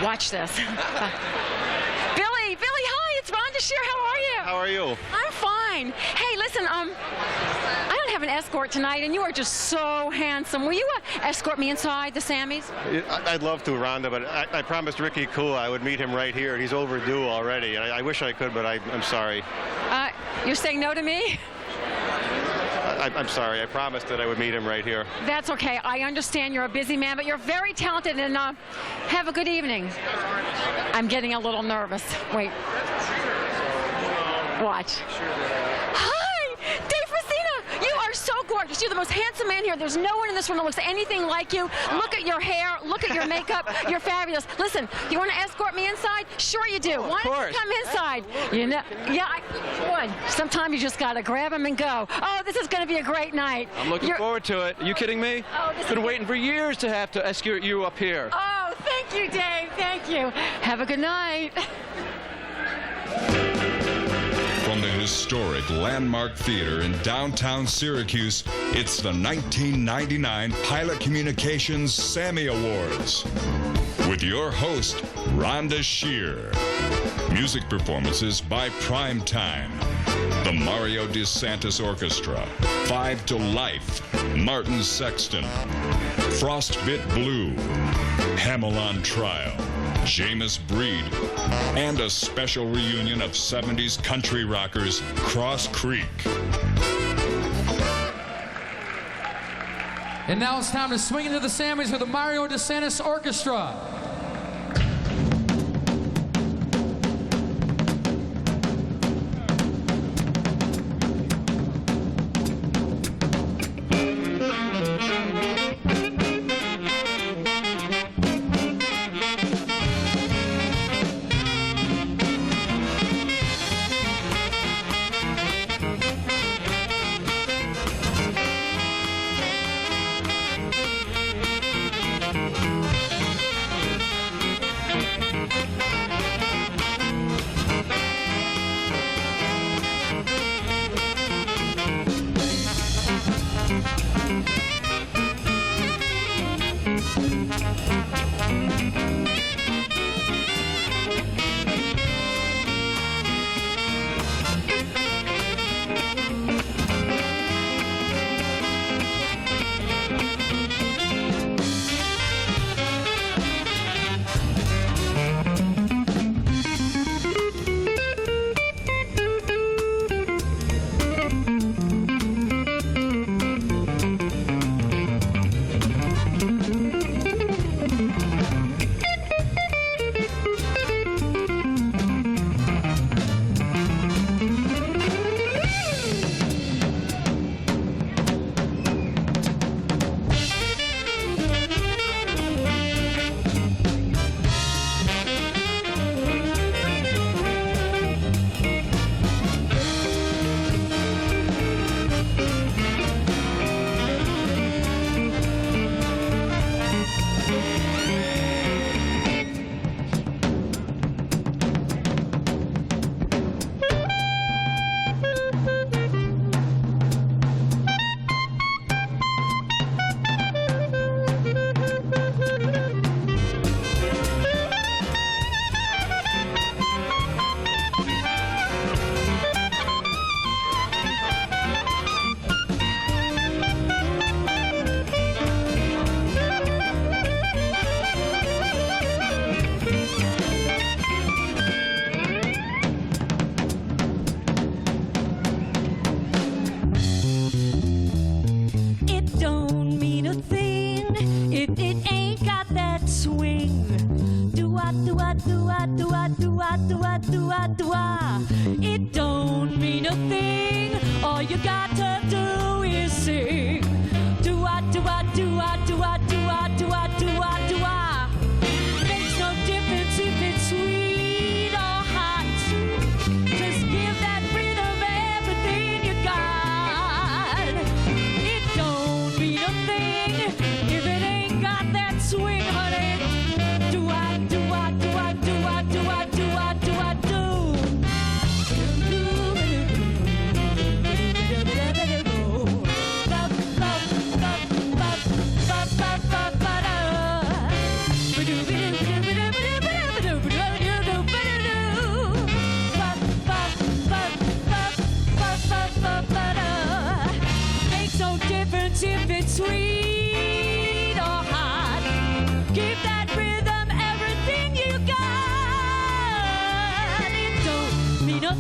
Watch this. Billy, hi, it's Rhonda Shear. How are you? How are you? I'm fine. Hey, listen, I don't have an escort tonight, and you are just so handsome. Will you escort me inside the Sammys? I'd love to, Rhonda, but I promised Ricky Cool I would meet him right here, and he's overdue already. And I wish I could, but I'm sorry. You're saying no to me? I'm sorry. I promised that I would meet him right here. That's okay. I understand you're a busy man, but you're very talented, and have a good evening. I'm getting a little nervous. Wait. Watch. Hi, Dave Messina. You are so gorgeous. You're the most handsome man here. There's no one in this room that looks anything like you. Look at your hair. Look at your makeup. You're fabulous. Listen, you want to escort me inside? Sure you do. Why don't you come inside? You know, yeah, I would. Sometimes you just got to grab him and go. Oh, this is going to be a great night. I'm looking forward to it. Are you kidding me? Oh, I've been waiting for years to have to escort you up here. Oh, thank you, Dave. Thank you. Have a good night. From the historic Landmark Theater in downtown Syracuse, it's the 1999 Pilot Communications Sammy Awards. With your host, Rhonda Shear. Music performances by Prime Time. The Mario DeSantis Orchestra. 5 to Life. Martin Sexton. Frostbit Blue. Hamel on Trial. Jameis Breed, and a special reunion of 70s country rockers, Cross Creek. And now it's time to swing into the Sammys with the Mario DeSantis Orchestra. It don't mean a thing. All you got to do is sing. Do-ah, do-ah, do-ah, do-ah, do-ah, do-ah, do-ah, do-ah. Makes no difference if it's sweet or hot. Just give that rhythm everything you got. It don't mean a thing if it ain't got that swing, honey. Do-ah, do-ah, do-ah, do-ah, do-ah, do-ah, do-ah, do.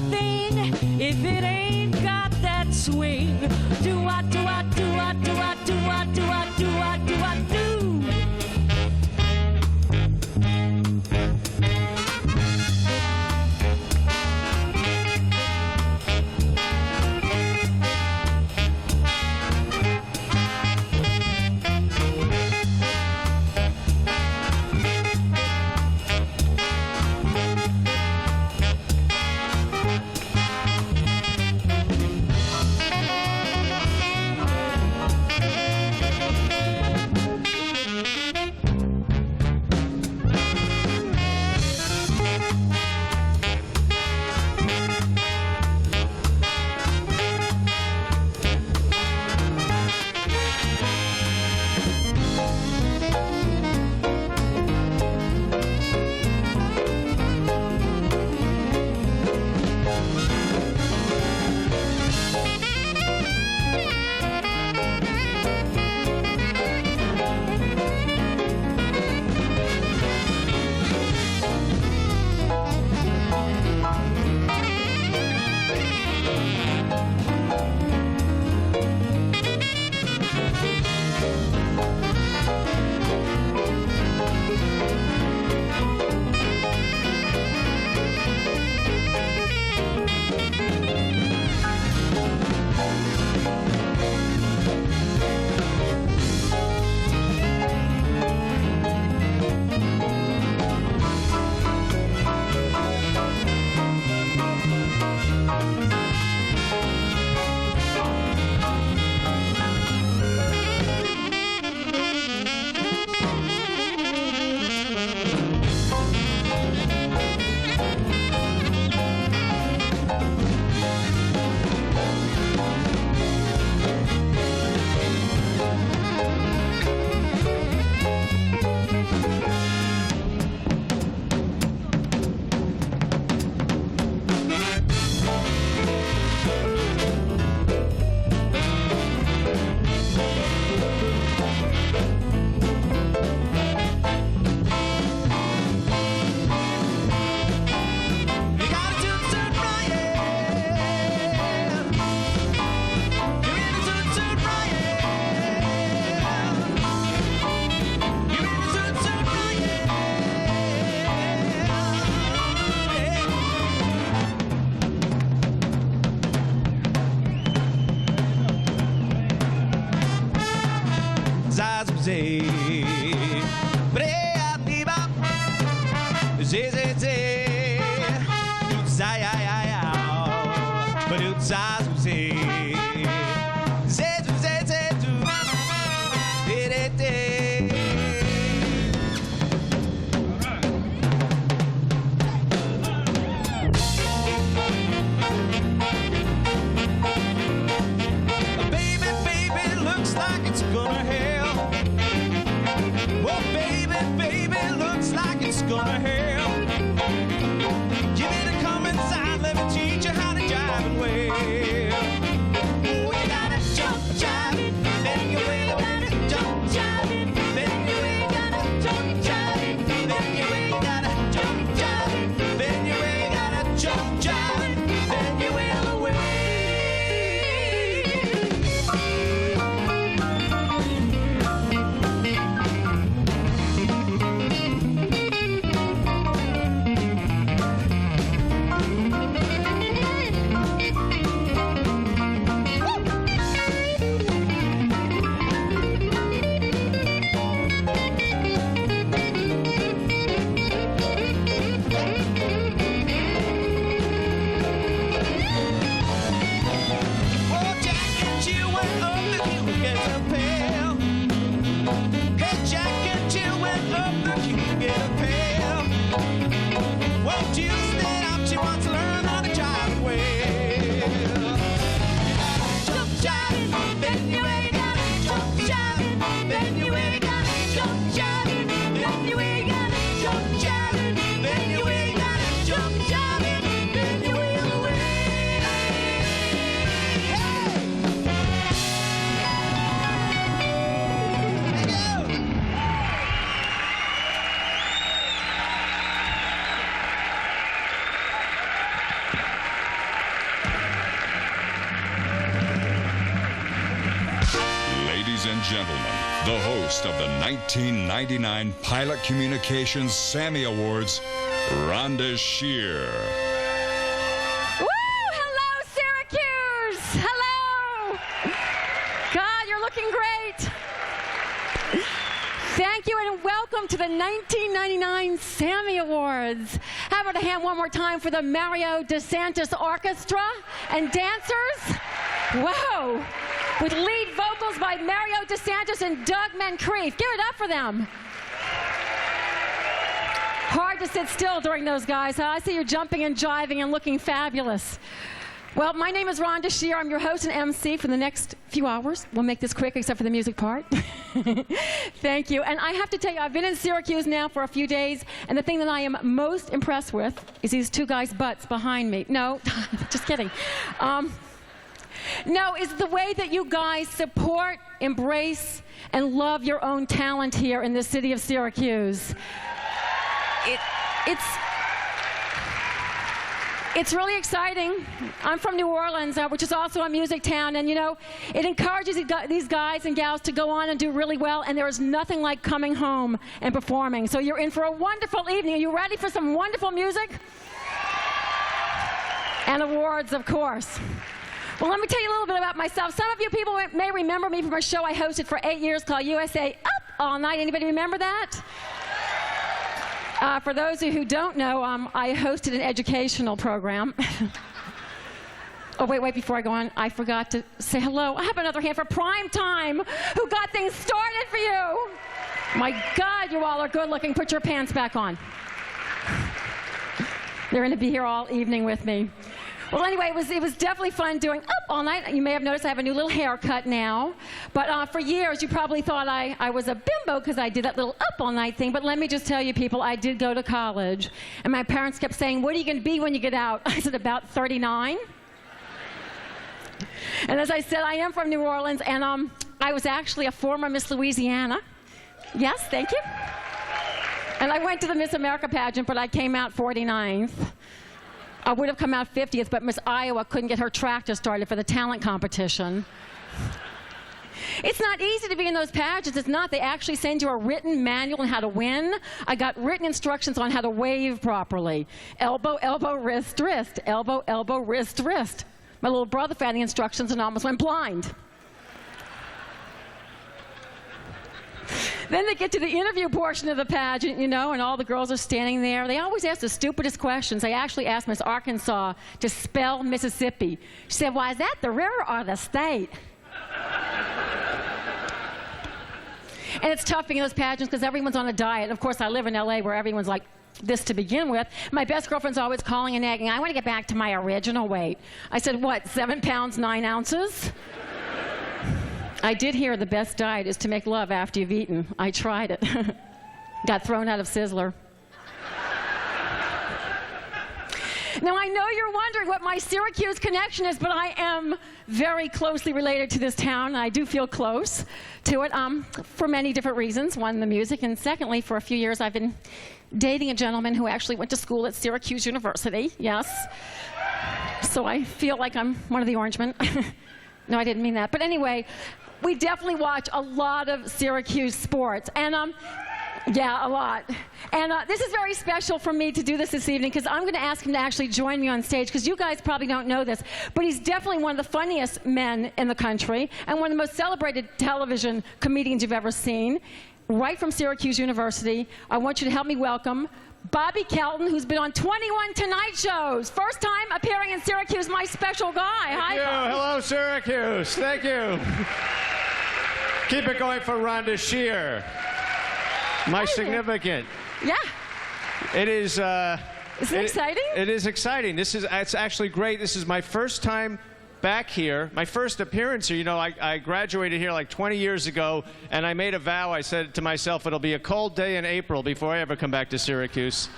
thing if it ain't got that swing. Do-wah, do-wah, do-wah, do-wah, do-wah, do-wah, do-wah, do-wah, do. gentlemen, the host of the 1999 Pilot Communications Sammy Awards, Rhonda Shear. Woo! Hello, Syracuse! Hello! God, you're looking great. Thank you and welcome to the 1999 Sammy Awards. How about a hand one more time for the Mario DeSantis Orchestra and dancers? Whoa! With lead vocals by Mario DeSantis and Doug Moncrief. Give it up for them. Hard to sit still during those guys, huh? I see you jumping and jiving and looking fabulous. Well, my name is Rhonda Shear. I'm your host and MC for the next few hours. We'll make this quick except for the music part. Thank you. And I have to tell you, I've been in Syracuse now for a few days, and the thing that I am most impressed with is these two guys' butts behind me. No, just kidding. No, is the way that you guys support, embrace, and love your own talent here in the city of Syracuse. It's really exciting. I'm from New Orleans, which is also a music town, and you know, it encourages these guys and gals to go on and do really well, and there is nothing like coming home and performing. So you're in for a wonderful evening. Are you ready for some wonderful music? And awards, of course. Well, let me tell you a little bit about myself. Some of you people may remember me from a show I hosted for 8 years called USA Up All Night. Anybody remember that? For those of you who don't know, I hosted an educational program. Oh, wait, before I go on, I forgot to say hello. I have another hand for Prime Time, who got things started for you. My God, you all are good looking. Put your pants back on. They're going to be here all evening with me. Well, anyway, it was definitely fun doing Up All Night. You may have noticed I have a new little haircut now. But for years, you probably thought I was a bimbo because I did that little Up All Night thing. But let me just tell you, people, I did go to college. And my parents kept saying, what are you going to be when you get out? I said, about 39. And as I said, I am from New Orleans. And I was actually a former Miss Louisiana. Yes, thank you. And I went to the Miss America pageant, but I came out 49th. I would have come out 50th, but Miss Iowa couldn't get her tractor started for the talent competition. It's not easy to be in those pageants. It's not. They actually send you a written manual on how to win. I got written instructions on how to wave properly. Elbow, elbow, wrist, wrist. Elbow, elbow, wrist, wrist. My little brother found the instructions and almost went blind. Then they get to the interview portion of the pageant, you know, and all the girls are standing there. They always ask the stupidest questions. They actually asked Miss Arkansas to spell Mississippi. She said, why, is that the river or the state? And it's tough being in those pageants because everyone's on a diet. Of course, I live in LA where everyone's like this to begin with. My best girlfriend's always calling and nagging, I want to get back to my original weight. I said, what, 7 pounds, 9 ounces? I did hear the best diet is to make love after you've eaten. I tried it. Got thrown out of Sizzler. Now, I know you're wondering what my Syracuse connection is, but I am very closely related to this town, and I do feel close to it for many different reasons. One, the music, and secondly, for a few years, I've been dating a gentleman who actually went to school at Syracuse University, yes. So I feel like I'm one of the Orangemen. No, I didn't mean that. But anyway, we definitely watch a lot of Syracuse sports. And, yeah, a lot. And this is very special for me to do this evening because I'm going to ask him to actually join me on stage because you guys probably don't know this, but he's definitely one of the funniest men in the country and one of the most celebrated television comedians you've ever seen. Right from Syracuse University, I want you to help me welcome Bobby Kelton, who's been on 21 Tonight shows. First time appearing in Syracuse, my special guy. Thank you. Bobby. Hello, Syracuse. Thank you. Keep it going for Rhonda Shear. My significant. Yeah. It is. Isn't it exciting? It is exciting. It's actually great. This is my first time back here, my first appearance here. You know, I graduated here like 20 years ago, and I made a vow. I said to myself, it'll be a cold day in April before I ever come back to Syracuse.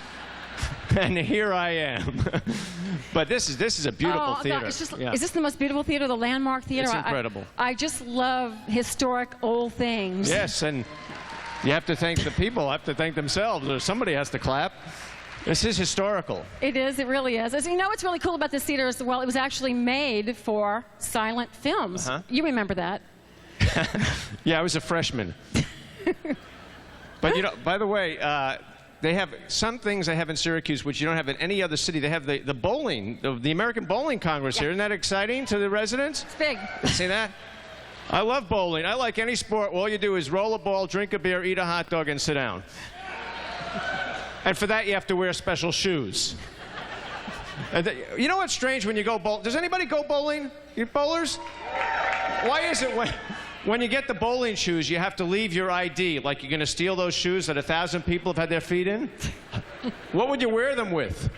And here I am. But this is a beautiful theater. God, is this the most beautiful theater, the Landmark Theater? It's incredible. I just love historic old things. Yes, and you have to thank the people, have to thank themselves, or somebody has to clap. This is historical. It is, it really is. As you know what's really cool about this theater is, well, it was actually made for silent films. You remember that. Yeah, I was a freshman. But, you know, by the way, they have some things they have in Syracuse which you don't have in any other city. They have the bowling, the American Bowling Congress here. Isn't that exciting to the residents? It's big. See that? I love bowling. I like any sport. All you do is roll a ball, drink a beer, eat a hot dog, and sit down. And for that, you have to wear special shoes. You know what's strange when you go bowling? Does anybody go bowling? You bowlers? Why is it when you get the bowling shoes, you have to leave your ID? Like you're going to steal those shoes that 1,000 people have had their feet in? What would you wear them with?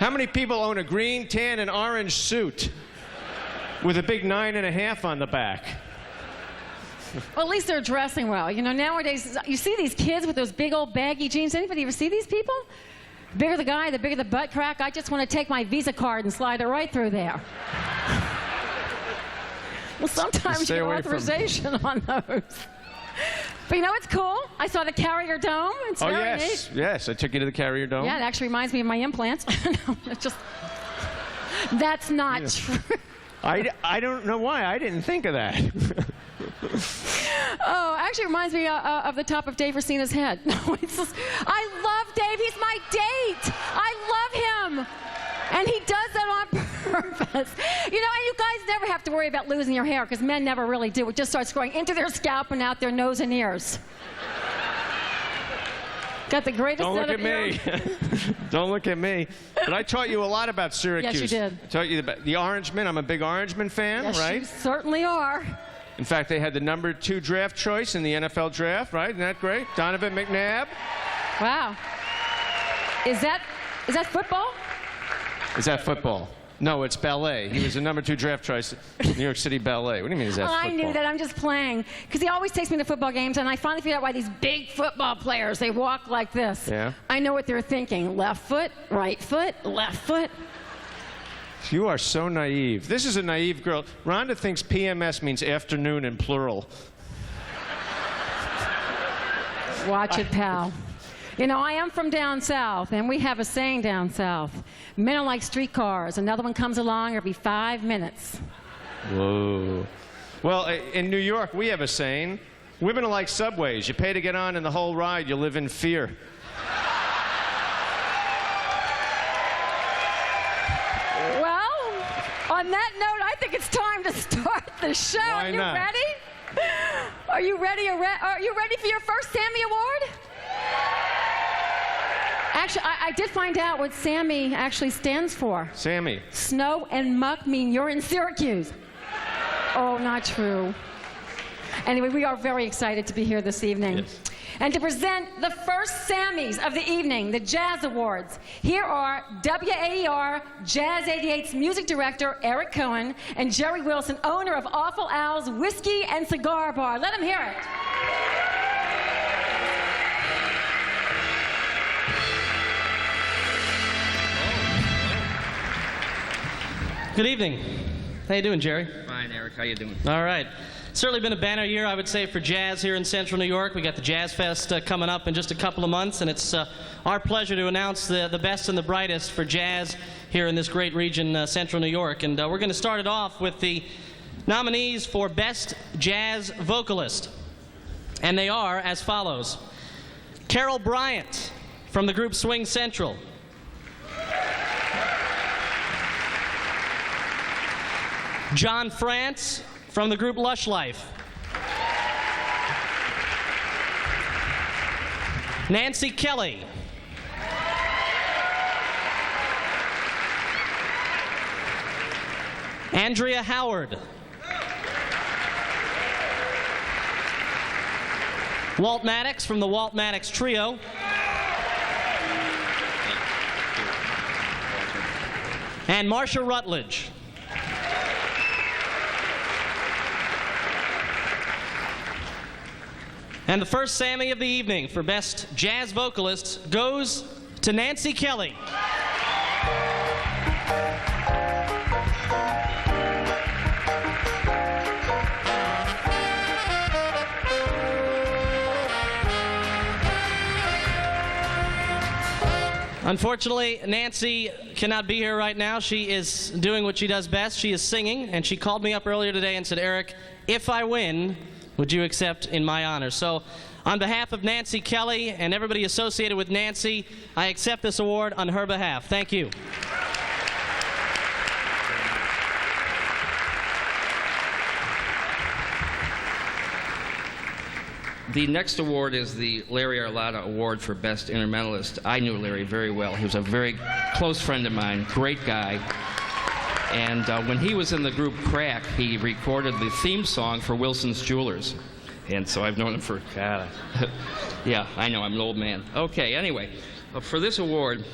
How many people own a green, tan, and orange suit with a big 9.5 on the back? Well, at least they're dressing well. You know, nowadays, you see these kids with those big old baggy jeans. Anybody ever see these people? The bigger the guy, the bigger the butt crack. I just want to take my Visa card and slide it right through there. Well, sometimes you get authorization on those. But you know what's cool? I saw the Carrier Dome. It's very neat. Yes, I took you to the Carrier Dome. Yeah, it actually reminds me of my implants. No, it's just, that's not true. I don't know why. I didn't think of that. Oh, actually reminds me of the top of Dave Racina's head. No, it's just, I love Dave. He's my date. I love him. And he does that on purpose. You know, and you guys never have to worry about losing your hair because men never really do. It just starts growing into their scalp and out their nose and ears. Got the greatest Don't set look of at me. Don't look at me. But I taught you a lot about Syracuse. Yes, you did. I taught you about the Orangemen. I'm a big Orangeman fan, Yes, right? you certainly are. In fact, they had the #2 draft choice in the NFL draft, right? Isn't that great? Donovan McNabb. Wow. Is that football? Is that football? No, it's ballet. He was the #2 draft choice at New York City Ballet. What do you mean is that football? I knew that. I'm just playing. Because he always takes me to football games, and I finally figured out why these big football players, they walk like this. Yeah? I know what they're thinking. Left foot, right foot, left foot. You are so naive. This is a naive girl. Rhonda thinks PMS means afternoon in plural. Watch it, pal. You know, I am from down south, and we have a saying down south. Men are like streetcars. Another one comes along every 5 minutes. Whoa. Well, in New York, we have a saying. Women are like subways. You pay to get on, and the whole ride, you live in fear. On that note, I think it's time to start the show. Why Are you not? ready? Are you ready? Are you ready for your first Sammy Award? Actually, I did find out what Sammy actually stands for. Sammy. Snow and muck mean you're in Syracuse. Oh, not true. Anyway, we are very excited to be here this evening. Yes. And to present the first Sammys of the evening, the Jazz Awards. Here are WAER Jazz 88's music director, Eric Cohen, and Jerry Wilson, owner of Awful Al's Whiskey and Cigar Bar. Let them hear it. Good evening. How you doing, Jerry? Fine, Eric. How you doing? All right. Certainly been a banner year, I would say, for jazz here in Central New York. We got the Jazz Fest coming up in just a couple of months, and it's our pleasure to announce the best and the brightest for jazz here in this great region, Central New York. And we're going to start it off with the nominees for Best Jazz Vocalist. And they are as follows. Carol Bryant from the group Swing Central. John France from the group Lush Life. Nancy Kelly. Andrea Howard. Walt Maddox from the Walt Maddox Trio. And Marsha Rutledge. And the first Sammy of the evening for Best Jazz Vocalist goes to Nancy Kelly. Unfortunately, Nancy cannot be here right now. She is doing what she does best. She is singing, and she called me up earlier today and said, Eric, if I win, would you accept in my honor? So on behalf of Nancy Kelly and everybody associated with Nancy, I accept this award on her behalf. Thank you. The next award is the Larry Arlotta Award for Best Instrumentalist. I knew Larry very well. He was a very close friend of mine, great guy. And when he was in the group Crack, he recorded the theme song for Wilson's Jewelers. And so I've known him for, God, yeah, I know, I'm an old man. Okay, anyway, for this award,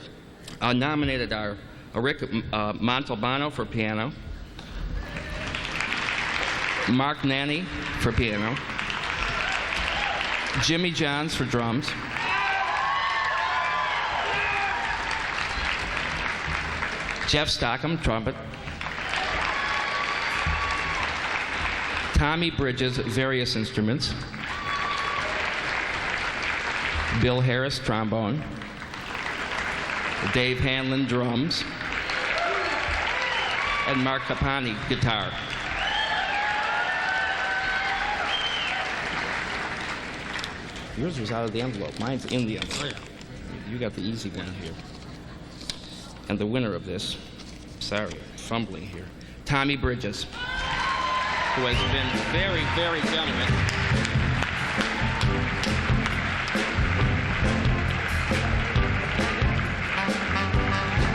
nominated are Rick Montalbano for piano, Mark Nanny for piano, Jimmy Johns for drums, Jeff Stockham, trumpet, Tommy Bridges, various instruments, Bill Harris, trombone, Dave Hanlon, drums, and Mark Capani, guitar. Yours was out of the envelope. Mine's in the envelope. You got the easy one here. And the winner of this, sorry, fumbling here, Tommy Bridges, who has been very, very generous.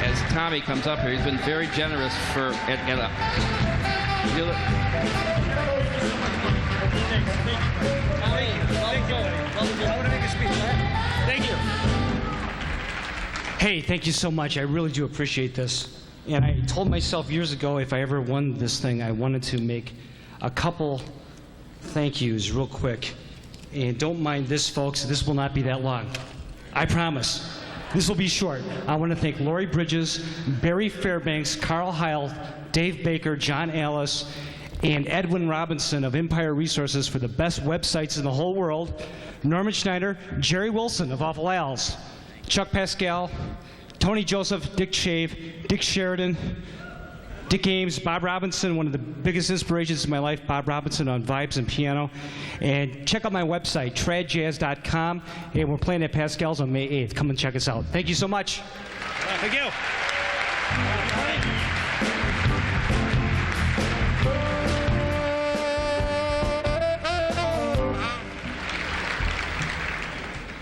As Tommy comes up here, he's been very generous for Thank you. Hey, thank you so much. I really do appreciate this. And I told myself years ago if I ever won this thing, I wanted to make a couple thank yous real quick. And don't mind this, folks. This will not be that long. I promise. This will be short. I want to thank Lori Bridges, Barry Fairbanks, Carl Heil, Dave Baker, John Alice, and Edwin Robinson of Empire Resources for the best websites in the whole world, Norman Schneider, Jerry Wilson of Awful Al's, Chuck Pascal, Tony Joseph, Dick Shave, Dick Sheridan, Dick Ames, Bob Robinson, one of the biggest inspirations in my life, Bob Robinson on vibes and piano. And check out my website, tradjazz.com, and we're playing at Pascal's on May 8th. Come and check us out. Thank you so much. Thank you.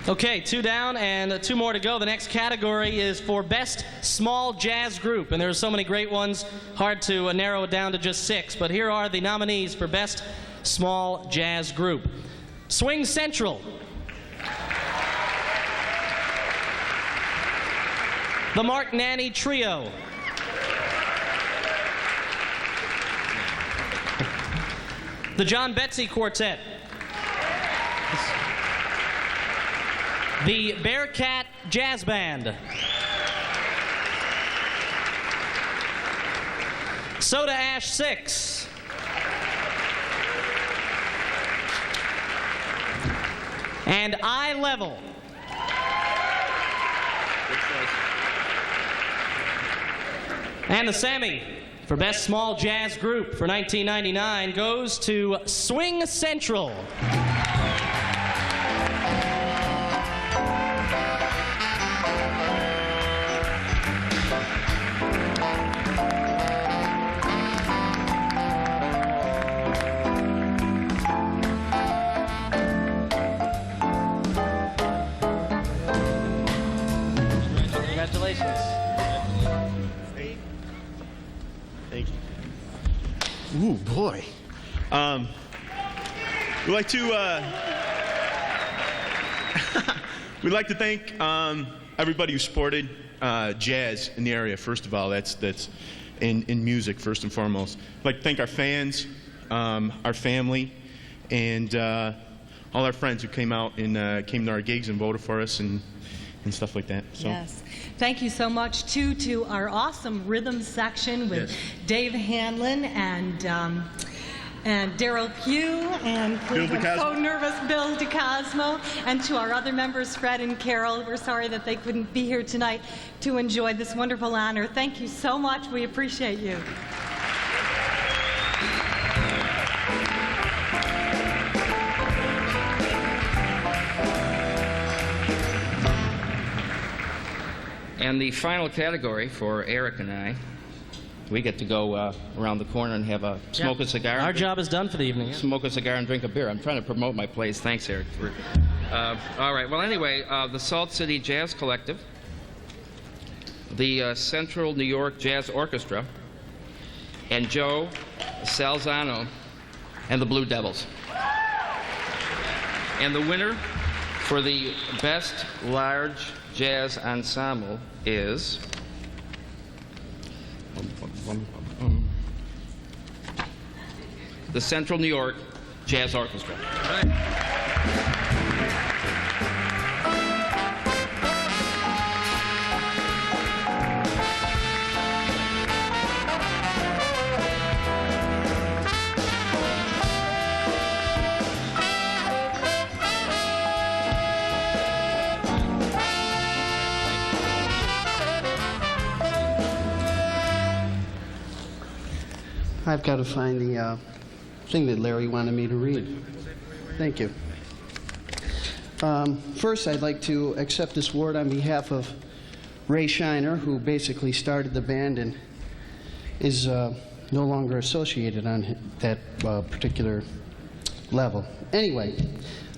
Okay, 2 down and 2 more to go. The next category is for Best Small Jazz Group, and there are so many great ones, hard to narrow it down to just 6, but here are the nominees for Best Small Jazz Group. Swing Central, the Mark Nanny Trio, the John Betsy Quartet, the Bearcat Jazz Band, Soda Ash 6, and Eye Level. And the Sammy for Best Small Jazz Group for 1999 goes to Swing Central. Congratulations. Thank you. Ooh, boy. We'd like to thank everybody who supported jazz in the area. First of all, that's in music first and foremost. I'd like to thank our fans, our family, and all our friends who came out and came to our gigs and voted for us and stuff like that. So. Yes. Thank you so much, too, to our awesome rhythm section with Dave Hanlon and and Daryl Pugh, and please, I'm so nervous, Bill DeCosmo, and to our other members, Fred and Carol. We're sorry that they couldn't be here tonight to enjoy this wonderful honor. Thank you so much. We appreciate you. And the final category for Eric and I, we get to go around the corner and have a smoke a cigar. Our job is done for the evening. Yeah. Smoke a cigar and drink a beer. I'm trying to promote my place. Thanks, Eric. All right. Well, anyway, the Salt City Jazz Collective, the Central New York Jazz Orchestra, and Joe Salzano and the Blue Devils. And the winner for the Best Large Jazz Ensemble is the Central New York Jazz Orchestra. I've got to find the thing that Larry wanted me to read. Thank you. First, I'd like to accept this award on behalf of Ray Shiner, who basically started the band and is no longer associated on that particular level. Anyway,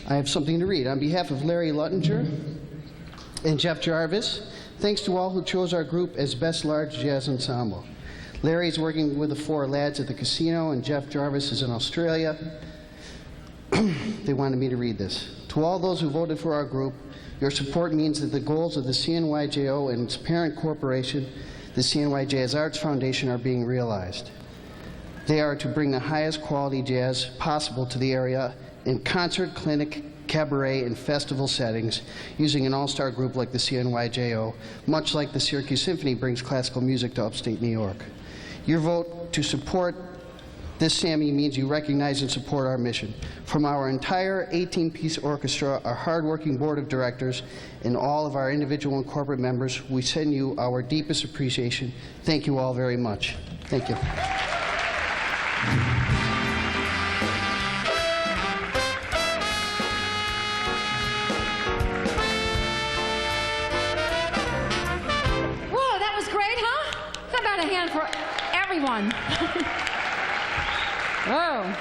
I have something to read. On behalf of Larry Luttinger and Jeff Jarvis, thanks to all who chose our group as Best Large Jazz Ensemble. Larry's working with the four lads at the casino, and Jeff Jarvis is in Australia. They wanted me to read this. To all those who voted for our group, your support means that the goals of the CNYJO and its parent corporation, the CNY Jazz Arts Foundation, are being realized. They are to bring the highest quality jazz possible to the area in concert, clinic, cabaret, and festival settings using an all-star group like the CNYJO, much like the Syracuse Symphony brings classical music to upstate New York. Your vote to support this Sammy means you recognize and support our mission. From our entire 18-piece orchestra, our hard-working board of directors, and all of our individual and corporate members, we send you our deepest appreciation. Thank you all very much. Thank you. Whoa, that was great, huh? How about a hand for everyone? Oh.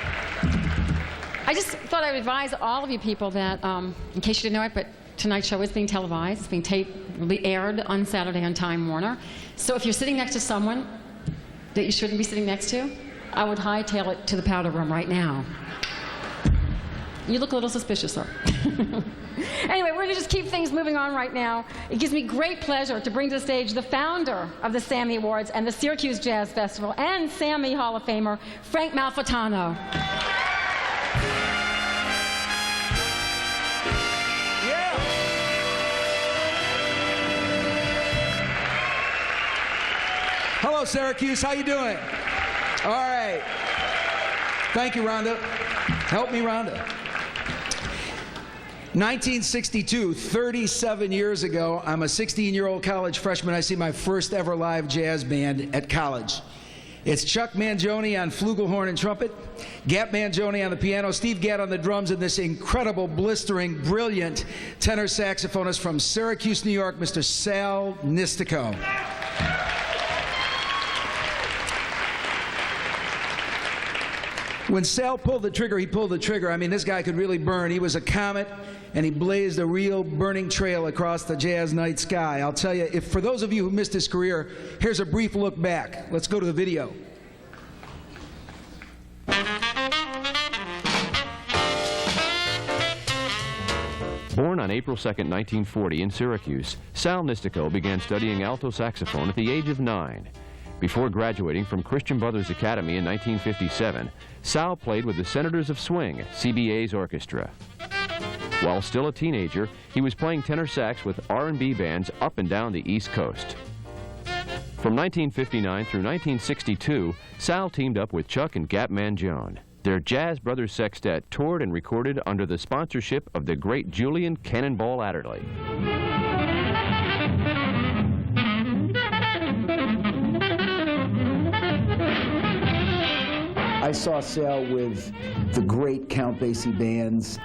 I just thought I would advise all of you people that, in case you didn't know it, but tonight's show is being televised. It's being aired on Saturday on Time Warner. So if you're sitting next to someone that you shouldn't be sitting next to, I would hightail it to the powder room right now. You look a little suspicious, sir. Anyway, we're going to just keep things moving on right now. It gives me great pleasure to bring to the stage the founder of the Sammy Awards and the Syracuse Jazz Festival and Sammy Hall of Famer, Frank Malfitano. Hello, Syracuse. How you doing? All right. Thank you, Rhonda. Help me, Rhonda. 1962, 37 years ago, I'm a 16-year-old college freshman. I see my first ever live jazz band at college. It's Chuck Mangione on flugelhorn and trumpet, Gap Mangione on the piano, Steve Gadd on the drums, and this incredible, blistering, brilliant tenor saxophonist from Syracuse, New York, Mr. Sal Nistico. When Sal pulled the trigger, he pulled the trigger. I mean, this guy could really burn. He was a comet, and he blazed a real burning trail across the jazz night sky. I'll tell you, for those of you who missed his career, here's a brief look back. Let's go to the video. Born on April 2, 1940 in Syracuse, Sal Nistico began studying alto saxophone at the age of 9. Before graduating from Christian Brothers Academy in 1957, Sal played with the Senators of Swing, CBA's orchestra. While still a teenager, he was playing tenor sax with R&B bands up and down the East Coast. From 1959 through 1962, Sal teamed up with Chuck and Gap Mangione. their Jazz Brothers Sextet toured and recorded under the sponsorship of the great Julian Cannonball Adderley. I saw Sal with the great Count Basie bands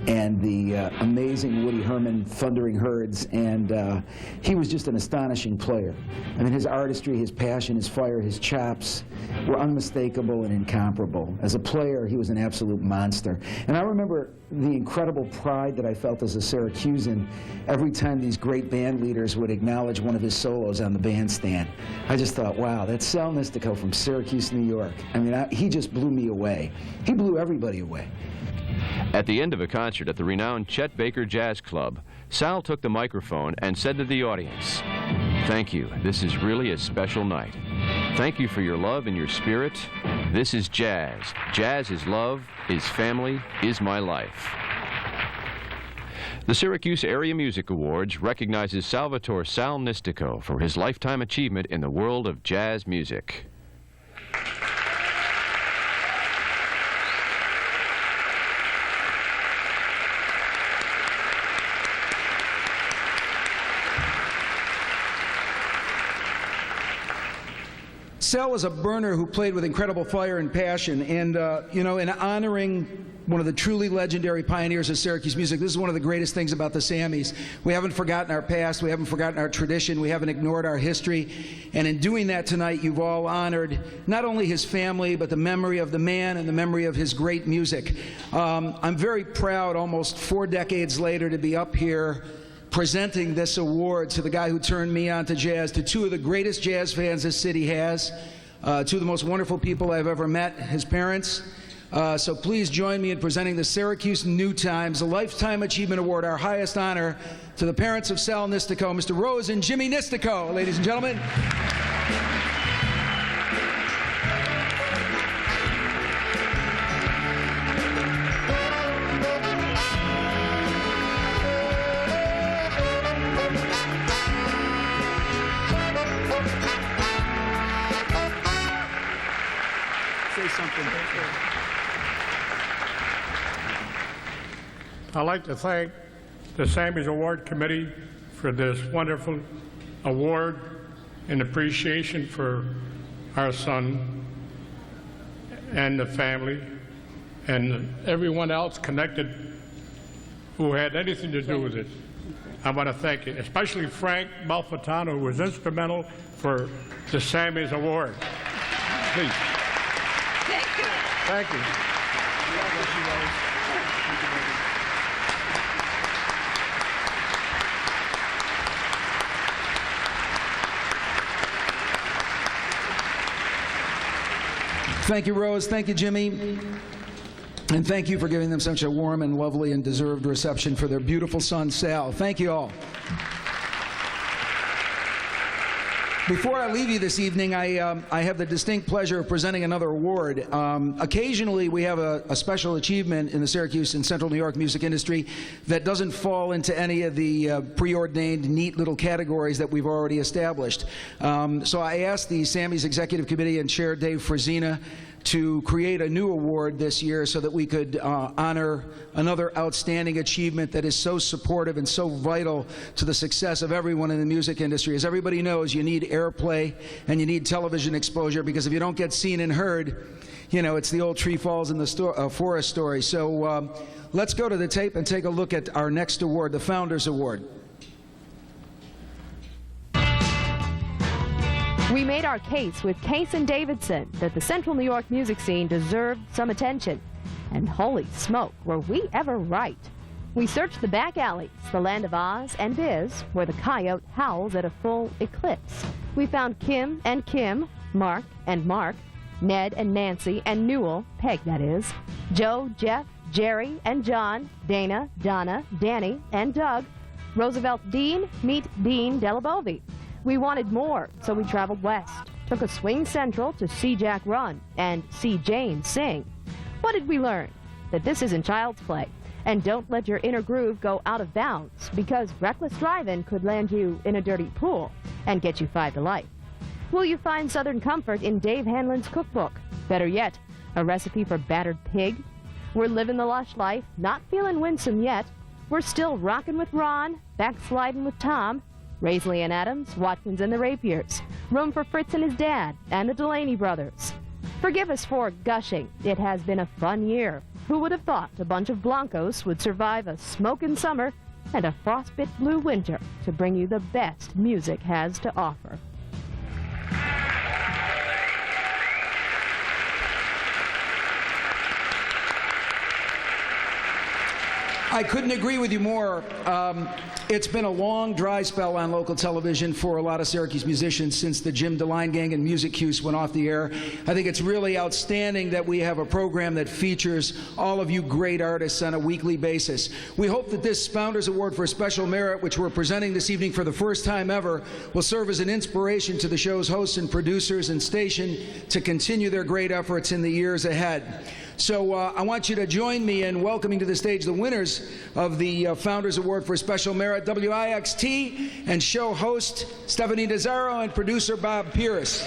and the amazing Woody Herman Thundering Herds, and he was just an astonishing player. I mean, his artistry, his passion, his fire, his chops were unmistakable and incomparable. As a player, he was an absolute monster. And I remember the incredible pride that I felt as a Syracusan every time these great band leaders would acknowledge one of his solos on the bandstand. I just thought, wow, that's Sal Nistico from Syracuse, New York. I mean, he just blew me away. He blew everybody away. At the end of a concert at the renowned Chet Baker Jazz Club, Sal took the microphone and said to the audience, "Thank you. This is really a special night. Thank you for your love and your spirit. This is jazz. Jazz is love, is family, is my life." The Syracuse Area Music Awards recognizes Salvatore Sal Nistico for his lifetime achievement in the world of jazz music. Sal was a burner who played with incredible fire and passion, and you know, in honoring one of the truly legendary pioneers of Syracuse music, this is one of the greatest things about the Sammys. We haven't forgotten our past, we haven't forgotten our tradition, we haven't ignored our history, and in doing that tonight, you've all honored not only his family, but the memory of the man and the memory of his great music. I'm very proud, almost 4 decades later, to be up here presenting this award to the guy who turned me on to jazz, to 2 of the greatest jazz fans this city has, 2 of the most wonderful people I've ever met, his parents. So please join me in presenting the Syracuse New Times, a Lifetime Achievement Award, our highest honor, to the parents of Sal Nistico, Mr. Rose and Jimmy Nistico, ladies and gentlemen. I'd like to thank the Sammys Award Committee for this wonderful award in appreciation for our son and the family and everyone else connected who had anything to do with it. I want to thank you, especially Frank Malfitano, who was instrumental for the Sammys Award. Please. Thank you. Thank you. Thank you, Rose. Thank you, Jimmy. And thank you for giving them such a warm and lovely and deserved reception for their beautiful son, Sal. Thank you all. Before I leave you this evening, I have the distinct pleasure of presenting another award. Occasionally, we have a special achievement in the Syracuse and Central New York music industry that doesn't fall into any of the preordained, neat little categories that we've already established. So I asked the Sammys Executive Committee and Chair Dave Frazina to create a new award this year so that we could honor another outstanding achievement that is so supportive and so vital to the success of everyone in the music industry. As everybody knows, you need airplay and you need television exposure, because if you don't get seen and heard, you know, it's the old tree falls in the forest story. So let's go to the tape and take a look at our next award, the Founders Award. We made our case with Case and Davidson that the Central New York music scene deserved some attention. And holy smoke, were we ever right. We searched the back alleys, the land of Oz and Biz, where the coyote howls at a full eclipse. We found Kim and Kim, Mark and Mark, Ned and Nancy and Newell, Peg that is, Joe, Jeff, Jerry and John, Dana, Donna, Danny and Doug, Roosevelt Dean, meet Dean Delabovi. We wanted more, so we traveled west, took a swing central to see Jack run and see Jane sing. What did we learn? That this isn't child's play. And don't let your inner groove go out of bounds, because reckless driving could land you in a dirty pool and get you 5 to life. Will you find Southern comfort in Dave Hanlon's cookbook? Better yet, A recipe for battered pig? We're living the lush life, not feeling winsome yet. We're still rocking with Ron, backsliding with Tom, Raisley and Adams, Watkins and the Rapiers, room for Fritz and his dad, and the Delaney brothers. Forgive us for gushing. It has been a fun year. Who would have thought a bunch of Blancos would survive a smoking summer and a frostbit blue winter to bring you the best music has to offer. I couldn't agree with you more. It's been a long, dry spell on local television for a lot of Syracuse musicians since the Jim DeLine Gang and Music Cuse went off the air. I think it's really outstanding that we have a program that features all of you great artists on a weekly basis. We hope that this Founders Award for Special Merit, which we're presenting this evening for the first time ever, will serve as an inspiration to the show's hosts and producers and station to continue their great efforts in the years ahead. So I want you to join me in welcoming to the stage the winners of the Founders Award for Special Merit, WIXT, and show host Stephanie Dezzaro and producer Bob Pierce.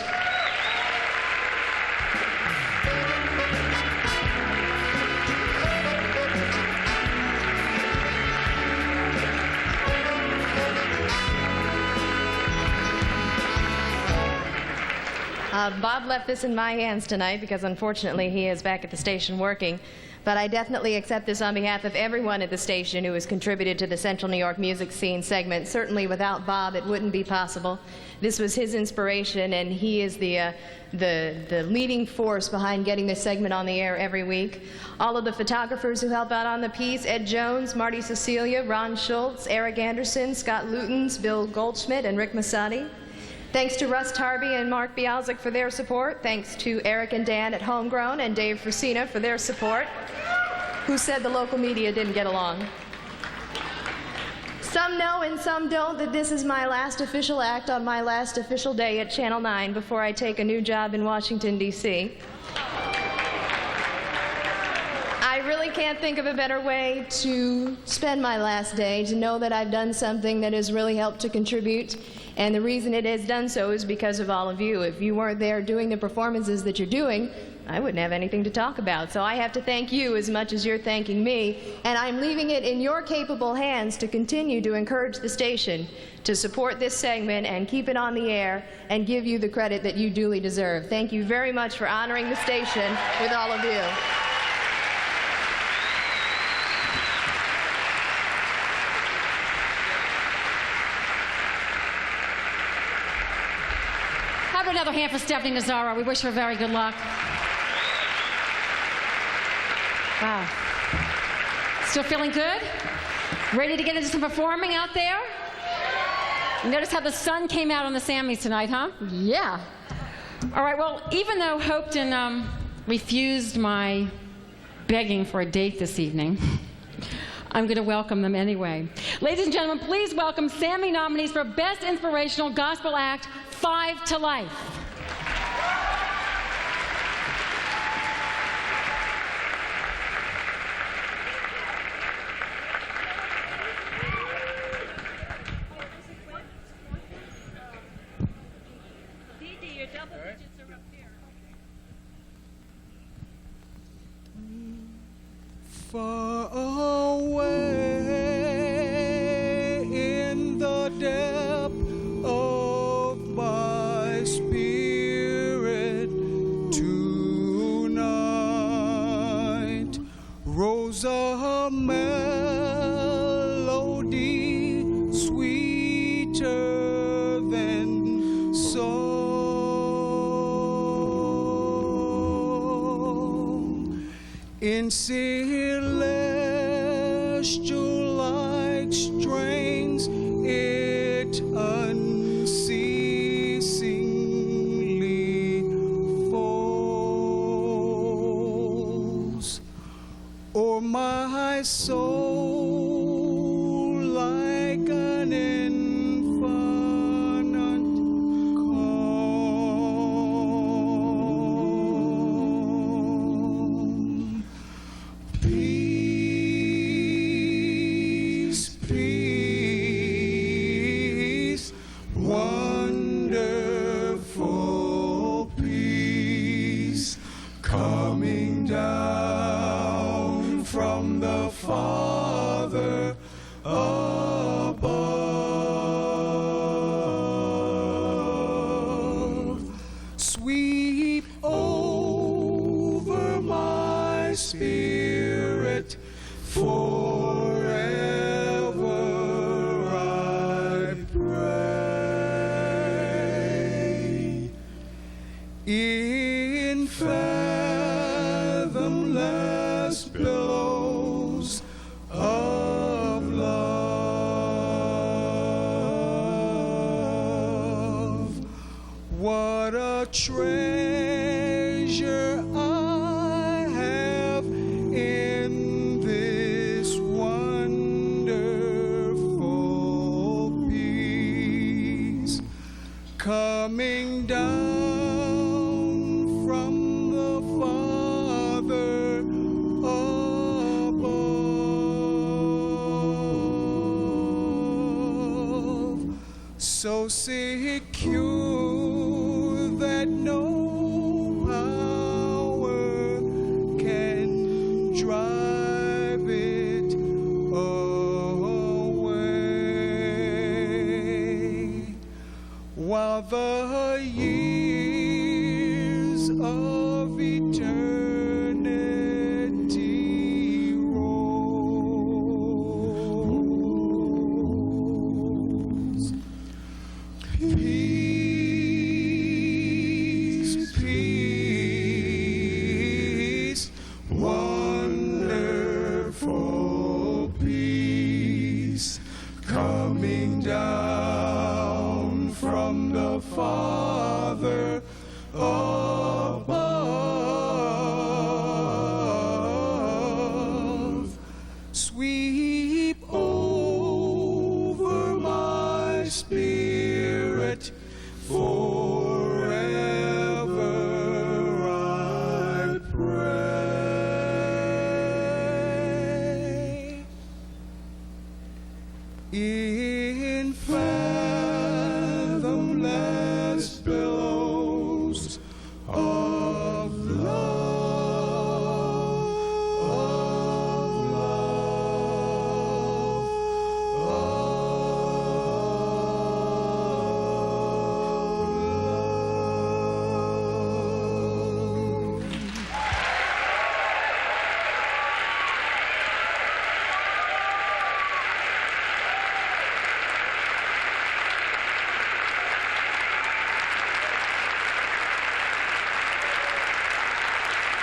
Bob left this in my hands tonight because unfortunately he is back at the station working. But I definitely accept this on behalf of everyone at the station who has contributed to the Central New York music scene segment. Certainly without Bob it wouldn't be possible. This was his inspiration, and he is the leading force behind getting this segment on the air every week. All of the photographers who help out on the piece: Ed Jones, Marty Cecilia, Ron Schultz, Eric Anderson, Scott Lutens, Bill Goldschmidt, and Rick Masati. Thanks to Russ Tarby and Mark Bialzik for their support. Thanks to Eric and Dan at Homegrown and Dave Frasina for their support, who said the local media didn't get along. Some know and some don't that this is my last official act on my last official day at Channel 9 before I take a new job in Washington, D.C. I really can't think of a better way to spend my last day, to know that I've done something that has really helped to contribute. And the reason it has done so is because of all of you. If you weren't there doing the performances that you're doing, I wouldn't have anything to talk about. So I have to thank you as much as you're thanking me. And I'm leaving it in your capable hands to continue to encourage the station to support this segment and keep it on the air and give you the credit that you duly deserve. Thank you very much for honoring the station with all of you. Another hand for Stephanie Dezzaro. We wish her very good luck. Wow. Still feeling good? Ready to get into some performing out there? Notice how the sun came out on the Sammys tonight, huh? Yeah. All right, well, even though Hopeton refused my begging for a date this evening, I'm going to welcome them anyway. Ladies and gentlemen, please welcome Sammy nominees for Best Inspirational Gospel Act, 5 to Life. Far away in the depth of my spirit tonight rose a melody sweeter than song in celestial-like strains it unceasingly falls o'er my soul like an infinite calm. Peace in fathomless billows of love. What a treasure I have in this wonderful peace, coming down from the Father above, so secure that no power can drive it away, while the years of eternity rolls. Peace, peace, wonderful peace, coming down from the Father above. Sweep over my spirit forever, I pray. In fathomless billows of love,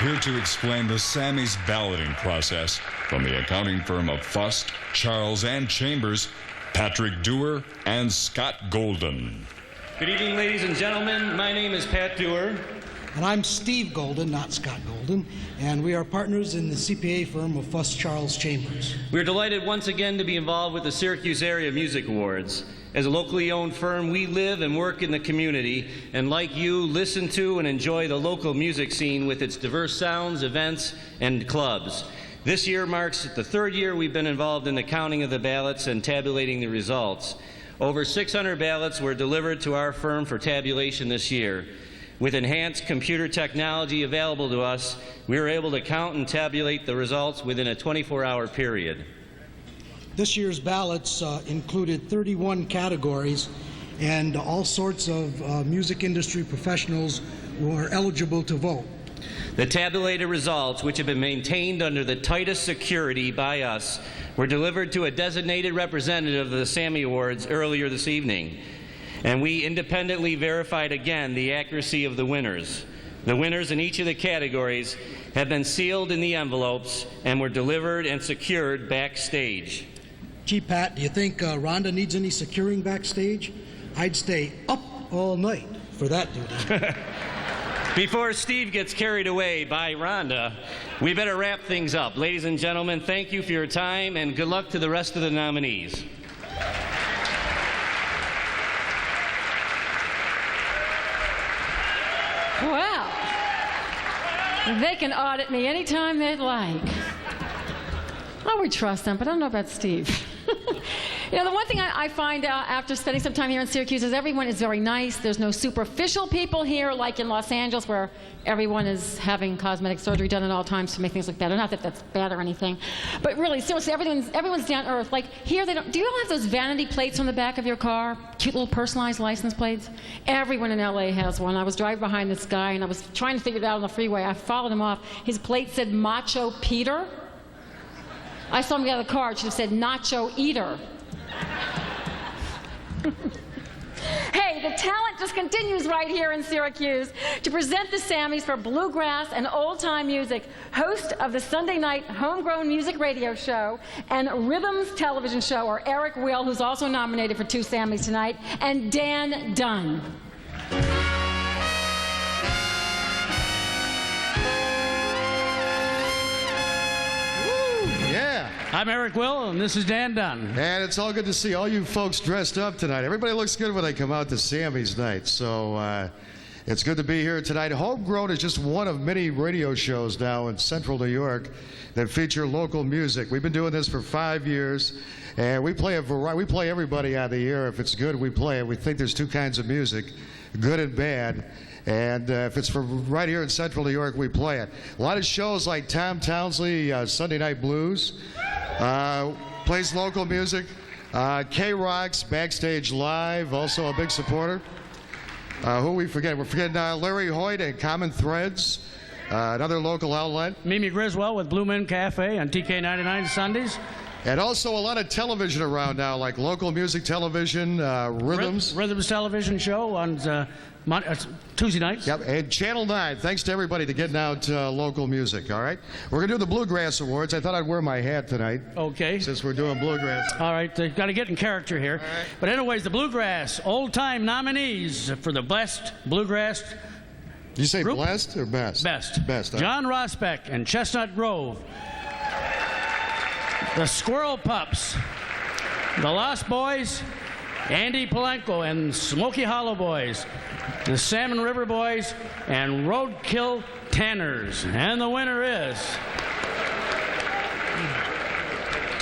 Here to explain the Sammy's balloting process from the accounting firm of Fust, Charles, and Chambers, Patrick Dewar and Scott Golden. Good evening, ladies and gentlemen. My name is Pat Dewar. And I'm Steve Golden, not Scott Golden, and we are partners in the CPA firm of Fust, Charles, Chambers. We're delighted once again to be involved with the Syracuse Area Music Awards. As a locally owned firm, we live and work in the community, and like you, listen to and enjoy the local music scene with its diverse sounds, events, and clubs. This year marks the third year we've been involved in the counting of the ballots and tabulating the results. Over 600 ballots were delivered to our firm for tabulation this year. With enhanced computer technology available to us, we were able to count and tabulate the results within a 24-hour period. This year's ballots included 31 categories, and all sorts of music industry professionals were eligible to vote. The tabulated results, which have been maintained under the tightest security by us, were delivered to a designated representative of the Sammy Awards earlier this evening. And we independently verified again the accuracy of the winners. The winners in each of the categories have been sealed in the envelopes and were delivered and secured backstage. Gee, Pat, do you think Rhonda needs any securing backstage? I'd stay up all night for that duty. Before Steve gets carried away by Rhonda, we better wrap things up. Ladies and gentlemen, thank you for your time, and good luck to the rest of the nominees. Well, they can audit me anytime they'd like. I would trust them, but I don't know about Steve. You know, the one thing I find out after spending some time here in Syracuse is everyone is very nice. There's no superficial people here like in Los Angeles where everyone is having cosmetic surgery done at all times to make things look better. Not that that's bad or anything. But really, seriously, everyone's down to earth. Like here, they don't. Do you all have those vanity plates on the back of your car? Cute little personalized license plates? Everyone in LA has one. I was driving behind this guy and I was trying to figure it out on the freeway. I followed him off. His plate said Macho Peter. I saw him get out of the car. It should have said Nacho Eater. Hey, say the talent just continues right here in Syracuse. To present the Sammys for bluegrass and old-time music, host of the Sunday night Homegrown Music Radio Show and Rhythms television show are Eric Will, who's also nominated for 2 Sammys tonight, and Dan Dunn. Yeah. I'm Eric Will, and this is Dan Dunn. And it's all good to see all you folks dressed up tonight. Everybody looks good when they come out to Sammy's night. So it's good to be here tonight. Homegrown is just one of many radio shows now in Central New York that feature local music. We've been doing this for 5 years, and we play we play everybody on the air. If it's good, we play it. We think there's 2 kinds of music, good and bad. And if it's from right here in Central New York, we play it. A lot of shows like Tom Townsley, Sunday Night Blues, plays local music. K-Rock's Backstage Live, also a big supporter. Who we forget? We're forgetting Larry Hoyt and Common Threads, another local outlet. Mimi Griswold with Blue Men Cafe on TK99 Sundays. And also a lot of television around now, like local music television, Rhythms. Rhythms television show on Tuesday nights. Yep, and Channel 9. Thanks to everybody to getting out local music, all right? We're going to do the Bluegrass Awards. I thought I'd wear my hat tonight. Okay. Since we're doing Bluegrass. All right, got to get in character here. Right. But anyways, the Bluegrass old-time nominees for the best Bluegrass. Did you say group? Blessed or best? Best. Best. John Rosbeck and Chestnut Grove. The Squirrel Pups. The Lost Boys. Andy Palenko and Smoky Hollow Boys. The Salmon River Boys and Roadkill Tanners. And the winner is...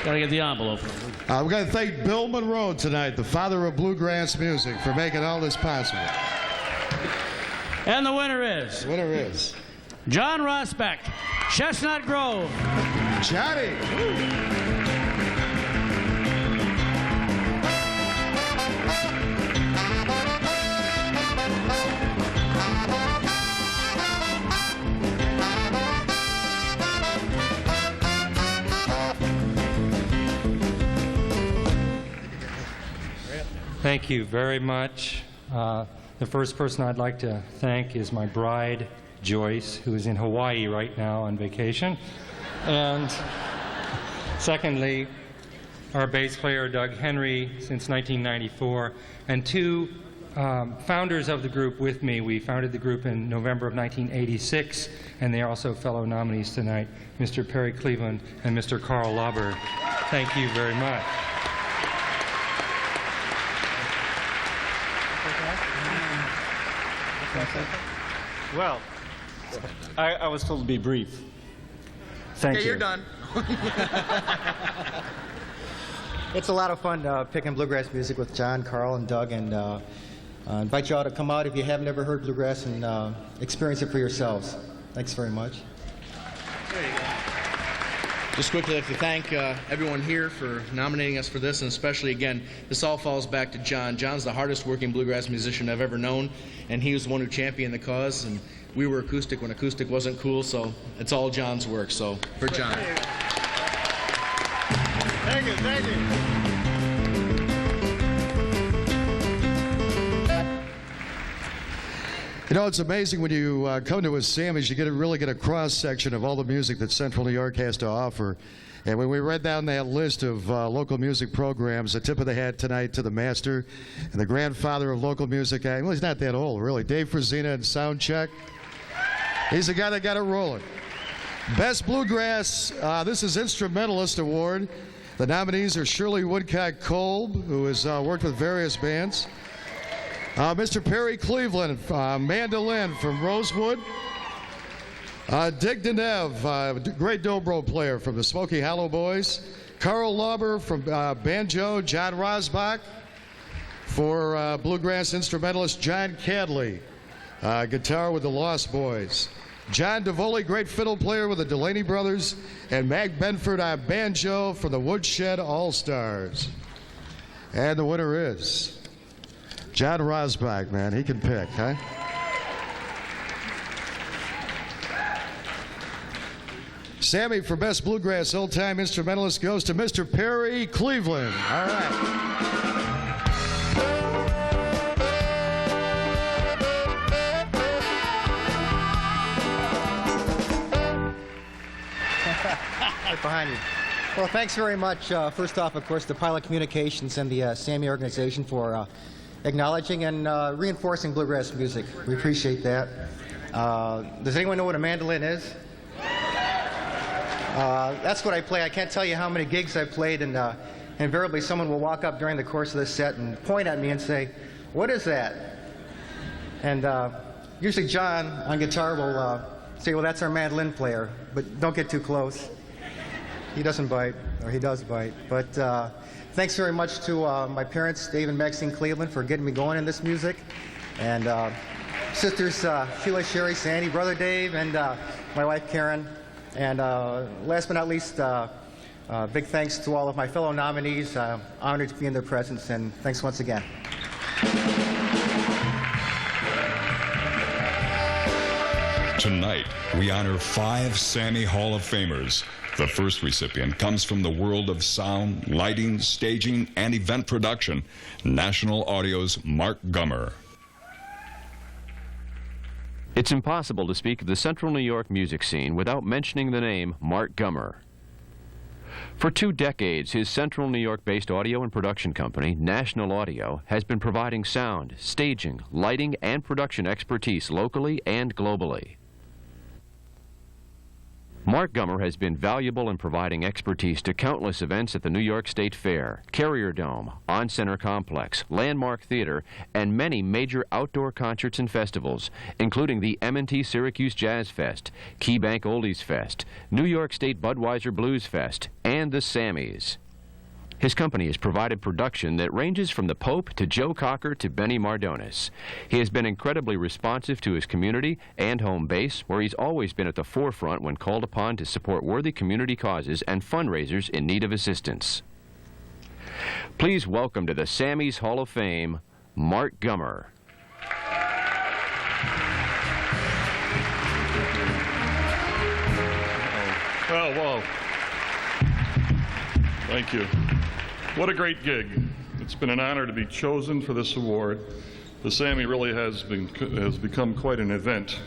Gotta get the envelope. We're going to thank Bill Monroe tonight, the father of bluegrass music, for making all this possible. And the winner is... The winner is... John Rosbeck, Chestnut Grove. Johnny. Thank you very much. The first person I'd like to thank is my bride, Joyce, who is in Hawaii right now on vacation. And secondly, our bass player, Doug Henry, since 1994, and 2 founders of the group with me. We founded the group in November of 1986, and they are also fellow nominees tonight, Mr. Perry Cleveland and Mr. Carl Lauber. Thank you very much. Well, I was told to be brief. Thank you. Okay, you're done. It's a lot of fun picking bluegrass music with John, Carl, and Doug, and I invite you all to come out if you have never heard bluegrass and experience it for yourselves. Thanks very much. There you go. Just quickly, I'd like to thank everyone here for nominating us for this, and especially, again, this all falls back to John. John's the hardest working bluegrass musician I've ever known, and he was the one who championed the cause, and we were acoustic when acoustic wasn't cool, so it's all John's work, so for John. Thank you, thank you. You know, it's amazing when you come to a Sammy's, you really get a cross-section of all the music that Central New York has to offer. And when we read down that list of local music programs, a tip of the hat tonight to the master and the grandfather of local music. Well, he's not that old, really. Dave Frazina and Soundcheck. He's the guy that got it rolling. Best Bluegrass, this is Instrumentalist Award. The nominees are Shirley Woodcock Kolb, who has worked with various bands. Mr. Perry Cleveland, mandolin from Rosewood. Dick Denev, great dobro player from the Smoky Hollow Boys. Carl Lauber from banjo. John Rosbach for bluegrass instrumentalist. John Cadley, guitar with the Lost Boys. John DeVoli, great fiddle player with the Delaney Brothers. And Mag Benford on banjo from the Woodshed All-Stars. And the winner is John Rosbach, man. He can pick, huh? Sammy for Best Bluegrass Old-Time Instrumentalist goes to Mr. Perry Cleveland. All right. right behind you. Well, thanks very much. First off, of course, to Pilot Communications and the Sammy organization for acknowledging and reinforcing bluegrass music. We appreciate that. Does anyone know what a mandolin is? That's what I play. I can't tell you how many gigs I've played, and invariably someone will walk up during the course of the set and point at me and say, "What is that?" And usually John on guitar will say, "Well, that's our mandolin player," but don't get too close. He doesn't bite, or he does bite. But thanks very much to my parents, Dave and Maxine Cleveland, for getting me going in this music, and sisters Sheila, Sherry, Sandy, brother Dave, and my wife Karen. And last but not least, big thanks to all of my fellow nominees. Honored to be in their presence, and thanks once again. Tonight, we honor 5 Sammy Hall of Famers. The first recipient comes from the world of sound, lighting, staging, and event production, National Audio's Mark Gummer. It's impossible to speak of the Central New York music scene without mentioning the name Mark Gummer. For 2 decades, his Central New York-based audio and production company, National Audio, has been providing sound, staging, lighting, and production expertise locally and globally. Mark Gummer has been valuable in providing expertise to countless events at the New York State Fair, Carrier Dome, On Center Complex, Landmark Theater, and many major outdoor concerts and festivals, including the M&T Syracuse Jazz Fest, Key Bank Oldies Fest, New York State Budweiser Blues Fest, and the Sammys. His company has provided production that ranges from the Pope to Joe Cocker to Benny Mardones. He has been incredibly responsive to his community and home base, where he's always been at the forefront when called upon to support worthy community causes and fundraisers in need of assistance. Please welcome to the Sammy's Hall of Fame, Mark Gummer. Well, whoa. Thank you. What a great gig. It's been an honor to be chosen for this award. The Sammy really has become quite an event.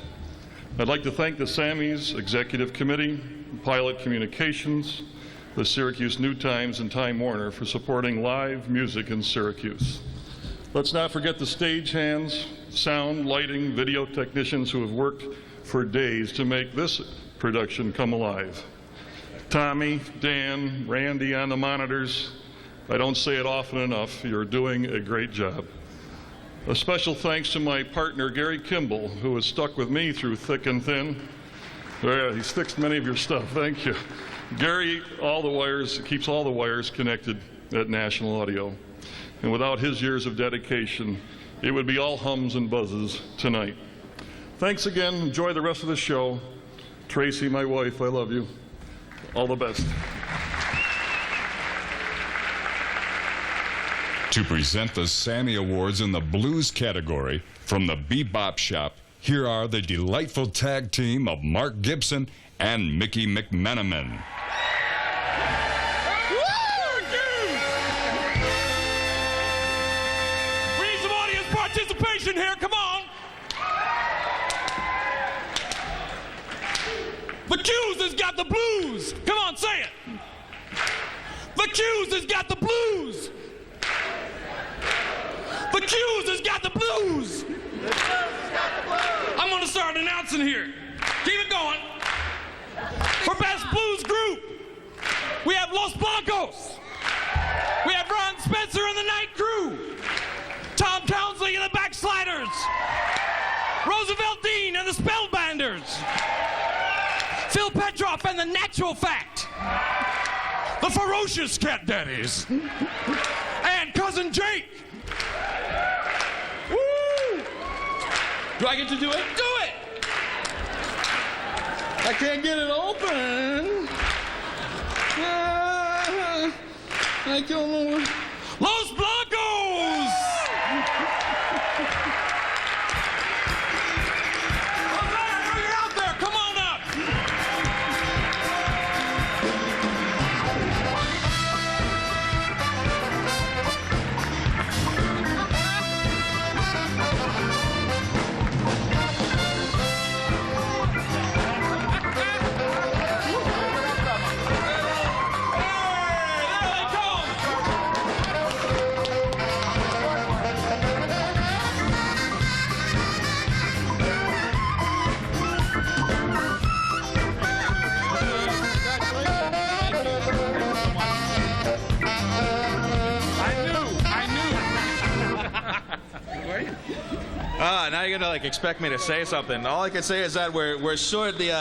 I'd like to thank the Sammys Executive Committee, Pilot Communications, the Syracuse New Times, and Time Warner for supporting live music in Syracuse. Let's not forget the stagehands, sound, lighting, video technicians who have worked for days to make this production come alive. Tommy, Dan, Randy on the monitors. I don't say it often enough. You're doing a great job. A special thanks to my partner, Gary Kimball, who has stuck with me through thick and thin. Yeah, he's fixed many of your stuff. Thank you. Gary, keeps all the wires connected at National Audio. And without his years of dedication, it would be all hums and buzzes tonight. Thanks again. Enjoy the rest of the show. Tracy, my wife, I love you. All the best. To present the Sammy Awards in the blues category from the Bebop Shop, here are the delightful tag team of Mark Gibson and Mickey McMenamin. We need some audience participation here. Come on. The Shooz has got the blues. Come on, say it. The Shooz has got the blues. The Shooz has got the blues. I'm going to start announcing here. Keep it going. For Best Blues Group, we have Los Broikos. We have Ron Spencer and the Night Crew. Tom Townsley and the Backsliders. Roosevelt Dean and the Spellbinders. Phil Petroff and the Natural Fact. The Ferocious Cat Daddies. And Cousin Jake. Woo! Do I get to do it? Do it! I can't get it open. I don't know. Los Broikos! All right, you're out there. Come on up. now you're gonna like expect me to say something. All I can say is that we're short the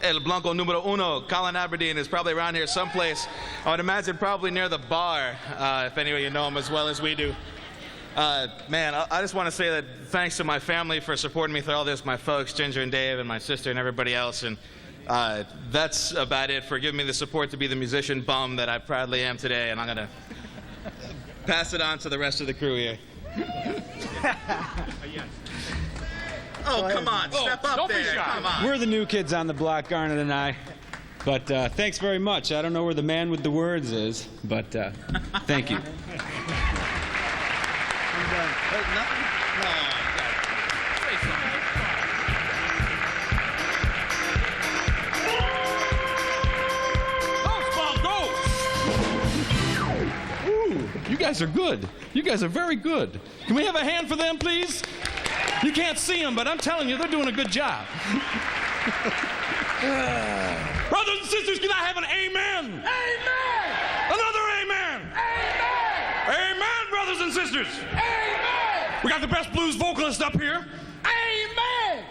El Blanco Numero Uno. Colin Aberdeen is probably around here someplace. I would imagine probably near the bar, if any of you know him as well as we do. Man, I just want to say that thanks to my family for supporting me through all this, my folks, Ginger and Dave, and my sister and everybody else. And that's about it for giving me the support to be the musician bum that I proudly am today. And I'm going to pass it on to the rest of the crew here. Oh, come on. Step up there. Come on. We're the new kids on the block, Garnet and I. But thanks very much. I don't know where the man with the words is, but thank you. Ooh, you guys are good. You guys are very good. Can we have a hand for them, please? You can't see them, but I'm telling you, they're doing a good job. Brothers and sisters, can I have an amen? Amen! Another amen! Amen! Amen, brothers and sisters! Amen! We got the best blues vocalist up here. Amen!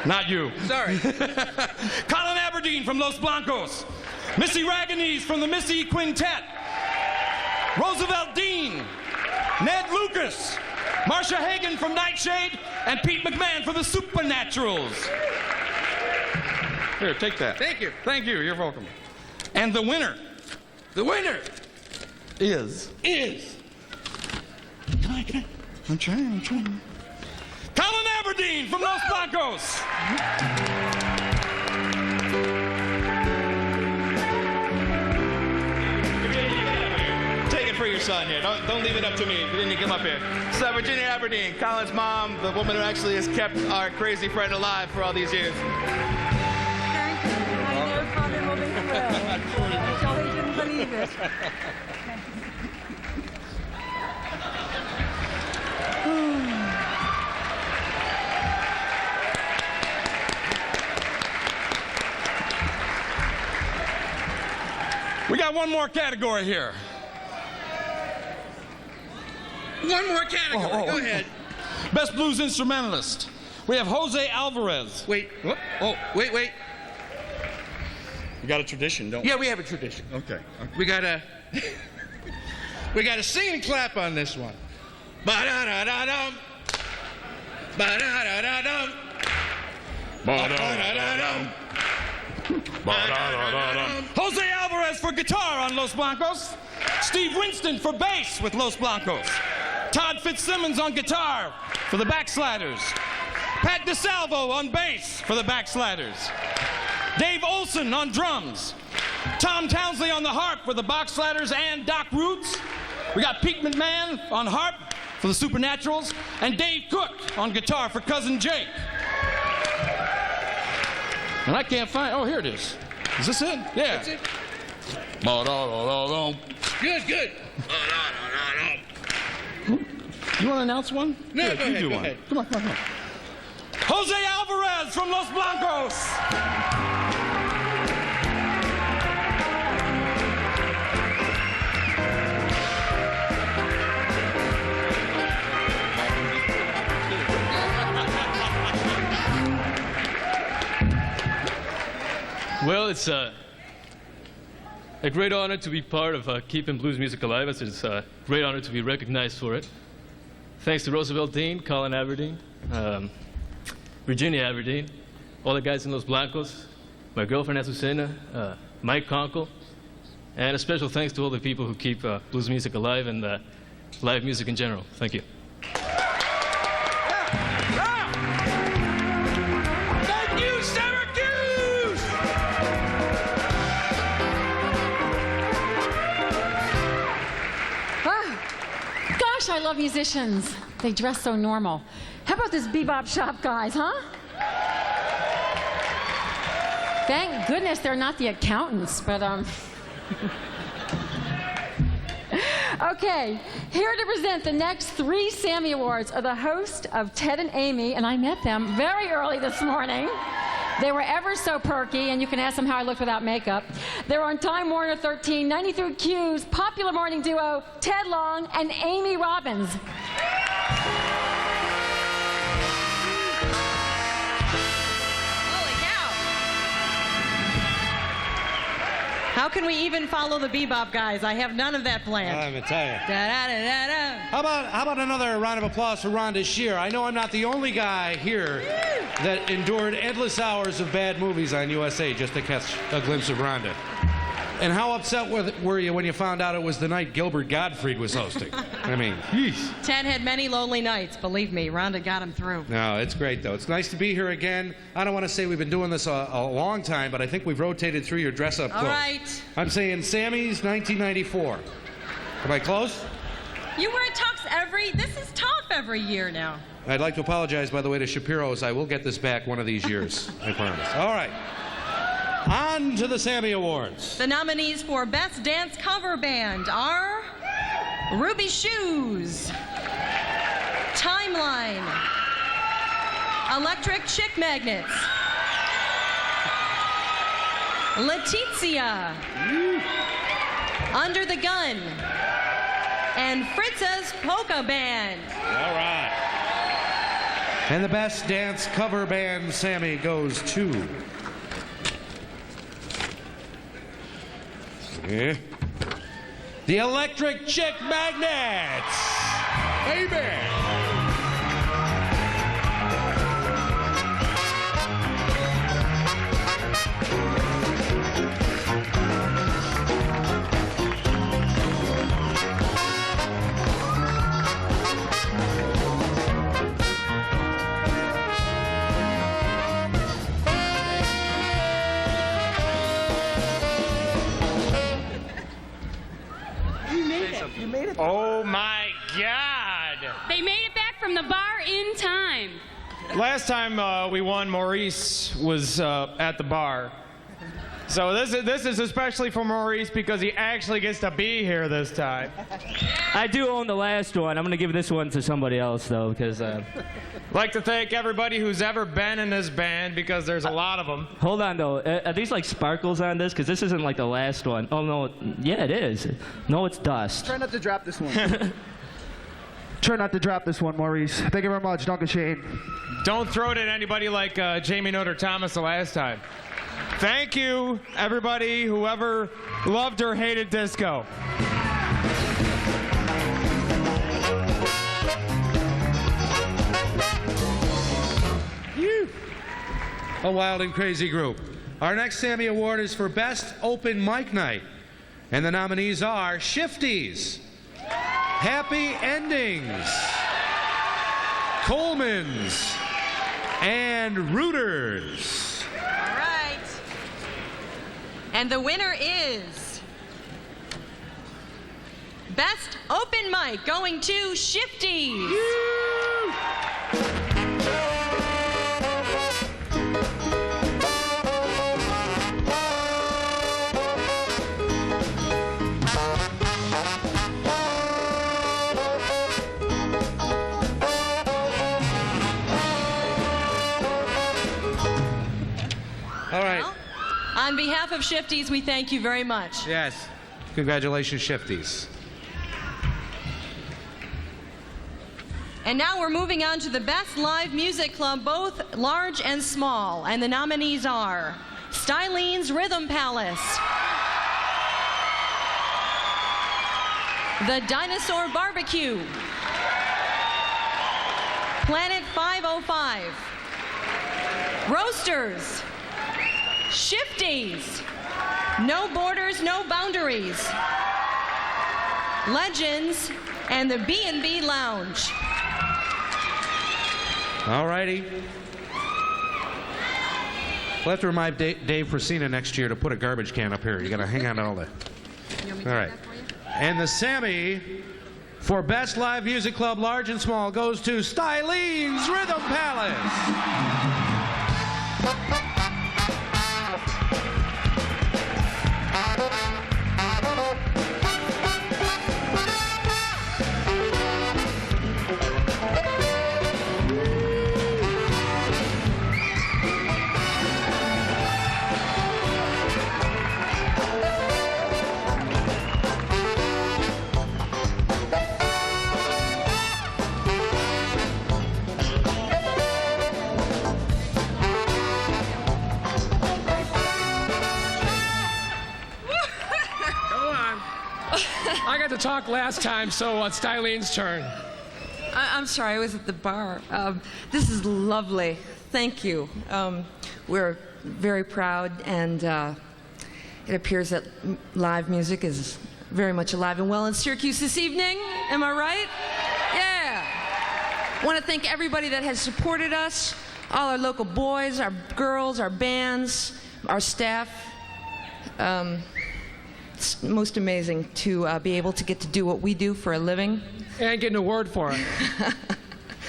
Not you. Sorry. Colin Aberdeen from Los Blancos. Missy Raganese from the Missy Quintet. Roosevelt Dean. Ned Lucas. Marcia Hagan from Nightshade, and Pete McMahon from the Supernaturals. Here, take that. Thank you. Thank you. You're welcome. And the winner is. I'm trying. Colin Aberdeen from Los Blancos. For your son here. Don't leave it up to me. You didn't come up here. So Virginia Aberdeen, Colin's mom, the woman who actually has kept our crazy friend alive for all these years. Thank you. I know Colin will be thrilled. I jolly didn't believe it. We got one more category here. One more category. Go ahead. Best blues instrumentalist. We have Jose Alvarez. Wait. What? Oh, wait. We got a tradition, don't we? Yeah, we have a tradition. Okay. We got a sing and clap on this one. Ba-da-da-da-dum. Ba-da-da-da-dum. Ba-da-da-da-dum. Ba-da-da-da-dum. Jose Alvarez for guitar on Los Blancos. Steve Winston for bass with Los Blancos. Todd Fitzsimmons on guitar for the Backsliders. Pat DeSalvo on bass for the Backsliders. Dave Olson on drums. Tom Townsley on the harp for the Backsliders and Doc Roots. We got Pete McMahon on harp for the Supernaturals. And Dave Cook on guitar for Cousin Jake. And I can't find, oh, here it is. Is this it? Yeah. That's it. Ba-da-da-da-dum. Good. You want to announce one? No, Good, go you ahead, do go one. ahead. Come on. Jose Alvarez from Los Blancos. Well, it's a great honor to be part of keeping blues music alive. It's a great honor to be recognized for it. Thanks to Roosevelt Dean, Colin Aberdeen, Virginia Aberdeen, all the guys in Los Blancos, my girlfriend Azucena, Mike Conkle, and a special thanks to all the people who keep blues music alive and live music in general. Thank you. Thank you, Syracuse! Gosh, I love musicians. They dress so normal. How about this bebop shop guys, huh? Thank goodness they're not the accountants, but Okay, here to present the next 3 Sammy Awards are the host of Ted and Amy, and I met them very early this morning. They were ever so perky, and you can ask them how I looked without makeup. They were on Time Warner 13, 93 Q's popular morning duo Ted Long and Amy Robbins. How can we even follow the bebop guys? I have none of that planned. I'm gonna tell you. Da-da-da-da-da. How about another round of applause for Rhonda Shear? I know I'm not the only guy here that endured endless hours of bad movies on USA just to catch a glimpse of Rhonda. And how upset were you when you found out it was the night Gilbert Gottfried was hosting? I mean, yeesh. Ted had many lonely nights, believe me. Rhonda got him through. No, it's great, though. It's nice to be here again. I don't want to say we've been doing this a long time, but I think we've rotated through your dress-up clothes. All right. I'm saying Sammy's 1994. Am I close? You wear tux this is tough every year now. I'd like to apologize, by the way, to Shapiro's. I will get this back one of these years. I promise. All right. On to the Sammy Awards. The nominees for Best Dance Cover Band are Rooby Shooz, Timeline, Electric Chick Magnets, Letizia, Under the Gun, and Fritz's Polka Band. All right. And the Best Dance Cover Band, Sammy, goes to... Yeah. The Electric Chick Magnets. Amen. You made it. Oh my God! They made it back from the bar in time. Last time we won, Maurice was at the bar. So this is especially for Maurice because he actually gets to be here this time. I do own the last one. I'm going to give this one to somebody else, though, because... I'd like to thank everybody who's ever been in this band because there's a lot of them. Hold on, though. Are these like sparkles on this? Because this isn't like the last one. Oh, no. Yeah, it is. No, it's dust. Try not to drop this one. Try not to drop this one, Maurice. Thank you very much. Danke schön. Don't throw it at anybody like Jamie Noter Thomas the last time. Thank you, everybody, whoever loved or hated disco. A wild and crazy group. Our next Sammy Award is for Best Open Mic Night. And the nominees are Shifties, Happy Endings, Coleman's, and Rooters. All right. And the winner is Best Open Mic going to Shifties. All right. Well, on behalf of Shifties, we thank you very much. Yes. Congratulations, Shifties. And now we're moving on to the Best Live Music Club, both large and small. And the nominees are Styleen's Rhythm Palace, The Dinosaur Barbecue, Planet 505, Roasters, Shifties, No Borders, No Boundaries, Legends, and the B&B Lounge. All righty. We'll have to remind Dave Frasina next year to put a garbage can up here. You got to hang on to all that. All right. And the Sammy for Best Live Music Club, large and small, goes to Styleen's Rhythm Palace. to talk last time, so it's Styleen's turn. I'm sorry, I was at the bar. This is lovely. Thank you. We're very proud, and it appears that live music is very much alive and well in Syracuse this evening. Am I right? Yeah. I want to thank everybody that has supported us, all our local boys, our girls, our bands, our staff. It's most amazing to be able to get to do what we do for a living. And get an award for it.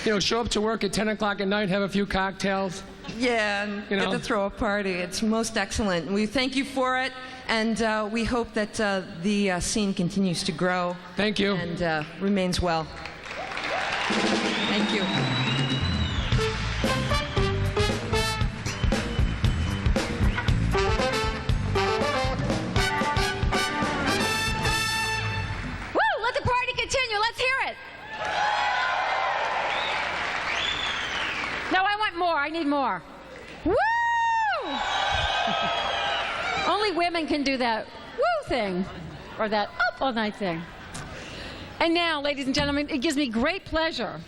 You know, show up to work at 10 o'clock at night, have a few cocktails. Yeah, and get to throw a party. It's most excellent. We thank you for it, and we hope that the scene continues to grow. Thank you. And remains well. Thank you. Woo! Let the party continue. Let's hear it. No, I want more. I need more. Woo! Only women can do that woo thing, or that up all night thing. And now, ladies and gentlemen, it gives me great pleasure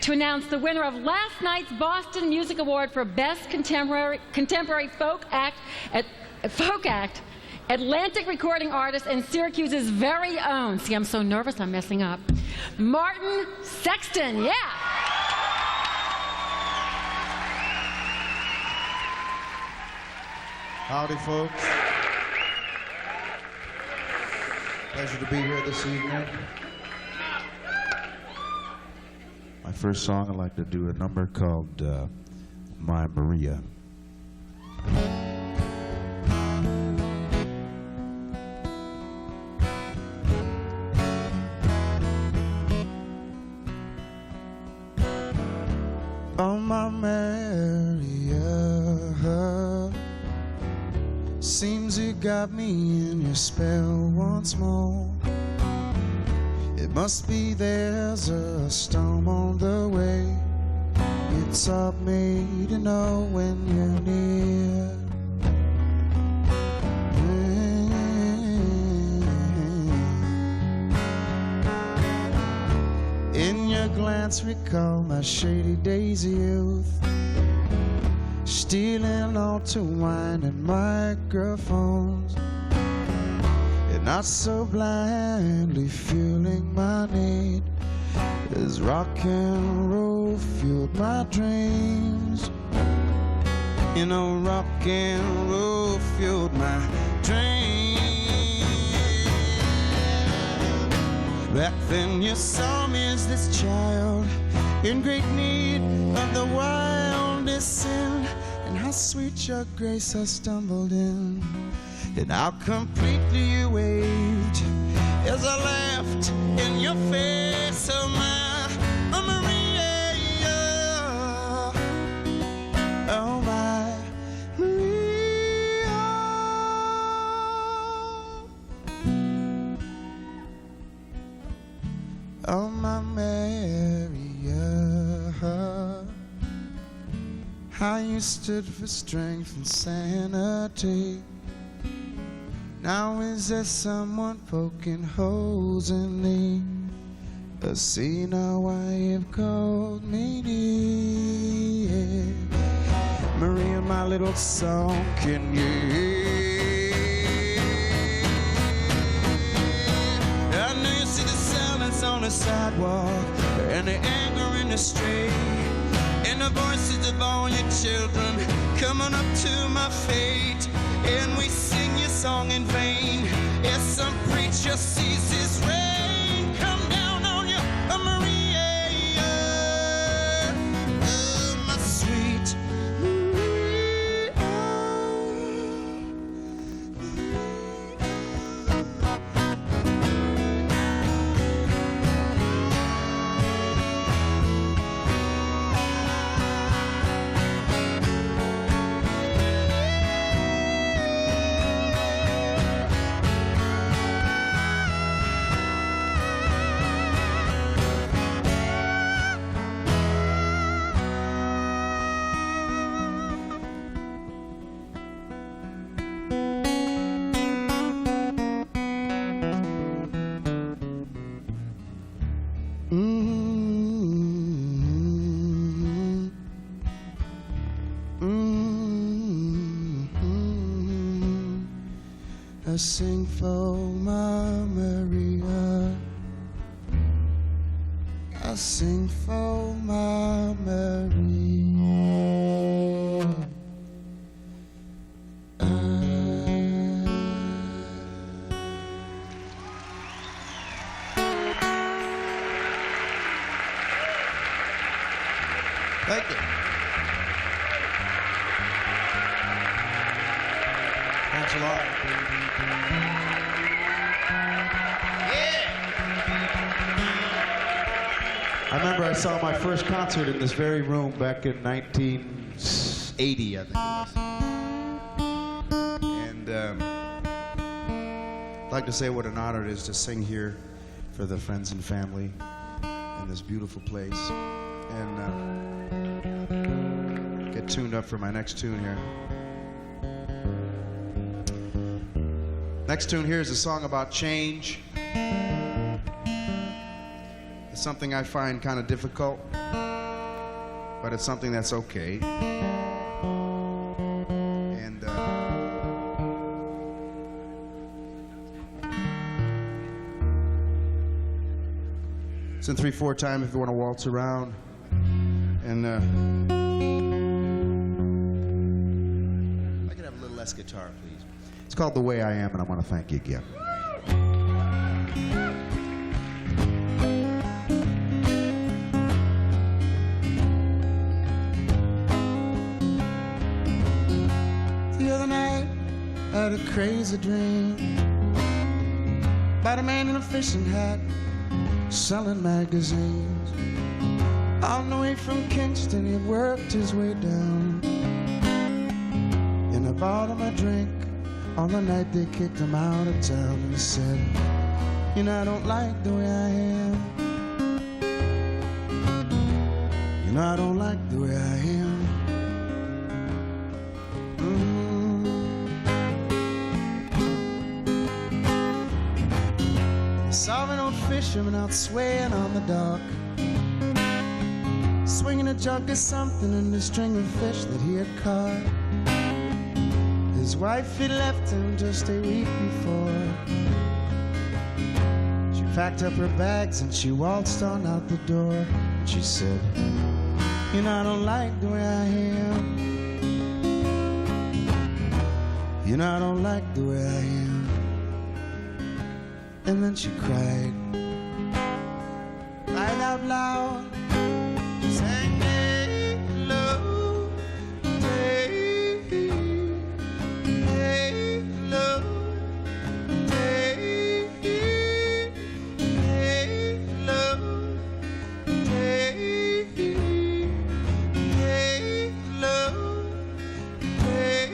to announce the winner of last night's Boston Music Award for Best Contemporary Folk Act, Atlantic Recording Artist, and Syracuse's very own. See, I'm so nervous, I'm messing up. Martin Sexton, yeah. Howdy, folks. Pleasure to be here this evening. My first song, I'd like to do a number called My Maria. Oh, my Maria, seems you got me in your spell once more. It must be there's a storm on the way. It's up me to know when you're near. In your glance recall my shady days of youth, stealing all to wine and microphones, and not so blindly fueling my need as rock and roll fueled my dreams. You know, rock and roll fueled my dreams. Back then you saw me as this child in great need of the wildest sin, and how sweet your grace I stumbled in, and how completely you waved as I laughed in your face. Oh, my Maria, oh, my Maria. Oh, my Maria, how you stood for strength and sanity. Now is there someone poking holes in me? I see now why you've called me near. Maria, my little song, can you hear? I know you see the silence on the sidewalk, and the anger in the street, and the voices of all your children coming up to my feet, and we sing your song in vain as some preacher sees his rain come down on you, Maria, oh, my sweet Maria. I sing for my Maria. I sing for my Maria. Thank you. Thanks a lot. I remember I saw my first concert in this very room back in 1980, I think it was. And I'd like to say what an honor it is to sing here for the friends and family in this beautiful place. And get tuned up for my next tune here. Next tune here is a song about change. It's something I find kind of difficult, but it's something that's okay. And it's in 3/4 time if you want to waltz around. And I could have a little less guitar, please. It's called The Way I Am, and I want to thank you again. The other night, I had a crazy dream about a man in a fishing hat selling magazines. On the way from Kingston, he worked his way down, and I bought him a drink on the night they kicked him out of town. And he said, you know, I don't like the way I am. You know, I don't like the way I am. I saw an old fisherman out swaying on the dock, swinging a jug of something in the string of fish that he had caught. His wife had left him just a week before. She packed up her bags and she waltzed on out the door. She said, you know, I don't like the way I am. You know, I don't like the way I am. And then she cried right out loud. Sang, hey, hello, hey, hey, hello, hey, hey, hello, hey, hey, hello, hey.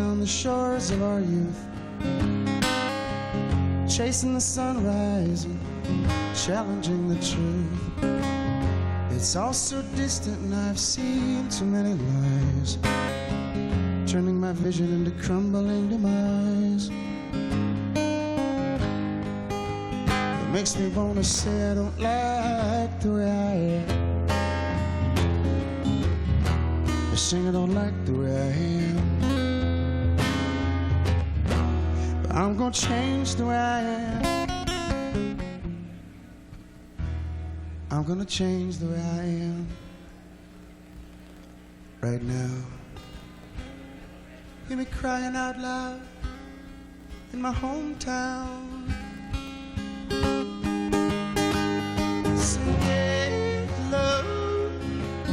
On the shores of our youth, chasing the sunrise and challenging the truth. It's all so distant and I've seen too many lies, turning my vision into crumbling demise. It makes me want to say I don't like the way I am. I sing I don't like the way I am. I'm gonna change the way I am. I'm gonna change the way I am right now. Hear me crying out loud in my hometown. Sing, hey, hello,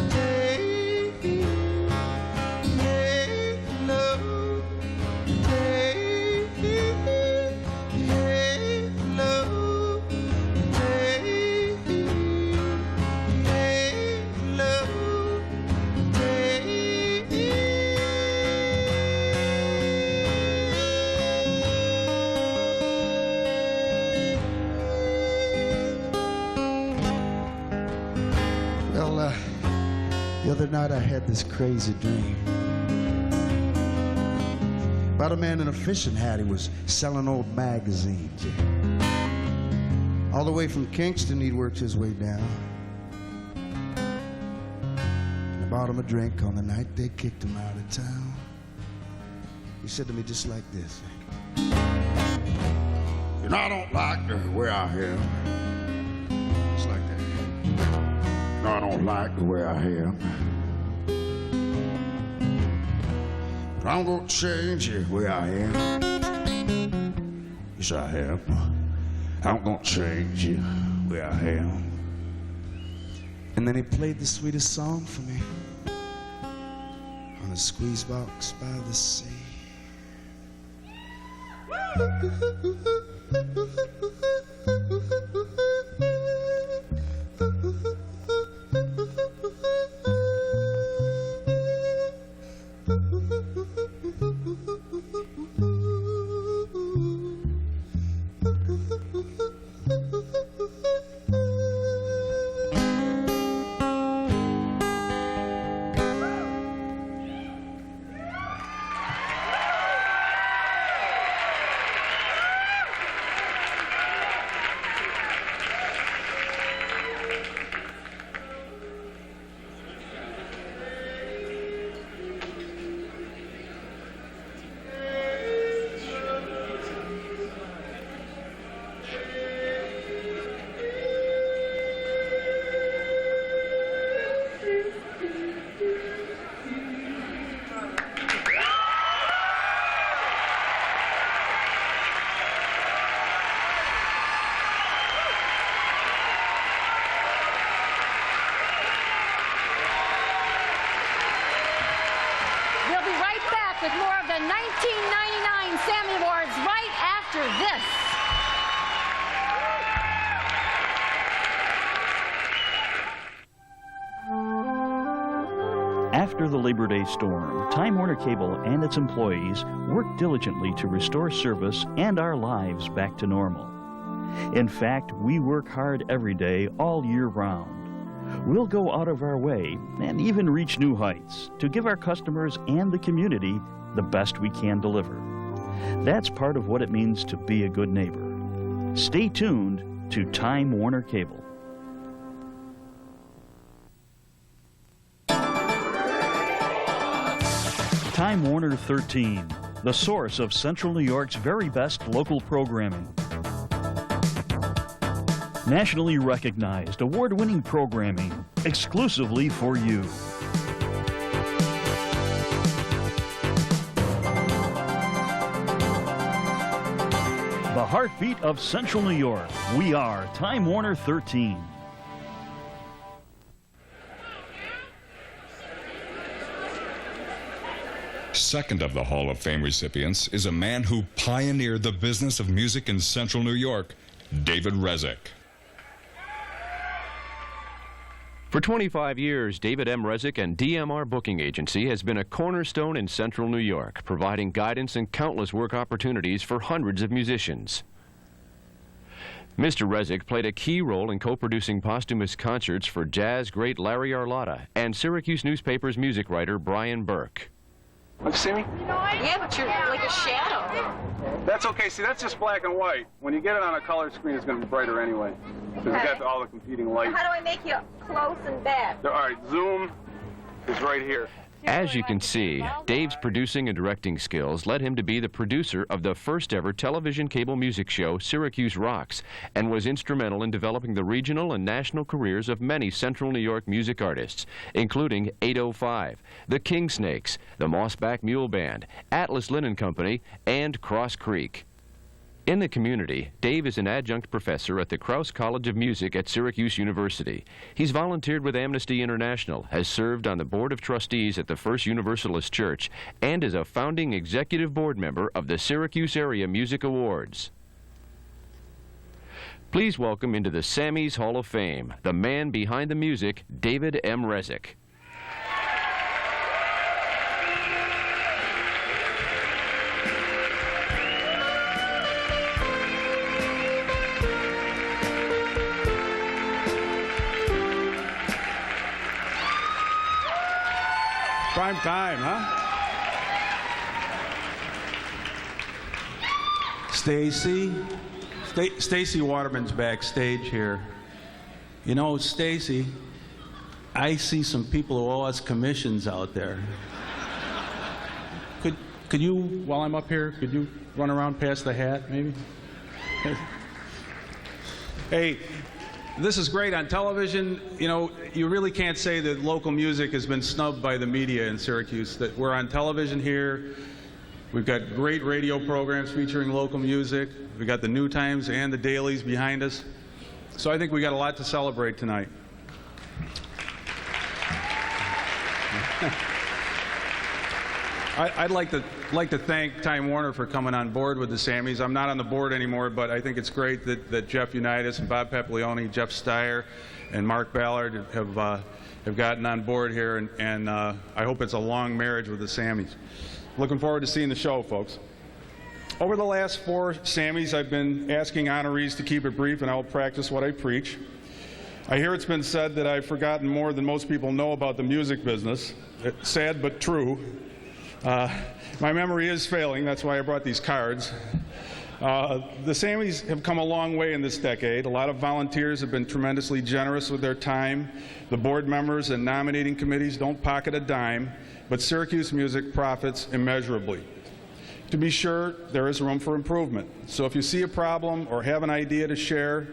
hey, hey, hello, hey. The other night I had this crazy dream. About a man in a fishing hat. He was selling old magazines. All the way from Kingston, he'd worked his way down. And I bought him a drink on the night they kicked him out of town. He said to me just like this. You know, I don't like the way I am. Just like that. No, I don't like the way I am. But I'm gonna change the way I am. Yes, I am. I'm gonna change the way I am. And then he played the sweetest song for me on a squeeze box by the sea. With more of the 1999 Sammy Awards right after this. After the Labor Day storm, Time Warner Cable and its employees worked diligently to restore service and our lives back to normal. In fact, we work hard every day, all year round. We'll go out of our way and even reach new heights to give our customers and the community the best we can deliver. That's part of what it means to be a good neighbor. Stay tuned to Time Warner Cable. Time Warner 13, the source of Central New York's very best local programming. Nationally recognized, award-winning programming exclusively for you. The heartbeat of Central New York. We are Time Warner 13. Second of the Hall of Fame recipients is a man who pioneered the business of music in Central New York, David Rezek. For 25 years, David M. Rezek and DMR Booking Agency has been a cornerstone in Central New York, providing guidance and countless work opportunities for hundreds of musicians. Mr. Rezek played a key role in co-producing posthumous concerts for jazz great Larry Arlotta and Syracuse newspaper's music writer Brian Burke. Want to see me? Yeah, but you're like a shadow. That's okay. See, that's just black and white. When you get it on a color screen, it's going to be brighter anyway. Because it's got all the competing light. How do I make you close and bad? All right, zoom is right here. As you can see, Dave's producing and directing skills led him to be the producer of the first ever television cable music show, Syracuse Rocks, and was instrumental in developing the regional and national careers of many Central New York music artists, including 805, the King Snakes, the Mossback Mule Band, Atlas Linen Company, and Cross Creek. In the community, Dave is an adjunct professor at the Krause College of Music at Syracuse University. He's volunteered with Amnesty International, has served on the Board of Trustees at the First Universalist Church, and is a founding executive board member of the Syracuse Area Music Awards. Please welcome into the Sammy's Hall of Fame, the man behind the music, David M. Rezek. Prime time, huh? Stacy Waterman's backstage here. You know, Stacy, I see some people who owe us commissions out there. Could you, while I'm up here, could you run around past the hat, maybe? Hey, this is great on television. You know, you really can't say that local music has been snubbed by the media in Syracuse, that we're on television here. We've got great radio programs featuring local music. We've got the New Times and the dailies behind us. So I think we got a lot to celebrate tonight. I'd like to thank Time Warner for coming on board with the Sammys. I'm not on the board anymore, but I think it's great that Jeff Unitas and Bob Paplione, Jeff Steyer, and Mark Ballard have gotten on board here, and I hope it's a long marriage with the Sammys. Looking forward to seeing the show, folks. Over the last 4 Sammys, I've been asking honorees to keep it brief, and I'll practice what I preach. I hear it's been said that I've forgotten more than most people know about the music business. It's sad but true. My memory is failing. That's why I brought these cards. The Sammys have come a long way in this decade. A lot of volunteers have been tremendously generous with their time. The board members and nominating committees don't pocket a dime, but Syracuse music profits immeasurably. To be sure, there is room for improvement. So if you see a problem or have an idea to share,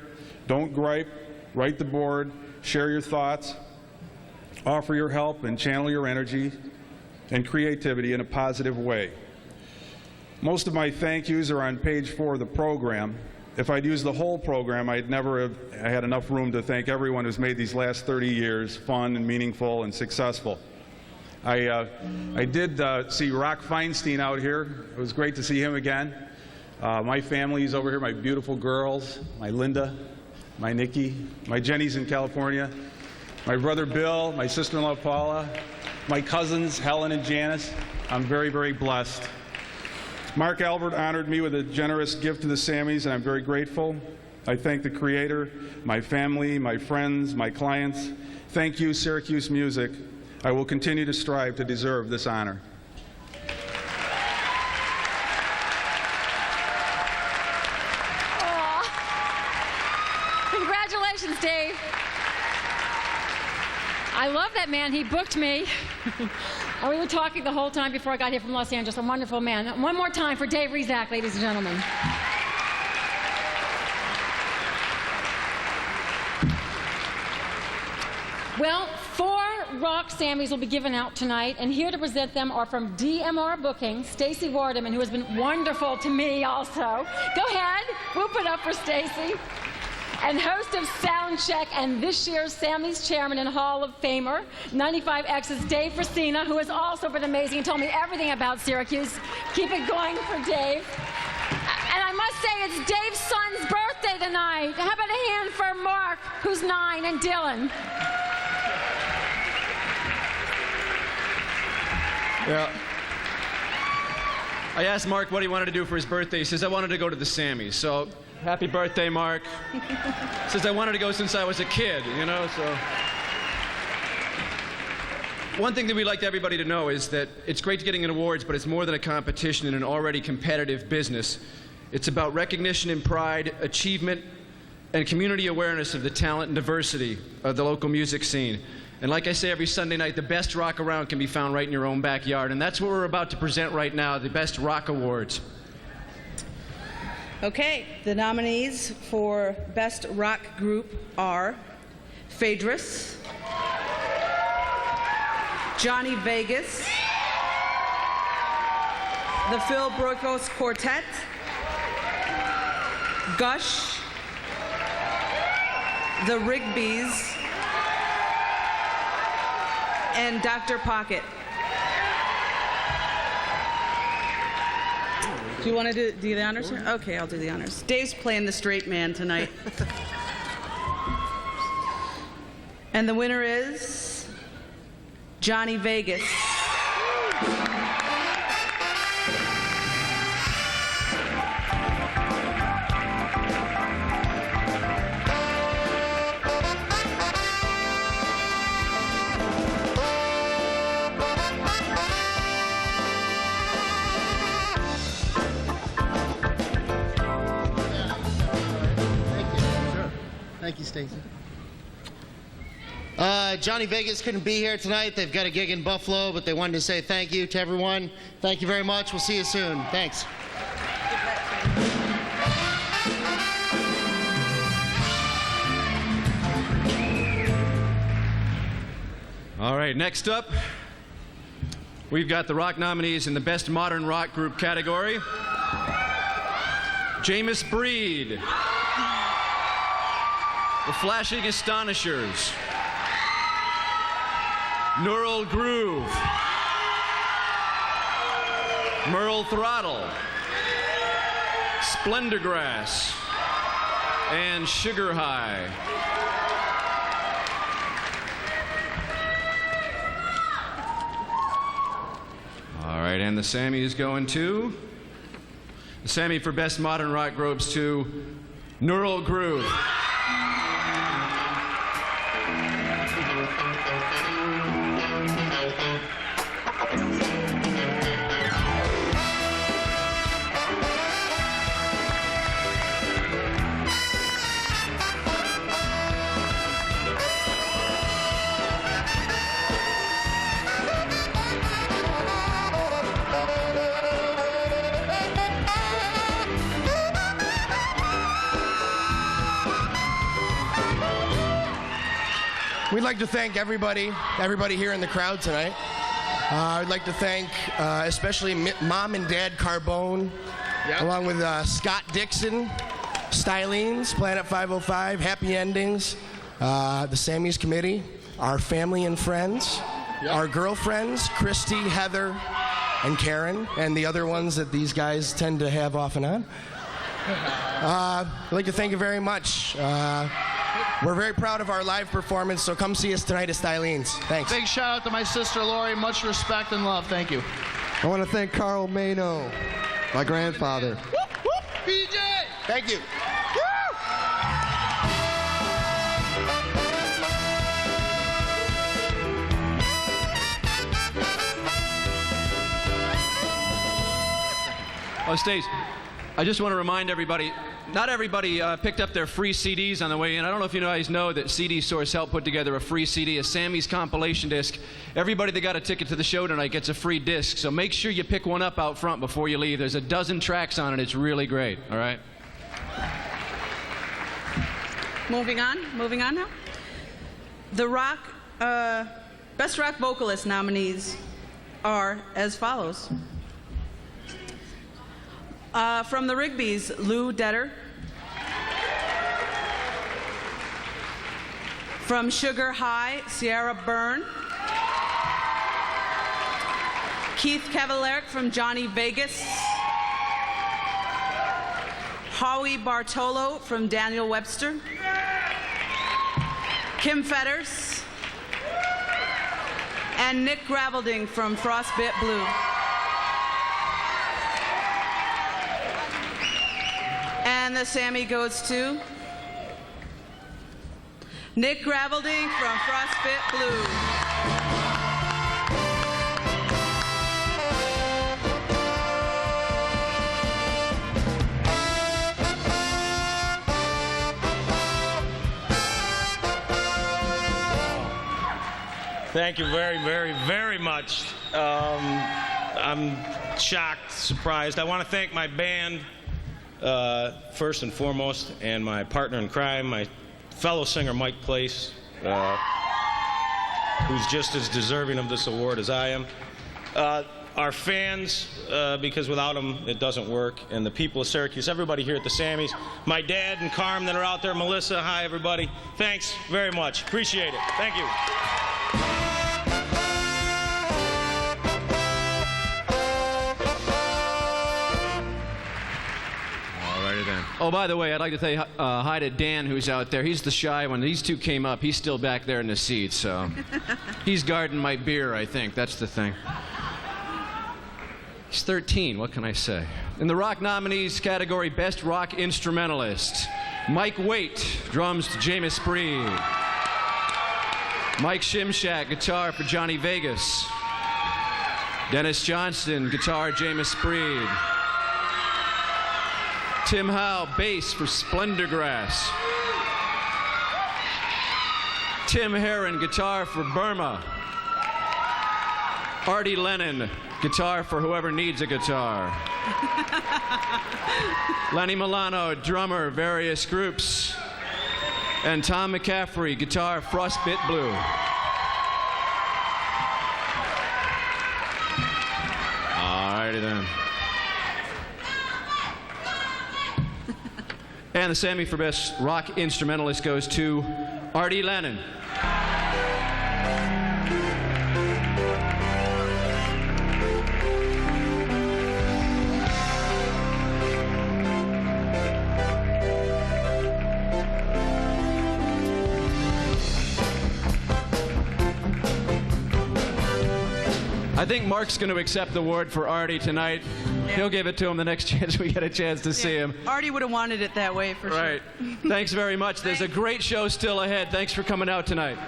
don't gripe, write the board, share your thoughts, offer your help, and channel your energy and creativity in a positive way. Most of my thank yous are on page 4 of the program. If I'd used the whole program, I'd never have had enough room to thank everyone who's made these last 30 years fun and meaningful and successful. I did see Rock Feinstein out here. It was great to see him again. My family's over here, my beautiful girls, my Linda, my Nikki, my Jenny's in California, my brother Bill, my sister-in-law Paula, my cousins Helen and Janice. I'm very, very blessed. Mark Albert honored me with a generous gift to the Sammys, and I'm very grateful. I thank the Creator, my family, my friends, my clients. Thank you, Syracuse Music. I will continue to strive to deserve this honor. Congratulations, Dave. I love that man. He booked me. And we were talking the whole time before I got here from Los Angeles. A wonderful man. One more time for Dave Rizak, ladies and gentlemen. Well, 4 Rock Sammys will be given out tonight, and here to present them are from DMR Booking, Stacy Waterman, who has been wonderful to me also. Go ahead, whoop it up for Stacy. And host of Soundcheck and this year's Sammy's Chairman and Hall of Famer, 95X's Dave Frasina, who has also been amazing and told me everything about Syracuse. Keep it going for Dave. And I must say, it's Dave's son's birthday tonight. How about a hand for Mark, who's 9, and Dylan? Yeah. I asked Mark what he wanted to do for his birthday. He says, I wanted to go to the Sammys. So, happy birthday, Mark. Says, I wanted to go since I was a kid, you know, so. One thing that we'd like everybody to know is that it's great getting awards, but it's more than a competition in an already competitive business. It's about recognition and pride, achievement, and community awareness of the talent and diversity of the local music scene. And like I say every Sunday night, the best rock around can be found right in your own backyard. And that's what we're about to present right now, the Best Rock Awards. Okay, the nominees for Best Rock Group are Faedrus, Johnny Vegas, the Phil Broikos Quartet, Gush, the Rigbys, and Dr. Pocket. Do you want to do the honors? Okay, I'll do the honors. Dave's playing the straight man tonight. And the winner is Johnny Vegas. Stacy. Johnny Vegas couldn't be here tonight. They've got a gig in Buffalo, but they wanted to say thank you to everyone. Thank you very much. We'll see you soon. Thanks. All right, next up, we've got the rock nominees in the Best Modern Rock Group category. Jameis Breed, The Flashing Astonishers, Neural Groove, Merle Throttle, Splendorgrass, and Sugar High. All right, and the Sammy is going to the Sammy for Best Modern Rock Groups to Neural Groove. We'd like to thank everybody here in the crowd tonight. I'd like to thank especially Mom and Dad Carbone, along with Scott Dixon, Styleen's, Planet 505, Happy Endings, the Sammy's Committee, our family and friends, our girlfriends, Christy, Heather, and Karen, and the other ones that these guys tend to have off and on. I'd like to thank you very much. We're very proud of our live performance, so come see us tonight at Styleen's. Thanks. Big shout out to my sister Lori. Much respect and love. Thank you. I want to thank Carl Mano, my grandfather. Whoop, whoop, PJ! Thank you. Oh, Stace, I just want to remind everybody, not everybody picked up their free CDs on the way in. I don't know if you guys know that CD Source helped put together a free CD, a Sammy's compilation disc. Everybody that got a ticket to the show tonight gets a free disc, so make sure you pick one up out front before you leave. There's a dozen tracks on it. It's really great, all right? Moving on now. The Best Rock Vocalist nominees are as follows. From the Rigbys, Lou Detter. From Sugar High, Sierra Byrne. Keith Cavalleric from Johnny Vegas. Howie Bartolo from Daniel Webster. Kim Fetters. And Nick Gravelding from Frostbit Blue. And the Sammy goes to Nick Gravelding from Frostbit Blue. Thank you very, very, very much. I'm shocked, surprised. I want to thank my band, first and foremost, and my partner in crime, my fellow singer Mike Place, who's just as deserving of this award as I am. Our fans, because without them it doesn't work, and the people of Syracuse, everybody here at the Sammys, my dad and Carm that are out there, Melissa, hi everybody. Thanks very much, appreciate it. Thank you. Oh, by the way, I'd like to say hi to Dan, who's out there. He's the shy one. These two came up. He's still back there in the seat, so he's guarding my beer, I think. That's the thing. He's 13. What can I say? In the rock nominees category, Best Rock Instrumentalist, Mike Waite, drums to Jameis Breed. Mike Shimshak, guitar for Johnny Vegas. Dennis Johnston, guitar, Jameis Breed. Tim Howe, bass for Splendorgrass. Tim Heron, guitar for Burma. Artie Lennon, guitar for whoever needs a guitar. Lenny Milano, drummer, various groups. And Tom McCaffrey, guitar, Frostbit Blue. All righty then. And the Sammy for Best Rock Instrumentalist goes to Artie Lennon. I think Mark's going to accept the award for Artie tonight. Yeah. He'll give it to him the next chance we get a chance to see him. Artie would have wanted it that way for sure. Right. Thanks very much. There's a great show still ahead. Thanks for coming out tonight.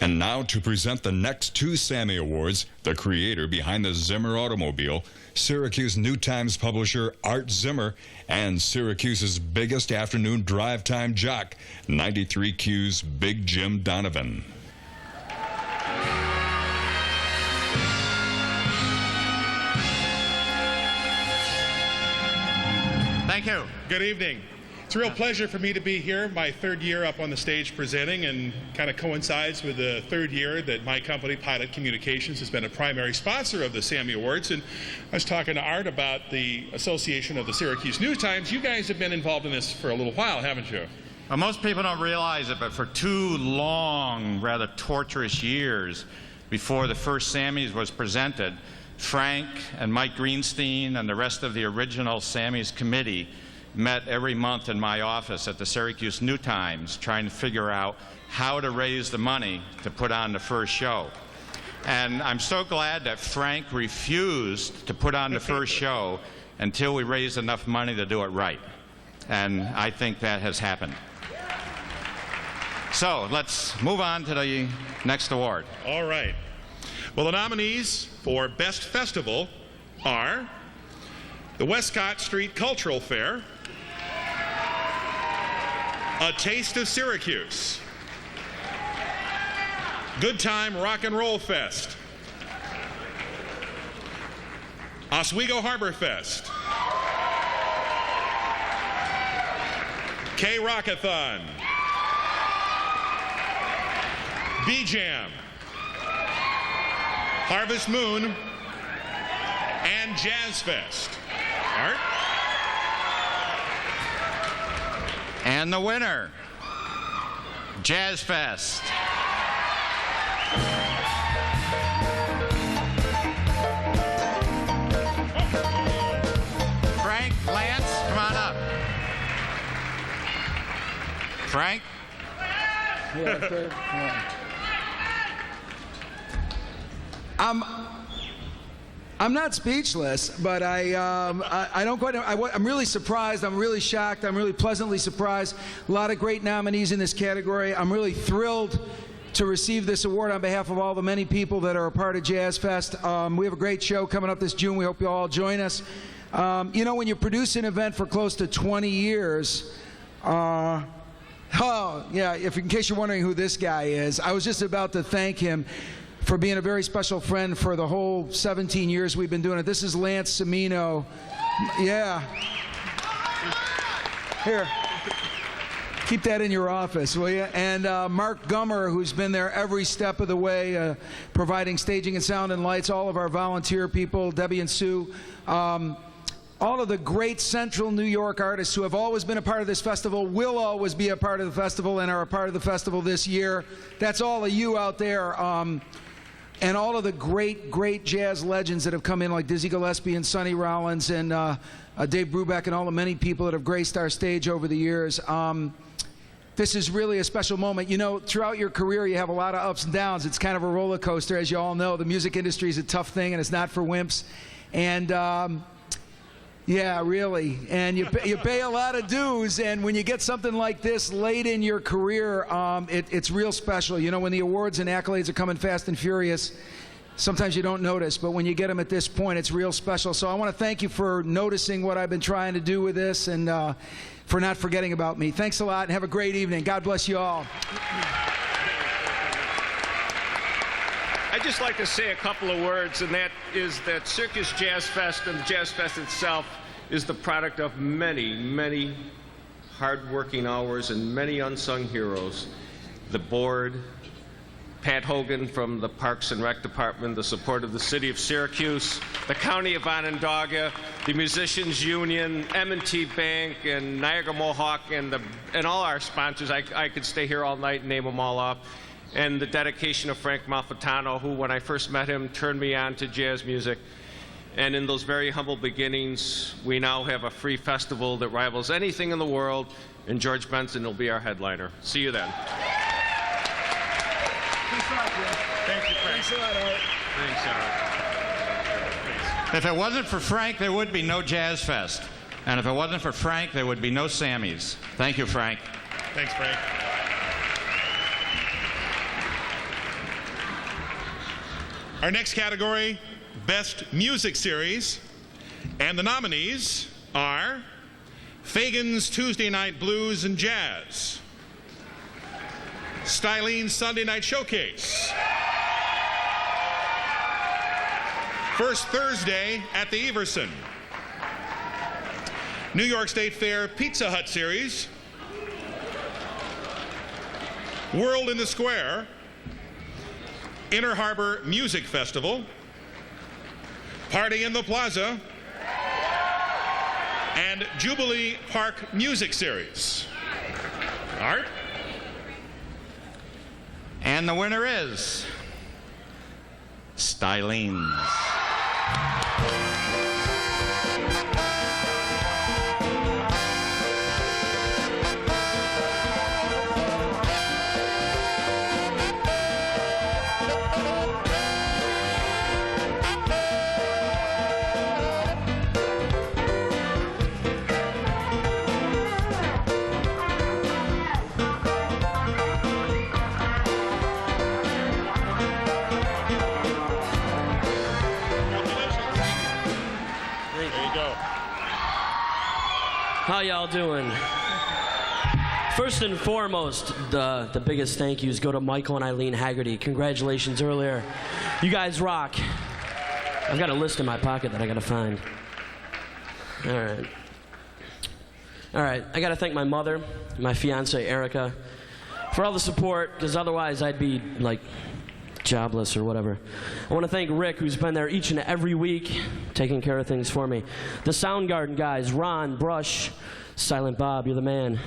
And now to present the next two Sammy Awards, the creator behind the Zimmer automobile, Syracuse New Times publisher Art Zimmer, and Syracuse's biggest afternoon drive time jock, 93Q's Big Jim Donovan. Thank you. Good evening. It's a real pleasure for me to be here, my third year up on the stage presenting, and kind of coincides with the third year that my company, Pilot Communications, has been a primary sponsor of the Sammy Awards. And I was talking to Art about the association of the Syracuse News Times. You guys have been involved in this for a little while, haven't you? Well, most people don't realize it, but for 2 long, rather torturous years before the first Sammys was presented, Frank and Mike Greenstein and the rest of the original Sammys committee met every month in my office at the Syracuse New Times trying to figure out how to raise the money to put on the first show. And I'm so glad that Frank refused to put on the first show until we raised enough money to do it right. And I think that has happened. So let's move on to the next award. All right. Well, the nominees for Best Festival are the Westcott Street Cultural Fair, A Taste of Syracuse, Good Time Rock and Roll Fest, Oswego Harbor Fest, K-Rockathon, B-Jam, Harvest Moon, and Jazz Fest. Art? And the winner, Jazz Fest. Frank, Lance, come on up. Frank? I'm not speechless, but I don't quite. I'm really surprised. I'm really shocked. I'm really pleasantly surprised. A lot of great nominees in this category. I'm really thrilled to receive this award on behalf of all the many people that are a part of Jazz Fest. We have a great show coming up this June. We hope you all join us. You know, when you produce an event for close to 20 years, oh yeah. In case you're wondering who this guy is, I was just about to thank him for being a very special friend for the whole 17 years we've been doing it. This is Lance Semino. Yeah. Here. Keep that in your office, will you? And Mark Gummer, who's been there every step of the way, providing staging and sound and lights, all of our volunteer people, Debbie and Sue. All of the great Central New York artists who have always been a part of this festival, will always be a part of the festival, and are a part of the festival this year. That's all of you out there. And all of the great, great jazz legends that have come in, like Dizzy Gillespie and Sonny Rollins and Dave Brubeck and all the many people that have graced our stage over the years. This is really a special moment. You know, throughout your career, you have a lot of ups and downs. It's kind of a roller coaster, as you all know. The music industry is a tough thing, and it's not for wimps. And yeah, really. And you pay a lot of dues, and when you get something like this late in your career, it's real special. You know, when the awards and accolades are coming fast and furious, sometimes you don't notice, but when you get them at this point, it's real special. So I want to thank you for noticing what I've been trying to do with this and for not forgetting about me. Thanks a lot and have a great evening. God bless you all. I'd just like to say a couple of words, and that is that Syracuse Jazz Fest and the Jazz Fest itself is the product of many, many hard-working hours and many unsung heroes. The board, Pat Hogan from the Parks and Rec Department, the support of the City of Syracuse, the County of Onondaga, the Musicians Union, M&T Bank, and Niagara Mohawk, and all our sponsors. I could stay here all night and name them all up. And the dedication of Frank Malfitano, who, when I first met him, turned me on to jazz music. And in those very humble beginnings, we now have a free festival that rivals anything in the world, and George Benson will be our headliner. See you then. Thank you, Frank. Thanks a lot, Art. Thanks, Art. If it wasn't for Frank, there would be no Jazz Fest. And if it wasn't for Frank, there would be no Sammys. Thank you, Frank. Thanks, Frank. Our next category, Best Music Series. And the nominees are Fagan's Tuesday Night Blues and Jazz, Styleen's Sunday Night Showcase, First Thursday at the Everson, New York State Fair Pizza Hut Series, World in the Square, Inner Harbor Music Festival, Party in the Plaza, and Jubilee Park Music Series. Art? And the winner is Styleen's. How y'all doing? First and foremost, the biggest thank yous go to Michael and Eileen Haggerty. Congratulations earlier. You guys rock. I've got a list in my pocket that I gotta find. All right, I gotta thank my mother, my fiance Erica, for all the support, because otherwise I'd be like jobless or whatever. I want to thank Rick, who's been there each and every week, taking care of things for me. The Soundgarden guys, Ron, Brush, Silent Bob, you're the man.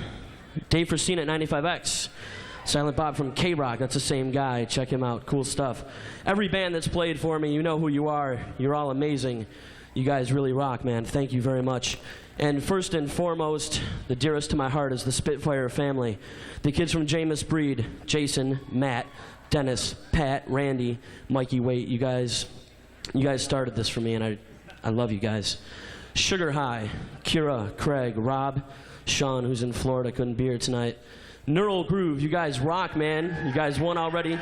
Dave Frasina at 95X. Silent Bob from K-Rock, that's the same guy. Check him out, cool stuff. Every band that's played for me, you know who you are. You're all amazing. You guys really rock, man. Thank you very much. And first and foremost, the dearest to my heart is the Spitfire family. The kids from Jameis Breed, Jason, Matt, Dennis, Pat, Randy, Mikey Waite, you guys started this for me, and I love you guys. Sugar High, Kira, Craig, Rob, Sean, who's in Florida, couldn't be here tonight. Neural Groove, you guys rock, man. You guys won already.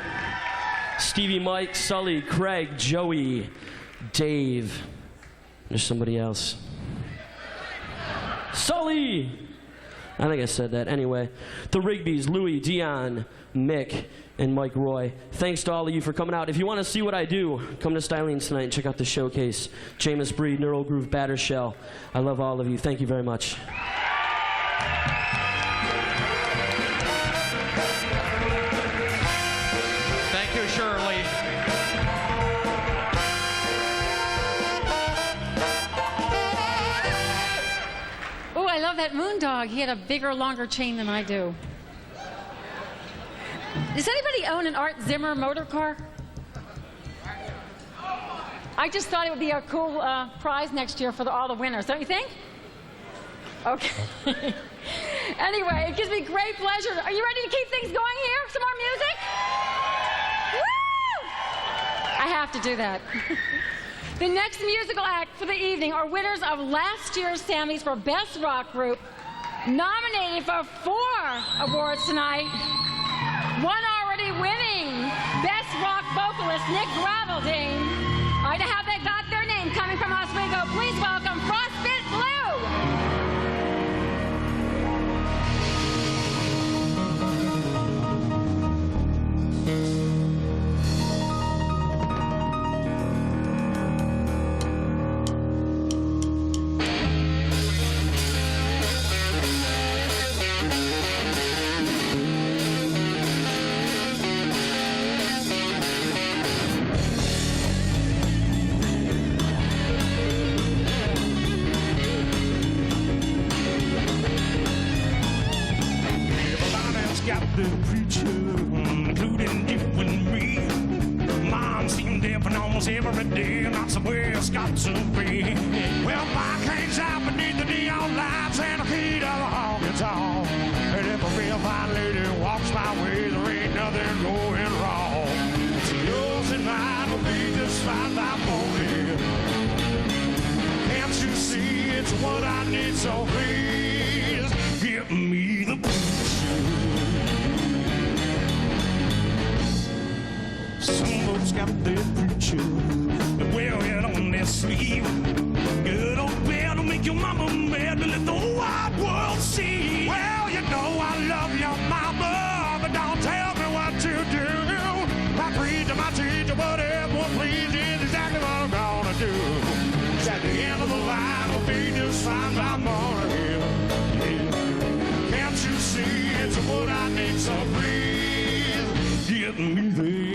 Stevie, Mike, Sully, Craig, Joey, Dave. There's somebody else. Sully! I think I said that. Anyway, the Rigbys, Louie, Dion, Mick, and Mike Roy. Thanks to all of you for coming out. If you want to see what I do, come to Styleen's tonight and check out the showcase. Jameis Breed, Neural Groove, Batter Shell. I love all of you. Thank you very much. Thank you, Shirley. Oh, I love that Moondog. He had a bigger, longer chain than I do. Does anybody own an Art Zimmer motor car? I just thought it would be a cool prize next year for all the winners, don't you think? Okay. Anyway, it gives me great pleasure. Are you ready to keep things going here? Some more music? Woo! I have to do that. The next musical act for the evening are winners of last year's Sammys for Best Rock Group, nominated for 4 awards tonight. One already Grammy-winning Best Rock Vocalist Nick Graveldine. All right, to have they got their name coming from Oswego, please welcome Frostbit Blue. The preacher, including you and me. Mom seemed different almost every day, and that's the way it's got to be. Well, Mike hangs out beneath the neon lights and a key to the honky tonk. And if a real fine lady walks my way, there ain't nothing going wrong. So yours and mine will be just fine by morning. Can't you see it's what I need? So please give me the preacher. Some folks got their preacher, they wear it on their sleeve. Good old bed will make your mama mad, but let the whole wide world see. Well, you know I love your mama, but don't tell me what to do. My preacher, my teacher, whatever please is exactly what I'm gonna do. At the end of the line, we'll be just fine by morning. Yeah. Can't you see it's what I need? So please get me there.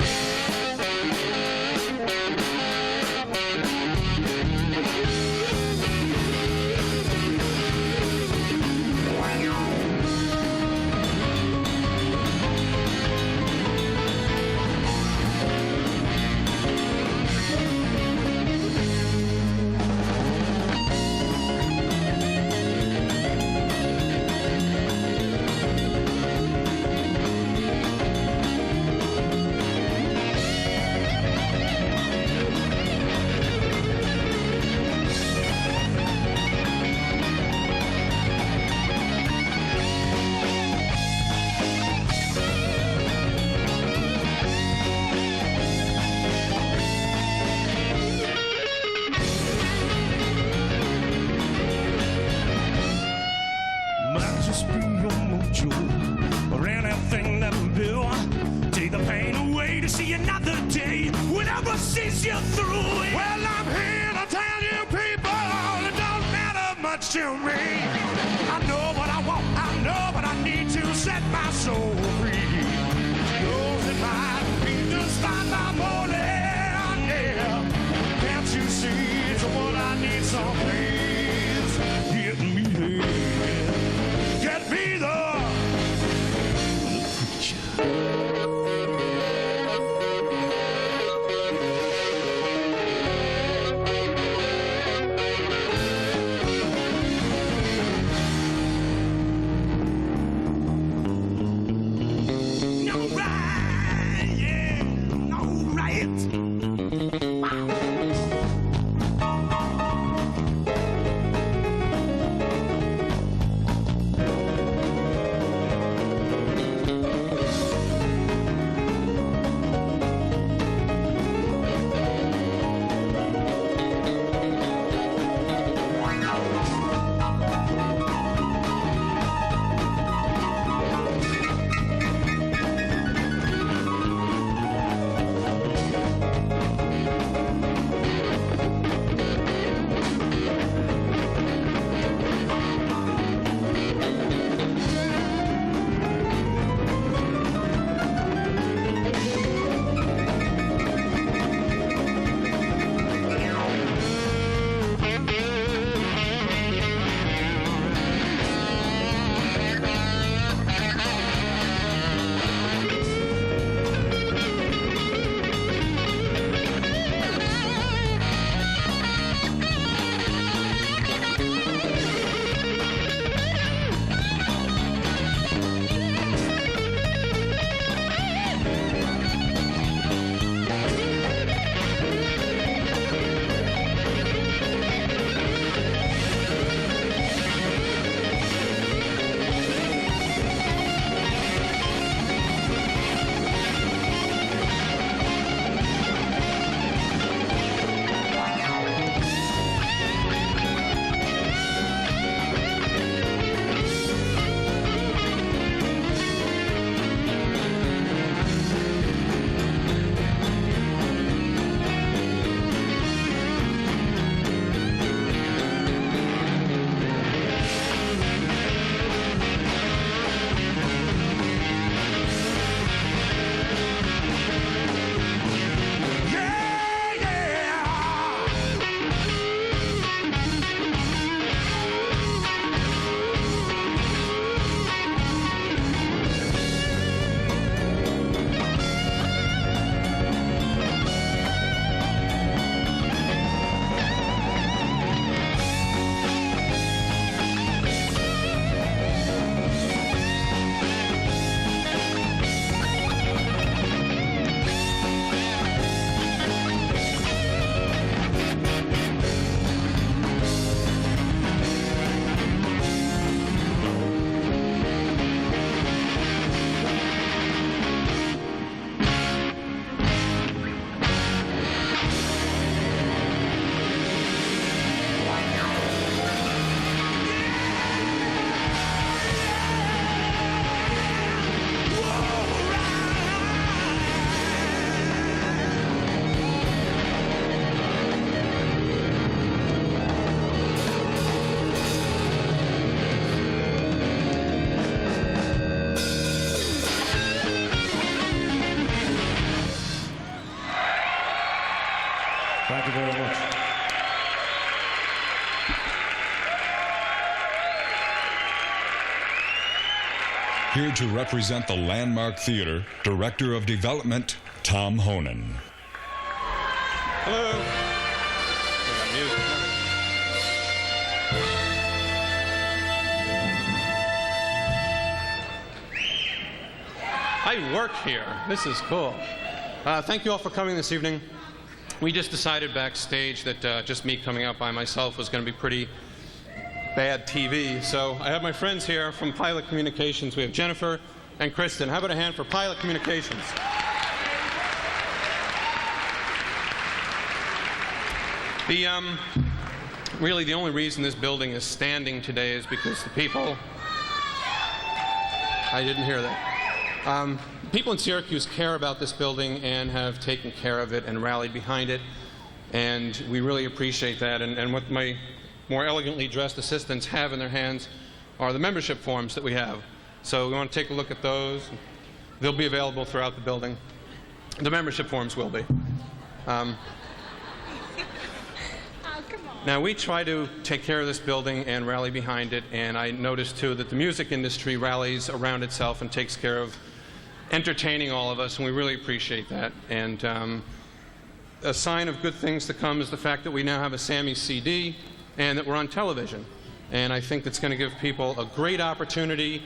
you very much. Here to represent the Landmark Theater, Director of Development, Tom Honan. Hello. We got music. I work here. This is cool. Thank you all for coming this evening. We just decided backstage that just me coming out by myself was going to be pretty bad TV. So I have my friends here from Pilot Communications. We have Jennifer and Kristen. How about a hand for Pilot Communications? Really the only reason this building is standing today is because the people... I didn't hear that. People in Syracuse care about this building and have taken care of it and rallied behind it, and we really appreciate that. And what my more elegantly dressed assistants have in their hands are the membership forms that we have. So we want to take a look at those. They'll be available throughout the building. The membership forms will be. Now, we try to take care of this building and rally behind it, and I noticed, too, that the music industry rallies around itself and takes care of entertaining all of us, and we really appreciate that. And a sign of good things to come is the fact that we now have a Sammy CD and that we're on television. And I think that's going to give people a great opportunity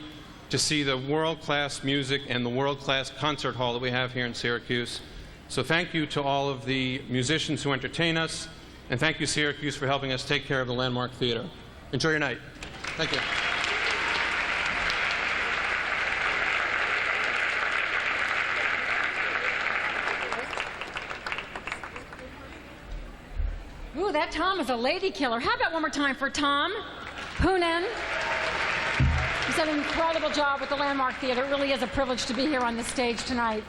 to see the world-class music and the world-class concert hall that we have here in Syracuse. So thank you to all of the musicians who entertain us. And thank you, Syracuse, for helping us take care of the Landmark Theater. Enjoy your night. Thank you. Ooh, that Tom is a lady killer. How about one more time for Tom Honan? He's done an incredible job with the Landmark Theater. It really is a privilege to be here on this stage tonight.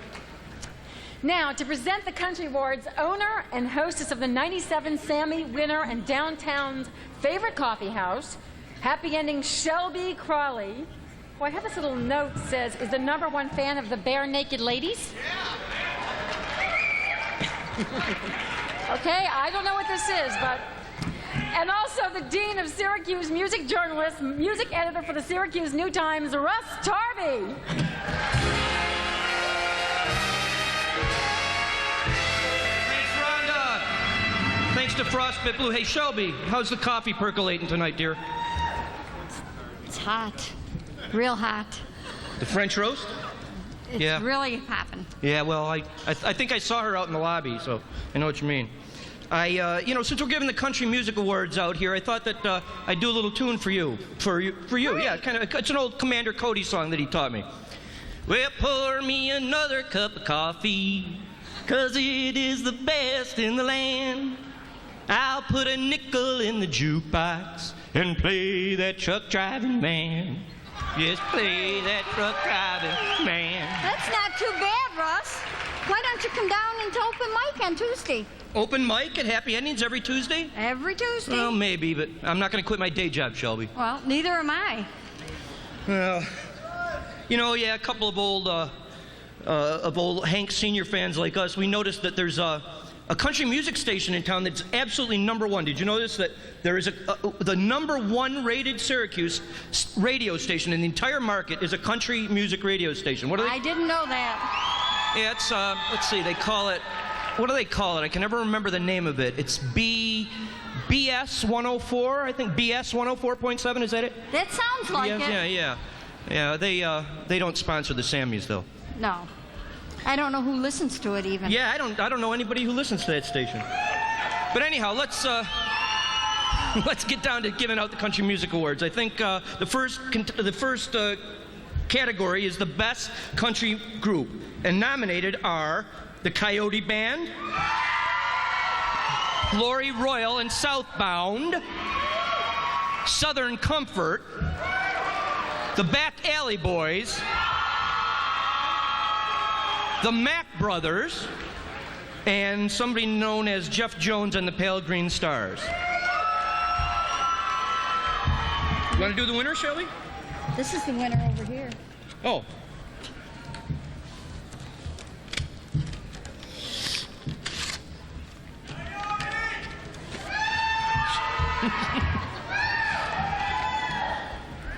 Now, to present the Country Awards, owner and hostess of the 97 Sammy winner and downtown's favorite coffee house, happy ending Shelby Crawley. Well, I have this little note that says, is the #1 fan of the Bare Naked Ladies? Okay, I don't know what this is, but... And also the Dean of Syracuse music journalist, music editor for the Syracuse New Times, Russ Tarby. Thanks to Frostbit Blue. Hey, Shelby, how's the coffee percolating tonight, dear? It's hot. Real hot. The French roast? It's really popping. Yeah, well, I think I saw her out in the lobby, so I know what you mean. Since we're giving the Country Music Awards out here, I thought that I'd do a little tune for you. For you, yeah. It's an old Commander Cody song that he taught me. Well, pour me another cup of coffee, 'cause it is the best in the land. I'll put a nickel in the jukebox and play that truck driving man. Yes, play that truck driving man. That's not too bad, Russ. Why don't you come down into open mic on Tuesday? Open mic at Happy Endings every Tuesday? Every Tuesday. Well, maybe, but I'm not going to quit my day job, Shelby. Well, neither am I. Well, a couple of old Hank Senior fans like us, we noticed that there's a country music station in town that's absolutely #1. Did you notice that there is the #1 rated Syracuse radio station in the entire market is a country music radio station? What are they? I didn't know that. Yeah, it's let's see, they call it. What do they call it? I can never remember the name of it. It's BS 104, I think. BS 104.7, is that it? That sounds like it. Yeah, they don't sponsor the Sammys, though. No. I don't know who listens to it even. Yeah, I don't know anybody who listens to that station. But anyhow, let's get down to giving out the Country Music Awards. I think the first category is the best country group, and nominated are the Coyote Band, Glory Royal and Southbound, Southern Comfort, the Back Alley Boys, the Mack Brothers, and somebody known as Jeff Jones and the Pale Green Stars. You want to do the winner, Shelley? This is the winner over here. Oh.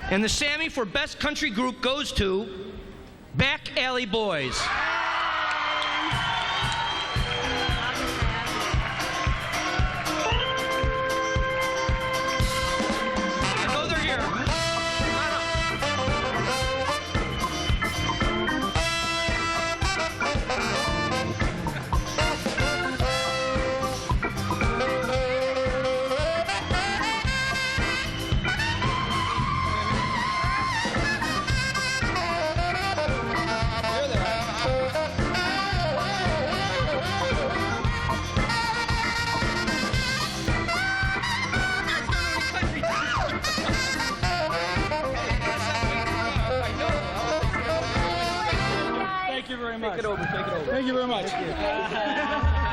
And the Sammy for Best Country Group goes to Back Alley Boys. Thank you very much.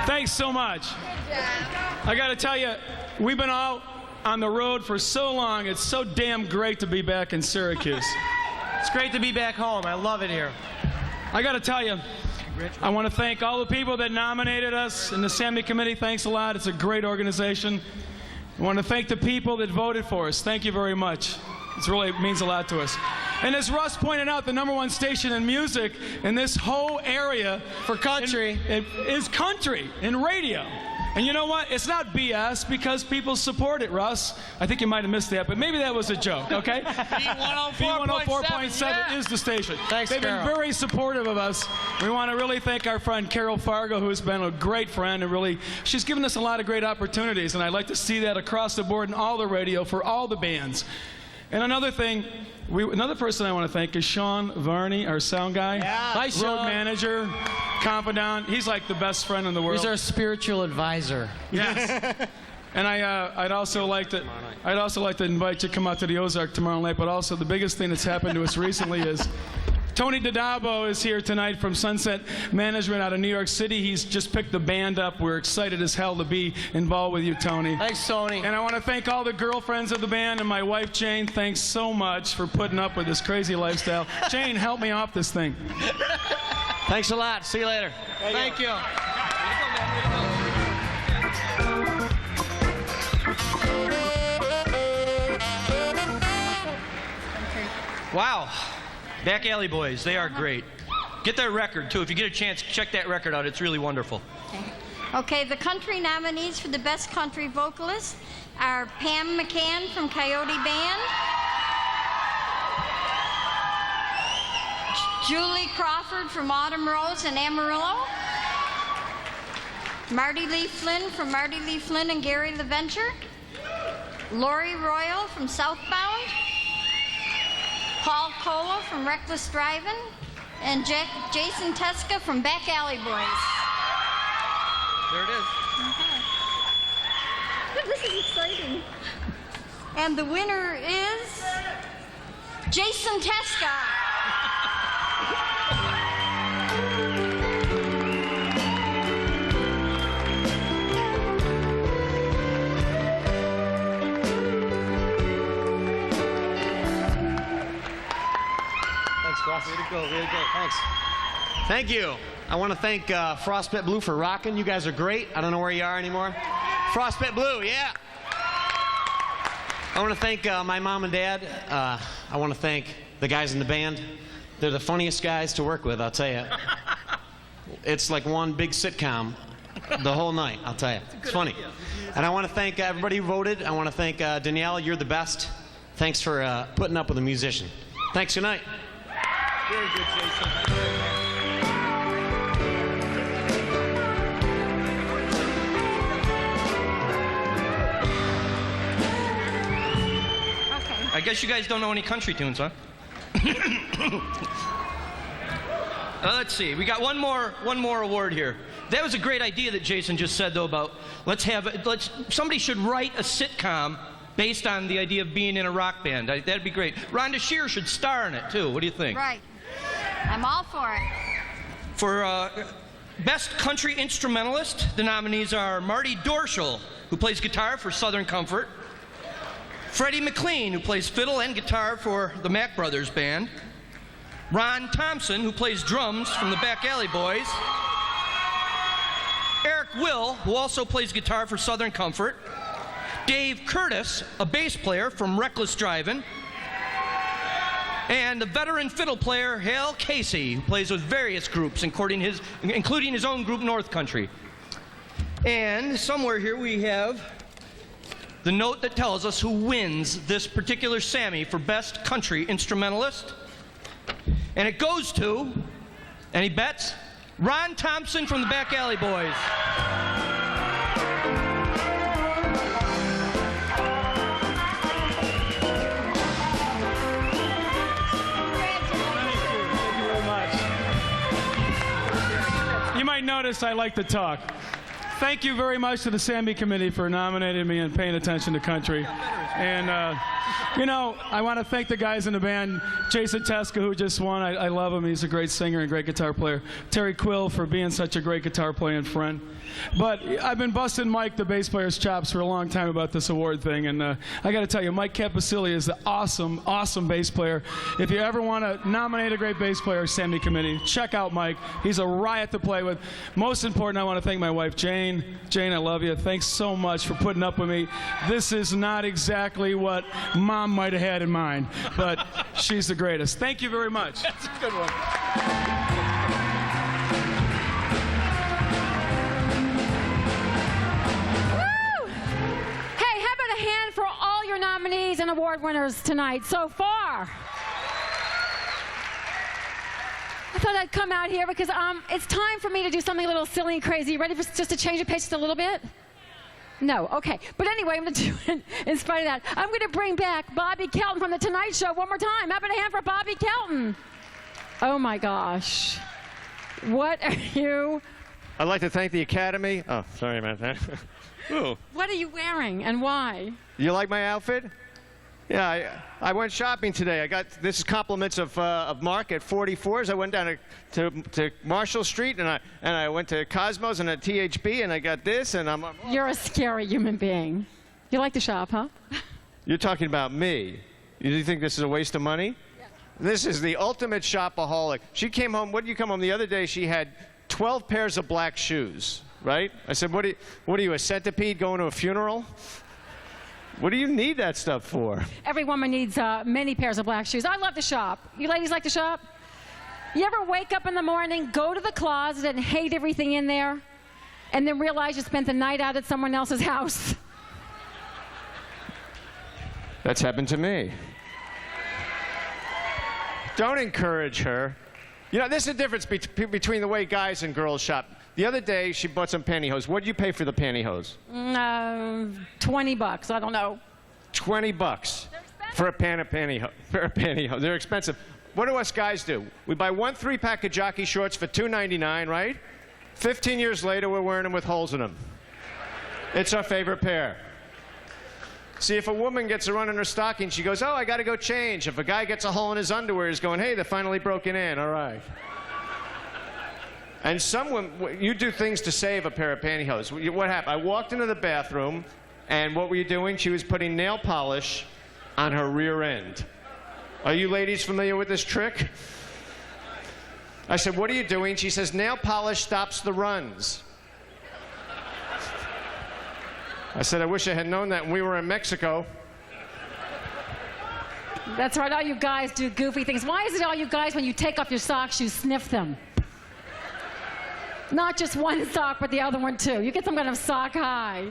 Thanks so much. I got to tell you, we've been out on the road for so long. It's so damn great to be back in Syracuse. It's great to be back home. I love it here. I got to tell you, I want to thank all the people that nominated us in the Sammy Committee. Thanks a lot. It's a great organization. I want to thank the people that voted for us. Thank you very much. It really means a lot to us. And as Russ pointed out, the #1 station in music in this whole area for country is country in radio. And you know what? It's not BS because people support it, Russ. I think you might have missed that, but maybe that was a joke, okay? B104.7 is the station. Thanks, They've Carol. been very supportive of us. We want to really thank our friend Carol Fargo, who's been a great friend, and really, she's given us a lot of great opportunities, and I'd like to see that across the board in all the radio for all the bands. And another thing, another person I want to thank is Sean Varney, our sound guy. Yeah. Hi, Sean. Road manager, confidant. He's like the best friend in the world. He's our spiritual advisor. Yes. And I'd also like to invite you to come out to the Ozark tomorrow night. But also the biggest thing that's happened to us recently is Tony Dodabo is here tonight from Sunset Management out of New York City. He's just picked the band up. We're excited as hell to be involved with you, Tony. Thanks, Tony. And I want to thank all the girlfriends of the band and my wife, Jane. Thanks so much for putting up with this crazy lifestyle. Jane, help me off this thing. Thanks a lot. See you later. Thank you. Wow. Back Alley Boys, they are great. Get their record, too. If you get a chance, check that record out. It's really wonderful. Okay, the country nominees for the best country vocalist are Pam McCann from Coyote Band, Julie Crawford from Autumn Rose and Amarillo, Marty Lee Flynn from Marty Lee Flynn and Gary LaVenture, Lori Royal from Southbound, Paul Cola from Reckless Drivin', and Jason Teska from Back Alley Boys. There it is. This is exciting. And the winner is Jason Teska. Way to go, thanks. Thank you. I want to thank Frostbite Blue for rocking. You guys are great. I don't know where you are anymore. Frostbite Blue, yeah. I want to thank my mom and dad. I want to thank the guys in the band. They're the funniest guys to work with, I'll tell you. It's like one big sitcom the whole night, I'll tell you. It's funny. Idea. And I want to thank everybody who voted. I want to thank Danielle. You're the best. Thanks for putting up with a musician. Thanks, good night. Very good, Jason. I guess you guys don't know any country tunes, huh? Let's see. We got one more award here. That was a great idea that Jason just said, though, about somebody should write a sitcom based on the idea of being in a rock band. That'd be great. Rhonda Shear should star in it, too. What do you think? Right. I'm all for it. For Best Country Instrumentalist, the nominees are Marty Dorschel, who plays guitar for Southern Comfort, Freddie McLean, who plays fiddle and guitar for the Mack Brothers Band, Ron Thompson, who plays drums from the Back Alley Boys, Eric Will, who also plays guitar for Southern Comfort, Dave Curtis, a bass player from Reckless Drivin', And the veteran fiddle player, Hal Casey, who plays with various groups, including his own group, North Country. And somewhere here we have the note that tells us who wins this particular Sammy for Best Country Instrumentalist. And it goes to, any bets? Ron Thompson from the Back Alley Boys. You might notice I like to talk. Thank you very much to the Sammy Committee for nominating me and paying attention to country. And, you know, I want to thank the guys in the band. Jason Teska, who just won. I love him. He's a great singer and great guitar player. Terry Quill for being such a great guitar player and friend. But I've been busting Mike, the bass player's chops for a long time about this award thing. And I got to tell you, Mike Capasilli is the awesome, awesome bass player. If you ever want to nominate a great bass player, Sammy Committee, check out Mike. He's a riot to play with. Most important, I want to thank my wife, Jane. Jane, I love you. Thanks so much for putting up with me. This is not exactly what Mom might have had in mind, but she's the greatest. Thank you very much. That's a good one. For all your nominees and award winners tonight so far. I thought I'd come out here because it's time for me to do something a little silly and crazy. You ready for just to change the pace just a little bit? No, okay. But anyway, I'm going to do it in spite of that. I'm going to bring back Bobby Kelton from The Tonight Show one more time. How about a hand for Bobby Kelton? Oh my gosh. What are you? I'd like to thank the Academy. Oh, sorry about that. Ooh. What are you wearing and why? You like my outfit? Yeah, I went shopping today. I got this is compliments of Mark at 44s. I went down to Marshall Street and I went to Cosmos and at THB and I got this and I'm. You're a scary human being. You like to shop, huh? You're talking about me. You think this is a waste of money? Yeah. This is the ultimate shopaholic. She came home. What did you come home the other day? She had 12 pairs of black shoes. Right? I said, what are you, a centipede going to a funeral? What do you need that stuff for? Every woman needs many pairs of black shoes. I love to shop. You ladies like to shop? You ever wake up in the morning, go to the closet and hate everything in there, and then realize you spent the night out at someone else's house? That's happened to me. Don't encourage her. You know, there's a difference between the way guys and girls shop. The other day, she bought some pantyhose. What did you pay for the pantyhose? $20. I don't know. $20 for a pair of pantyhose. They're expensive. What do us guys do? We buy 1 3-pack of jockey shorts for $2.99, right? 15 years later, we're wearing them with holes in them. It's our favorite pair. See, if a woman gets a run in her stocking, she goes, oh, I got to go change. If a guy gets a hole in his underwear, he's going, hey, they're finally broken in. All right. And some women, you do things to save a pair of pantyhose. What happened? I walked into the bathroom, and what were you doing? She was putting nail polish on her rear end. Are you ladies familiar with this trick? I said, what are you doing? She says, nail polish stops the runs. I said, I wish I had known that when we were in Mexico. That's right, all you guys do goofy things. Why is it all you guys, when you take off your socks, you sniff them? Not just one sock, but the other one too. You get some kind of sock high.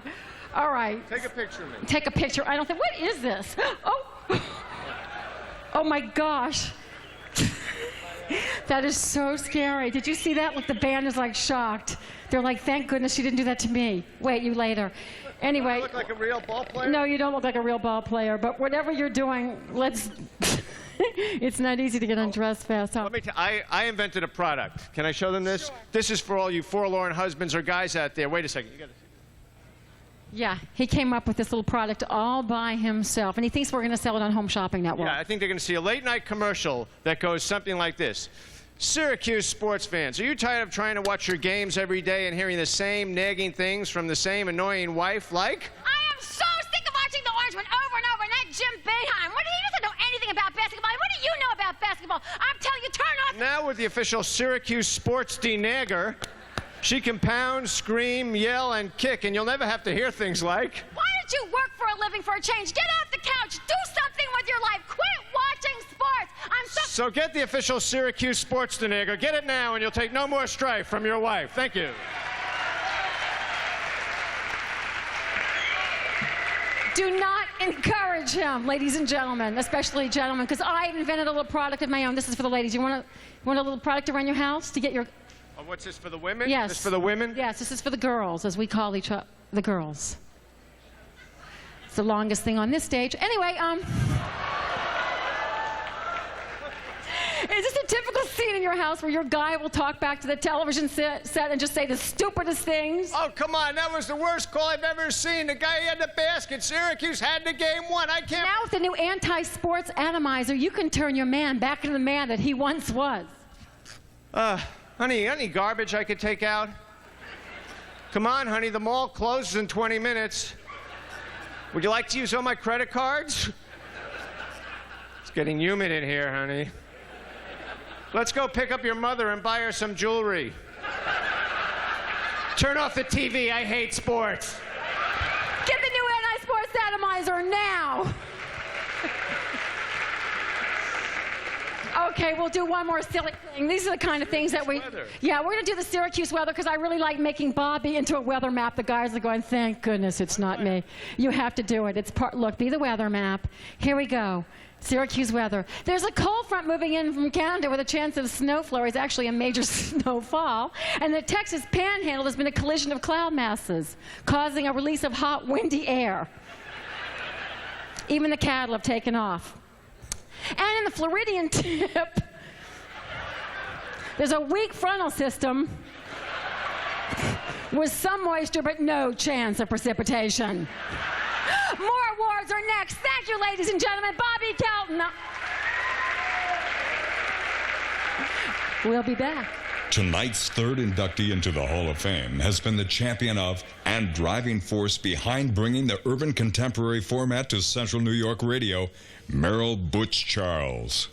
All right. Take a picture of me. Take a picture. I don't think, what is this? Oh. Oh my gosh. That is so scary. Did you see that? Look, the band is like shocked. They're like, thank goodness she didn't do that to me. Wait, you later. Anyway. Do I look like a real ball player? No, you don't look like a real ball player, but whatever you're doing, let's... It's not easy to get undressed fast, huh? I invented a product. Can I show them this? Sure. This is for all you forlorn husbands or guys out there. Wait a second. You gotta... Yeah, he came up with this little product all by himself, and he thinks we're going to sell it on Home Shopping Network. Yeah, I think they're going to see a late-night commercial that goes something like this. Syracuse sports fans, are you tired of trying to watch your games every day and hearing the same nagging things from the same annoying wife like? I am so sick of watching the Orange one over and over, and that Jim Boeheim. He doesn't know anything about basketball. What do you know about basketball? I'm telling you, turn off. Now with the official Syracuse sports denagger, she can pound, scream, yell, and kick, and you'll never have to hear things like... Why don't you work for a living for a change? Get off the couch. Do something with your life. Quit watching sports. I'm So get the official Syracuse sports denier. Get it now, and you'll take no more strife from your wife. Thank you. Do not encourage him, ladies and gentlemen, especially gentlemen, because I invented a little product of my own. This is for the ladies. You want a little product around your house to get your... Oh, what's this, for the women? Yes. This for the women? Yes, this is for the girls, as we call each other, the girls. It's the longest thing on this stage. Anyway, is this a typical scene in your house where your guy will talk back to the television set and just say the stupidest things? Oh, come on. That was the worst call I've ever seen. The guy had the basket. Syracuse had the game won. I can't... Now with the new anti-sports atomizer, you can turn your man back into the man that he once was. Honey, any garbage I could take out? Come on, honey. The mall closes in 20 minutes. Would you like to use all my credit cards? It's getting humid in here, honey. Let's go pick up your mother and buy her some jewelry. Turn off the TV. I hate sports. Get the new anti-sports atomizer now. Okay, we'll do one more silly thing. These are the kind of things that we... Yeah, we're going to do the Syracuse weather because I really like making Bobby into a weather map. The guys are going, thank goodness it's not me. You have to do it. It's part... Look, be the weather map. Here we go. Syracuse weather. There's a cold front moving in from Canada with a chance of snow flurries, actually a major snowfall. And the Texas Panhandle has been a collision of cloud masses, causing a release of hot, windy air. Even the cattle have taken off. And in the Floridian tip, there's a weak frontal system with some moisture but no chance of precipitation. More awards are next. Thank you, ladies and gentlemen. Bobby Kelton. We'll be back. Tonight's third inductee into the Hall of Fame has been the champion of and driving force behind bringing the urban contemporary format to Central New York radio, Merrill Butch Charles.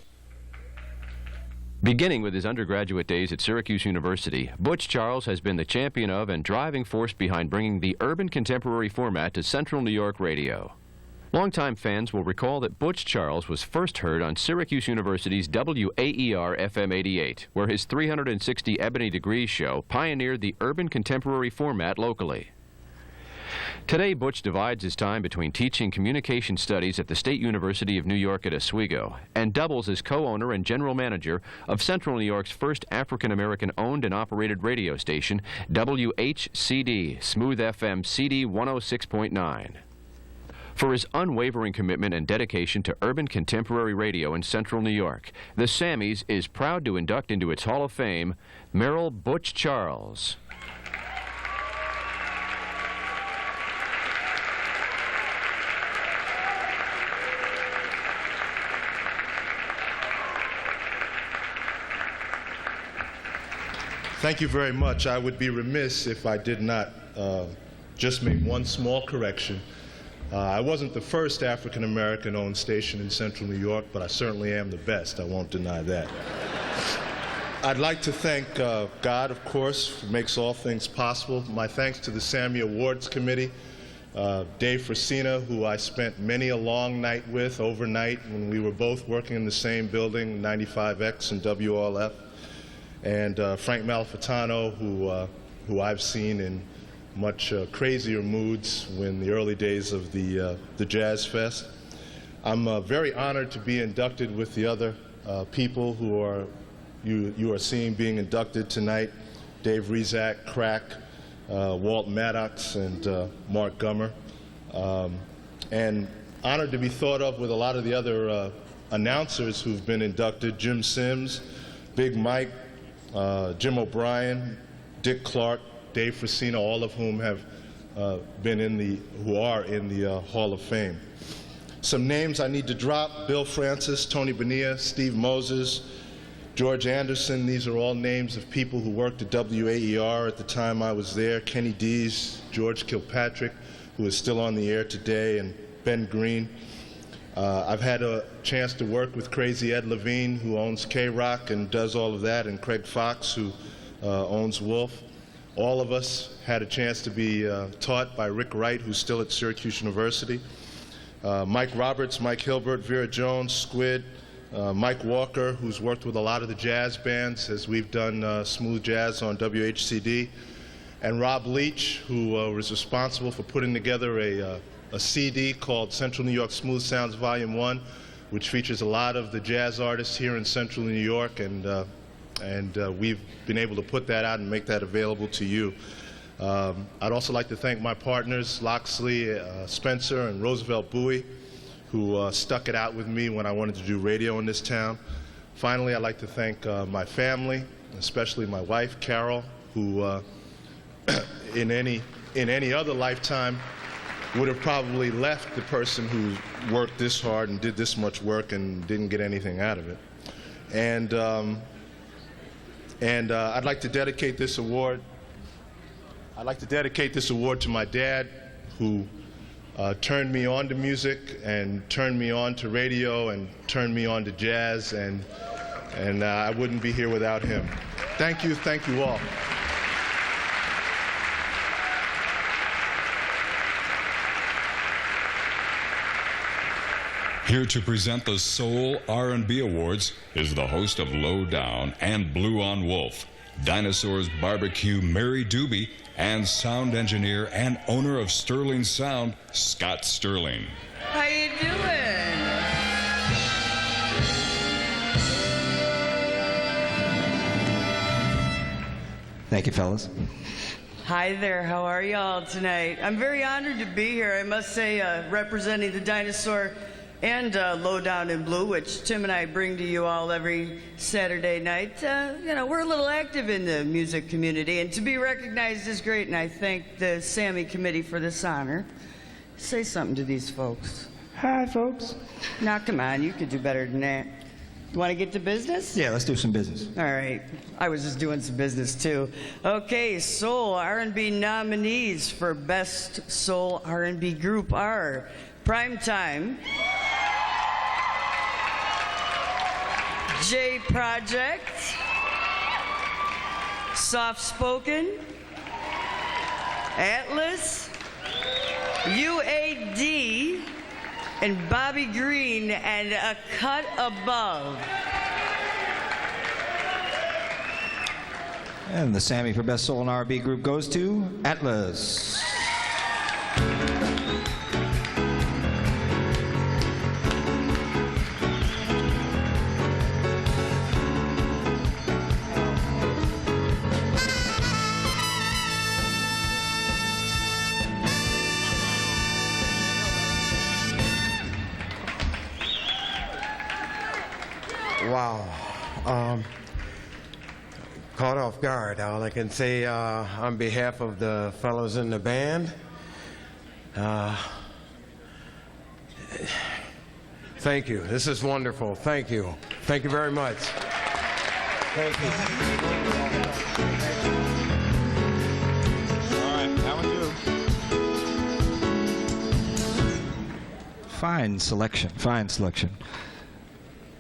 Beginning with his undergraduate days at Syracuse University, Butch Charles has been the champion of and driving force behind bringing the urban contemporary format to Central New York radio. Longtime fans will recall that Butch Charles was first heard on Syracuse University's WAER FM 88, where his 360 Ebony Degrees show pioneered the urban contemporary format locally. Today, Butch divides his time between teaching communication studies at the State University of New York at Oswego and doubles as co-owner and general manager of Central New York's first African-American owned and operated radio station, WHCD, Smooth FM CD 106.9. For his unwavering commitment and dedication to urban contemporary radio in Central New York, the Sammys is proud to induct into its Hall of Fame Merrill Butch Charles. Thank you very much. I would be remiss if I did not just make one small correction. I wasn't the first African-American owned station in Central New York, but I certainly am the best. I won't deny that. I'd like to thank God, of course, who makes all things possible. My thanks to the Sammy Awards Committee, Dave Frasina, who I spent many a long night with overnight when we were both working in the same building, 95X and WLF. And Frank Malfitano, who I've seen in much crazier moods in the early days of the Jazz Fest. I'm very honored to be inducted with the other people who you are seeing being inducted tonight: Dave Rizak, Crack, Walt Maddox, and Mark Gummer. And honored to be thought of with a lot of the other announcers who've been inducted: Jim Sims, Big Mike, Jim O'Brien, Dick Clark, Dave Frasina, all of whom have who are in the Hall of Fame. Some names I need to drop: Bill Francis, Tony Bonilla, Steve Moses, George Anderson. These are all names of people who worked at WAER at the time I was there: Kenny Dees, George Kilpatrick, who is still on the air today, and Ben Green. I've had a chance to work with Crazy Ed Levine, who owns K-Rock and does all of that, and Craig Fox, who owns Wolf. All of us had a chance to be taught by Rick Wright, who's still at Syracuse University. Mike Roberts, Mike Hilbert, Vera Jones, Squid, Mike Walker, who's worked with a lot of the jazz bands as we've done smooth jazz on WHCD, and Rob Leach, who was responsible for putting together a CD called Central New York Smooth Sounds Volume 1, which features a lot of the jazz artists here in Central New York, and we've been able to put that out and make that available to you. I'd also like to thank my partners, Loxley, Spencer, and Roosevelt Bowie, who stuck it out with me when I wanted to do radio in this town. Finally, I'd like to thank my family, especially my wife, Carol, who in any other lifetime would have probably left the person who worked this hard and did this much work and didn't get anything out of it. And I'd like to dedicate this award. I'd like to dedicate this award to my dad, who turned me on to music and turned me on to radio and turned me on to jazz, and I wouldn't be here without him. Thank you all. Here to present the Soul R&B Awards is the host of Low Down and Blue on Wolf, Dinosaurs Barbecue Mary Doobie, and sound engineer and owner of Sterling Sound, Scott Sterling. How you doing? Thank you, fellas. Hi there, how are y'all tonight? I'm very honored to be here, I must say, representing the Dinosaur and Lowdown in Blue, which Tim and I bring to you all every Saturday night. You know, we're a little active in the music community, and to be recognized is great, and I thank the Sammy Committee for this honor. Say something to these folks. Hi, folks. Now, come on, you could do better than that. You want to get to business? Yeah, let's do some business. All right. I was just doing some business, too. Okay, Soul R&B nominees for Best Soul R&B Group are Primetime, J Project, Soft Spoken, Atlas, UAD, and Bobby Green, and A Cut Above. And the Sammy for Best Soul and R&B Group goes to Atlas. Wow. Caught off guard. All I can say on behalf of the fellows in the band, thank you. This is wonderful. Thank you. Thank you very much. Thank you. All right, how are you? Fine selection. Fine selection.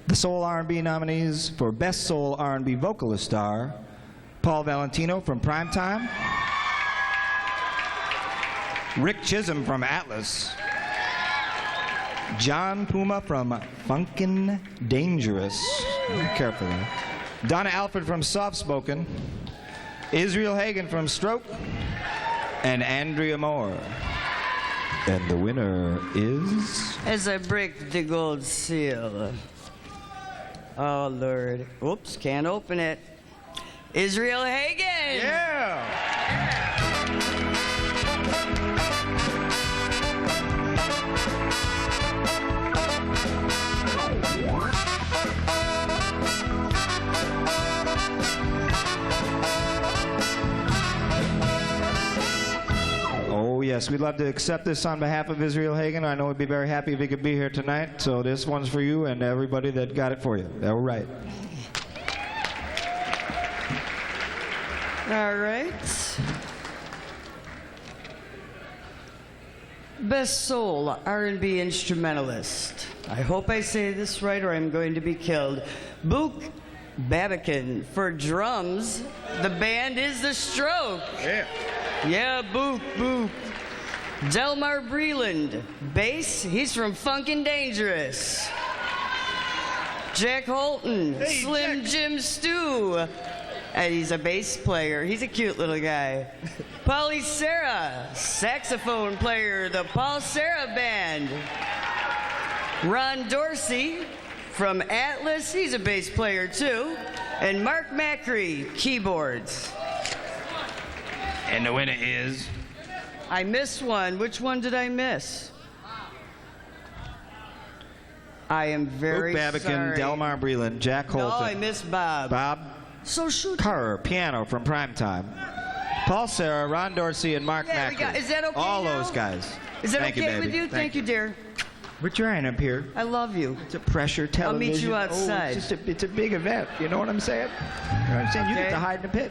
The Soul R&B nominees for Best Soul R&B Vocalist are Paul Valentino from Primetime, Rick Chisholm from Atlas, John Puma from Funkin' Dangerous, be careful there, Donna Alford from Soft Spoken, Israel Hagan from Stroke, and Andrea Moore. And the winner is... As I break the gold seal. Oh, Lord. Oops, can't open it. Israel Hagan! Yeah! Oh, yes, we'd love to accept this on behalf of Israel Hagan. I know we'd be very happy if he could be here tonight. So this one's for you and everybody that got it for you. All right. All right. Best Soul R&B Instrumentalist. I hope I say this right or I'm going to be killed. Book Babican for drums. The band is The Stroke. Yeah. Yeah, Book, Book. Delmar Breland, bass. He's from Funkin' Dangerous. Jack Holton, Slim Jim Stew. And he's a bass player. He's a cute little guy. Polly Sarah, saxophone player, the Paul Sarah Band. Ron Dorsey from Atlas, he's a bass player too. And Mark Macri, keyboards. And the winner is? I missed one. Which one did I miss? I am very Luke Babican, sorry. Delmar Breland, Jack Holton. No, I missed Bob. Bob So shoot. Carr, piano from Primetime. Paul Sarah, Ron Dorsey, and Mark Yeah, Macri. is that okay All now? those guys. Is that Thank okay you, baby. with you? Thank you, dear. We're trying up here. I love you. It's a pressure I'll television. meet you outside. Oh, it's a big event. You know what I'm saying? You know what I'm saying? You get Okay. to hide in the pit.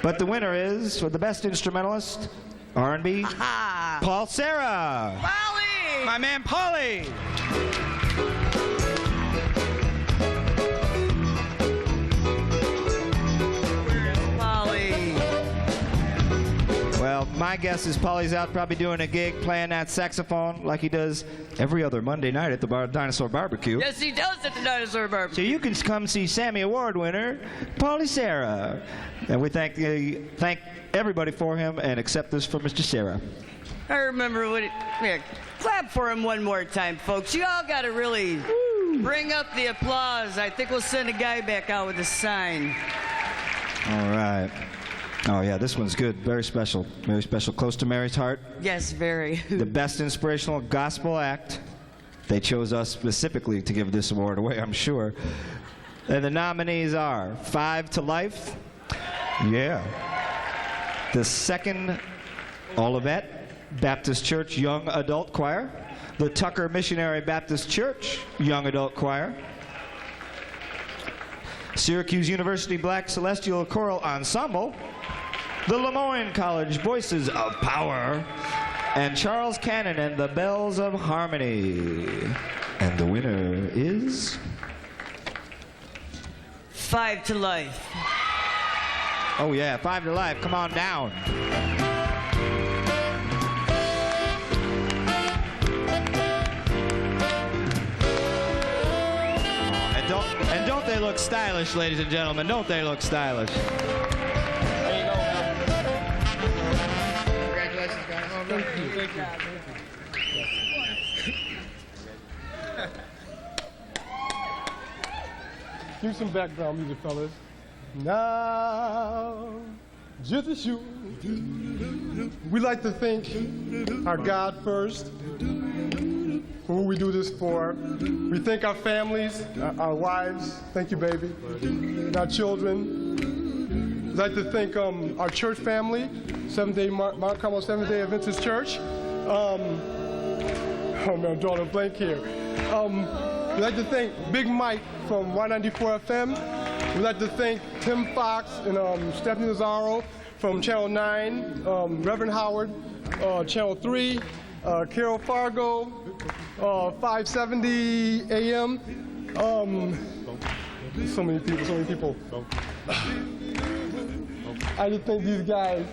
But the winner is, for the best instrumentalist, R&B, Paul Sarah. Polly! My man, Paulie. Polly. Well, my guess is Paulie's out probably doing a gig playing that saxophone like he does every other Monday night at the Dinosaur Barbecue. Yes, he does at the Dinosaur Barbecue. So you can come see Sammy Award winner, Paulie Sarah. And we thank everybody for him and accept this for Mr. Sarah. I remember when clap for him one more time, folks. You all got to really bring up the applause. I think we'll send a guy back out with a sign. All right. Oh, yeah, this one's good. Very special. Very special. Close to Mary's heart. Yes, very. The best inspirational gospel act. They chose us specifically to give this award away, I'm sure. And the nominees are 5 to Life. Yeah. The Second Olivet Baptist Church Young Adult Choir. The Tucker Missionary Baptist Church Young Adult Choir. Syracuse University Black Celestial Choral Ensemble. The Lemoyne College Voices of Power. And Charles Cannon and the Bells of Harmony. And the winner is... 5 to Life. Oh yeah, 5 to Life. Come on down. And don't they look stylish, ladies and gentlemen? Don't they look stylish? There you go. Congratulations, guys. Thank you. Give me some background music, fellas. Now, just a shoot. We like to thank our God first for who we do this for. We thank our families, our wives. Thank you, baby. And our children. We'd like to thank our church family, Seventh-day Mount Carmel Seventh-day Adventist Church. Oh man, I'm drawing a blank here. We'd like to thank Big Mike from Y94 FM. We'd like to thank Tim Fox and Stephanie Lazaro from Channel 9, Reverend Howard, Channel 3, Carol Fargo, 570 AM. So many people. I just thank these guys.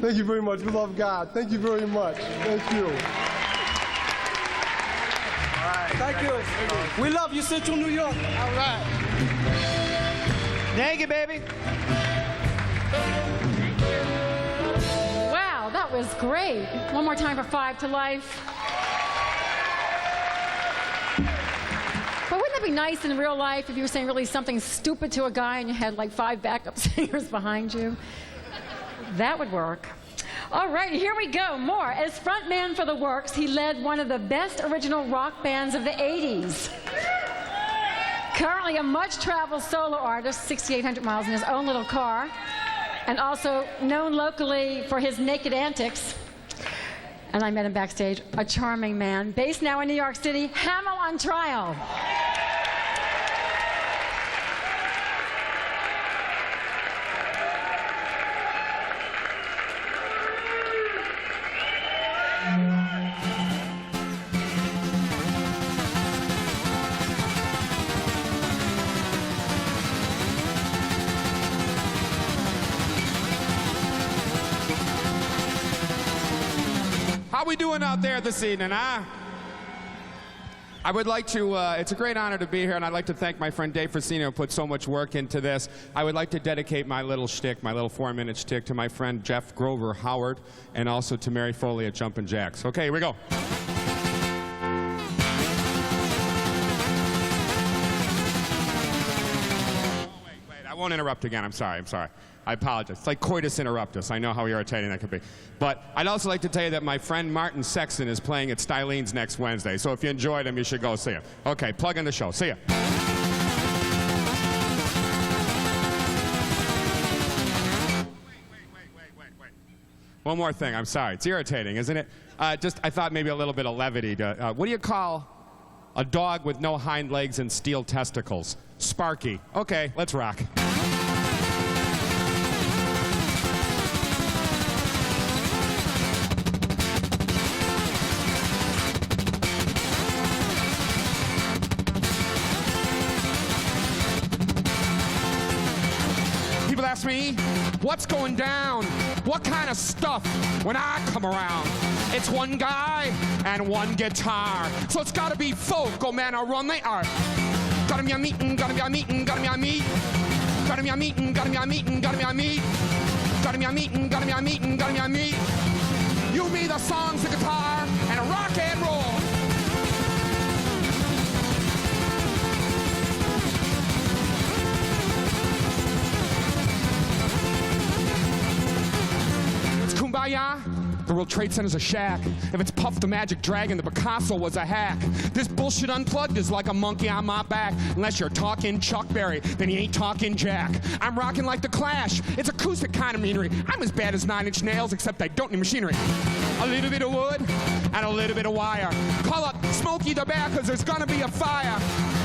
Thank you very much. We love God. Thank you very much. Thank you. Thank you. We love you, Central New York. All right. Thank you, baby. Wow, that was great. One more time for 5 to Life. But wouldn't that be nice in real life if you were saying really something stupid to a guy and you had like 5 backup singers behind you? That would work. All right, here we go. More. As frontman for The Works, he led one of the best original rock bands of the 80s. Currently a much-traveled solo artist, 6,800 miles in his own little car, and also known locally for his naked antics. And I met him backstage, a charming man, based now in New York City, Hamill on Trial. How we doing out there this evening, huh? I would like to, it's a great honor to be here, and I'd like to thank my friend Dave Frasino who put so much work into this. I would like to dedicate my little shtick, my little 4-minute shtick, to my friend Jeff Grover Howard, and also to Mary Foley at Jumpin' Jacks. Okay, here we go. I won't interrupt again. I'm sorry. I apologize. It's like coitus interruptus. I know how irritating that could be. But I'd also like to tell you that my friend Martin Sexton is playing at Styleen's next Wednesday. So if you enjoyed him, you should go see him. Okay, plug in the show. See ya. One more thing. I'm sorry. It's irritating, isn't it? I thought maybe a little bit of levity. What do you call a dog with no hind legs and steel testicles? Sparky. Okay, let's rock. People ask me, what's going down? What kind of stuff when I come around? It's one guy and one guitar. So it's gotta be folk, oh man, I'll run the art. Gotta be a meeting, gotta be a meeting, gotta be a meet. Gotta be a meeting, gotta be a meeting, gotta be a meet. Gotta be a meeting, gotta be a meeting, gotta be a meet. You, me, the songs, the guitar, and a rock and roll. It's Kumbaya. The World Trade Center's a shack. If it's Puff the Magic Dragon, the Picasso was a hack. This bullshit unplugged is like a monkey on my back. Unless you're talking Chuck Berry, then you ain't talking Jack. I'm rocking like the Clash. It's acoustic kind of meanery. I'm as bad as 9 Inch Nails, except I don't need machinery. A little bit of wood and a little bit of wire. Call up Smokey the Bear, cause there's gonna be a fire.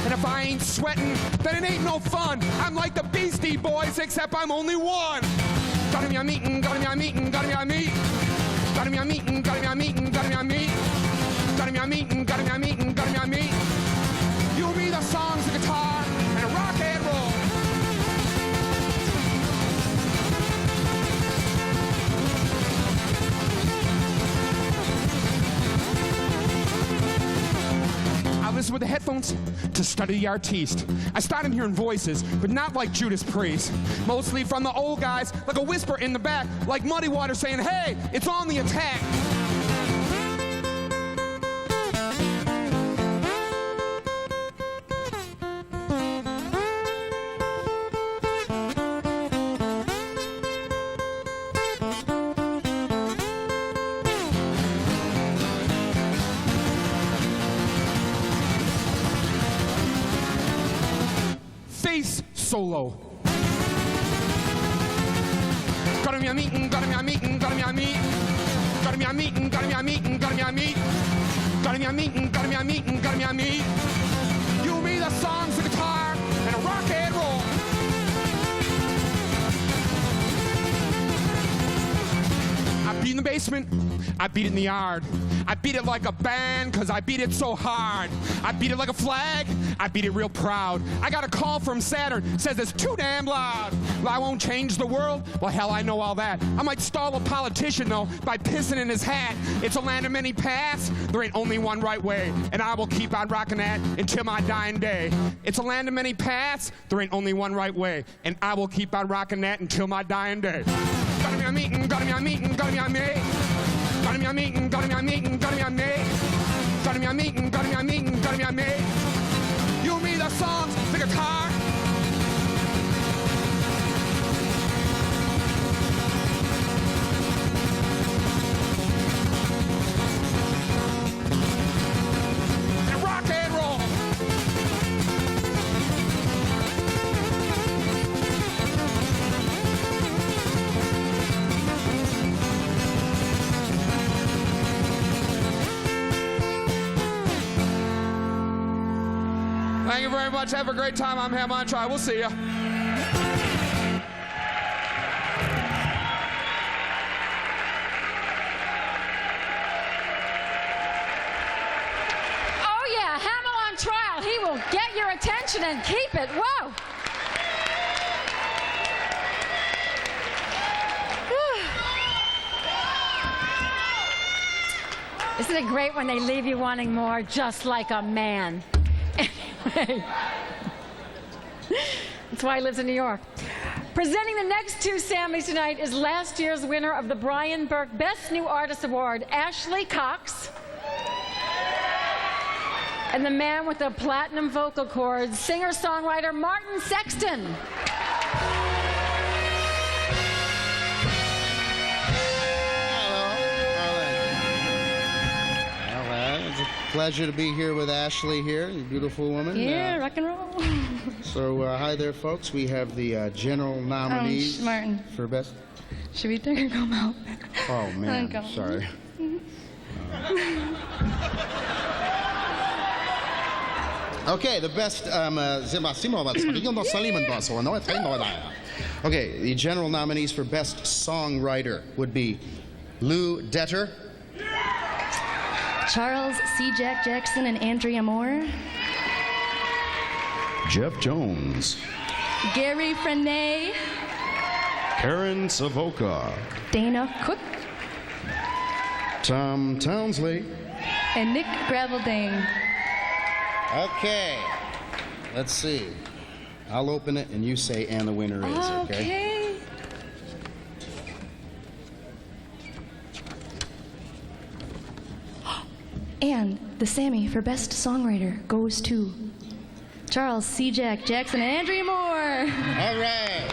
And if I ain't sweating, then it ain't no fun. I'm like the Beastie Boys, except I'm only one. Gotta be a meeting, gotta be a meeting, gotta be a meet. Gotta be a meeting, gotta be a meeting, gotta be a meet. Gotta be a meeting, gotta be a meeting, gotta be a meet. You, me, the songs, the guitar, and a rock and roll. I listen with the headphones to study the artiste. I started hearing voices, but not like Judas Priest. Mostly from the old guys, like a whisper in the back, like Muddy Water saying, hey, it's on the attack. Solo. Gotta be a meeting, gotta be a meeting, gotta be a meet. Gotta be a meeting, gotta be a meeting, gotta be a meet. Gotta be a meeting, gotta be a meeting, gotta be a meet. You, me, the songs, the guitar, and a rock and roll. I beat in the basement, I beat it in the yard. I beat it like a band, cause I beat it so hard. I beat it like a flag, I beat it real proud. I got a call from Saturn, says it's too damn loud. Well, I won't change the world, well hell I know all that. I might stall a politician though, by pissing in his hat. It's a land of many paths, there ain't only one right way. And I will keep on rocking that until my dying day. It's a land of many paths, there ain't only one right way. And I will keep on rocking that until my dying day. Gotta be a meeting, gotta be a meeting, gotta be a meeting. Gotta be a meeting, gotta be a meeting, gotta be a meeting. Gotta be a meeting, gotta be a meeting, gotta be a meeting. You, me, the songs, the guitar. And rock and roll. Thank you very much. Have a great time. I'm Ham on Try. We'll see you. Oh yeah, Hamel on Trial. He will get your attention and keep it. Whoa. Isn't it great when they leave you wanting more, just like a man? Anyway, that's why he lives in New York. Presenting the next two Sammys tonight is last year's winner of the Brian Burke Best New Artist Award, Ashley Cox. And the man with the platinum vocal cords, singer-songwriter Martin Sexton. It's a pleasure to be here with Ashley here, you beautiful woman. Yeah, rock and roll. So, hi there, folks. We have the general nominees Martin. for best. Should we take her come out? Oh man, Go. sorry. Okay, the best. Okay, the general nominees for best songwriter would be Lou Detter, Charles C. Jack Jackson and Andrea Moore. Jeff Jones, Gary Frenet, Karen Savoca, Dana Cook, Tom Townsley, and Nick Gravelding. Okay, let's see. I'll open it and you say and the winner is, okay? And the Sammy for Best Songwriter goes to Charles C. Jack Jackson and Andrea Moore. All right.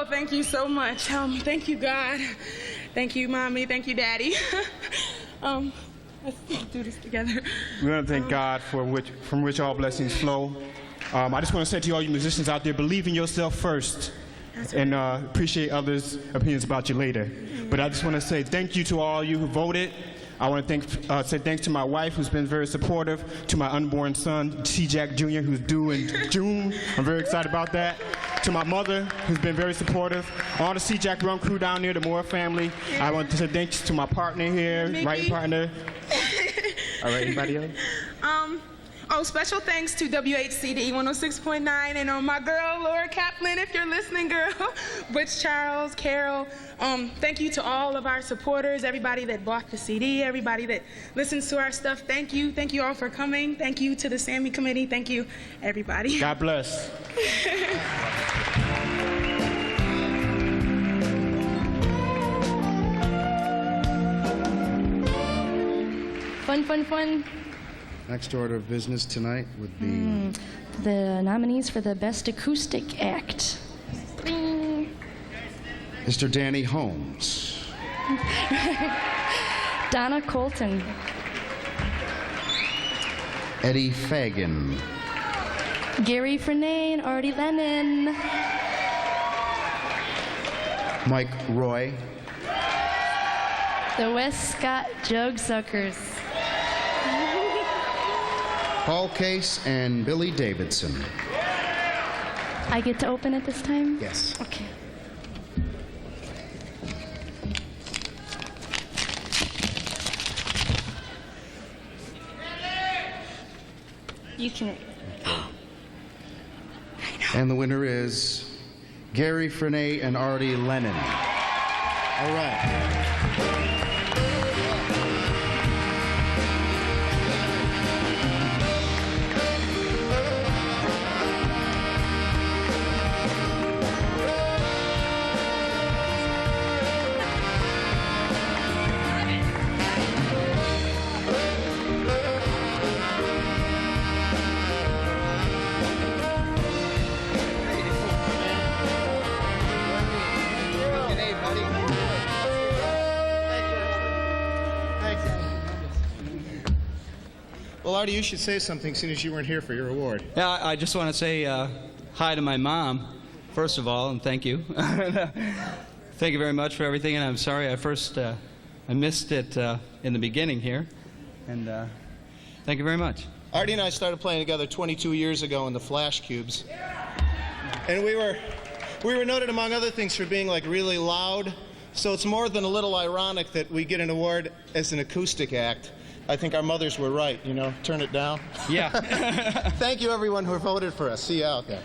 Thank you so much. Thank you, God. Thank you, Mommy. Thank you, Daddy. Let's do this together. We want to thank God from which all blessings flow. I just want to say to all you musicians out there, believe in yourself first and appreciate others' opinions about you later. But I just want to say thank you to all you who voted. I want to say thanks to my wife, who's been very supportive, to my unborn son, T. Jack Jr., who's due in June. I'm very excited about that. To my mother, who's been very supportive. All the C. Jack Drum crew down there, the Moore family. I want to say thanks to my partner here, writing partner. All right, anybody else? Special thanks to WHCD 106.9 and my girl, Laura Kaplan, if you're listening, girl. Butch Charles, Carol. Thank you to all of our supporters, everybody that bought the CD, everybody that listens to our stuff. Thank you. Thank you all for coming. Thank you to the Sammy Committee. Thank you, everybody. God bless. Fun. Next order of business tonight would be the nominees for the Best Acoustic Act. Mr. Danny Holmes, Donna Colton, Eddie Fagan, Gary Frenet and Artie Lennon, Mike Roy, the West Scott Jugsuckers, Paul Case, and Billy Davidson. I get to open it this time? Yes. Okay. You can read it. And the winner is Gary Frenet and Artie Lennon. All right. Well, Artie, you should say something seeing as you weren't here for your award. Yeah, I just want to say hi to my mom, first of all, and thank you Thank you very much for everything, and I'm sorry I missed it in the beginning here. And thank you very much. Artie and I started playing together 22 years ago in the Flash Cubes. And we were noted, among other things, for being like really loud. So it's more than a little ironic that we get an award as an acoustic act. I think our mothers were right, you know, turn it down. Yeah. Thank you, everyone who voted for us. See you out there.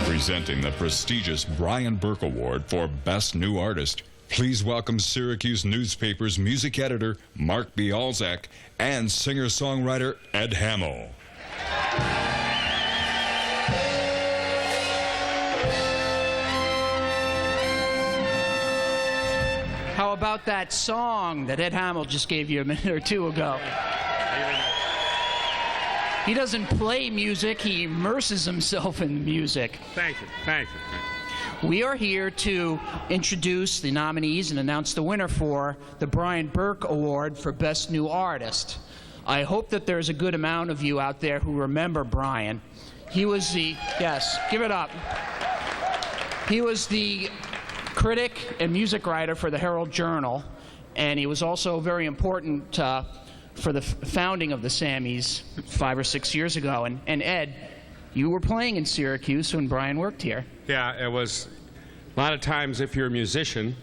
Presenting the prestigious Brian Burke Award for Best New Artist, please welcome Syracuse newspaper's music editor, Mark Bialczak, and singer-songwriter Ed Hamill. How about that song that Ed Hamill just gave you a minute or two ago? He doesn't play music, he immerses himself in music. Thank you, thank you. We are here to introduce the nominees and announce the winner for the Brian Burke Award for Best New Artist. I hope that there's a good amount of you out there who remember Brian. He was the, yes, give it up. He was the critic and music writer for the Herald Journal, and he was also very important for the founding of the Sammys 5 or 6 years ago. And Ed, you were playing in Syracuse when Brian worked here. Yeah, it was a lot of times if you're a musician,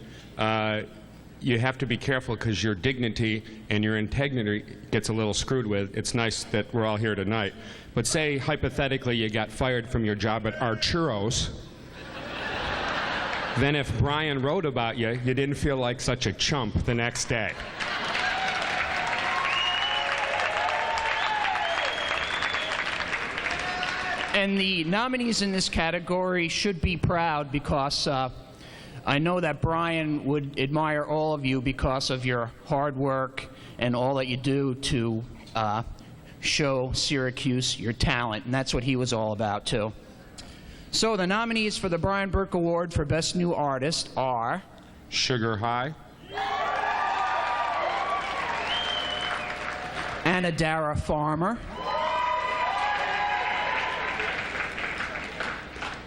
you have to be careful because your dignity and your integrity gets a little screwed with. It's nice that we're all here tonight. But say, hypothetically, you got fired from your job at Arturo's. Then if Brian wrote about you, you didn't feel like such a chump the next day. And the nominees in this category should be proud because I know that Brian would admire all of you because of your hard work and all that you do to show Syracuse your talent, and that's what he was all about, too. So the nominees for the Brian Burke Award for Best New Artist are... Sugar High. Anadara Farmer.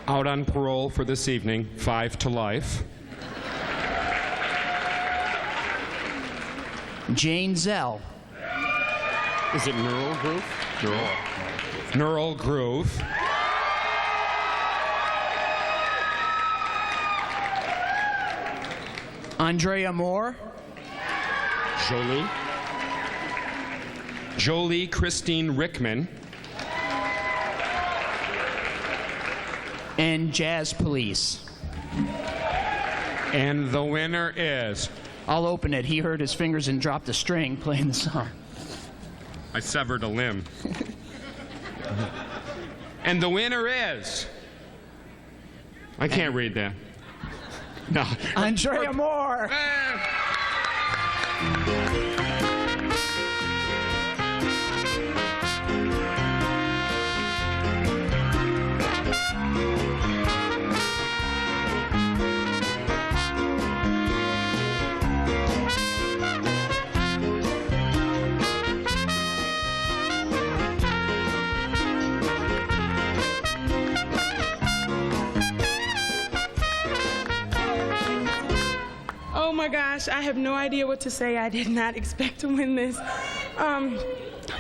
Out on parole for this evening, 5 to life. Jane Zell. Is it Neural Groove? Neural Groove. Andrea Moore. Jolie. Jolie Christine Rickman. And Jazz Police. And the winner is... I'll open it. He hurt his fingers and dropped a string playing the song. I severed a limb. And the winner is... I can't read that. No. Andrea Moore. Oh my gosh, I have no idea what to say. I did not expect to win this.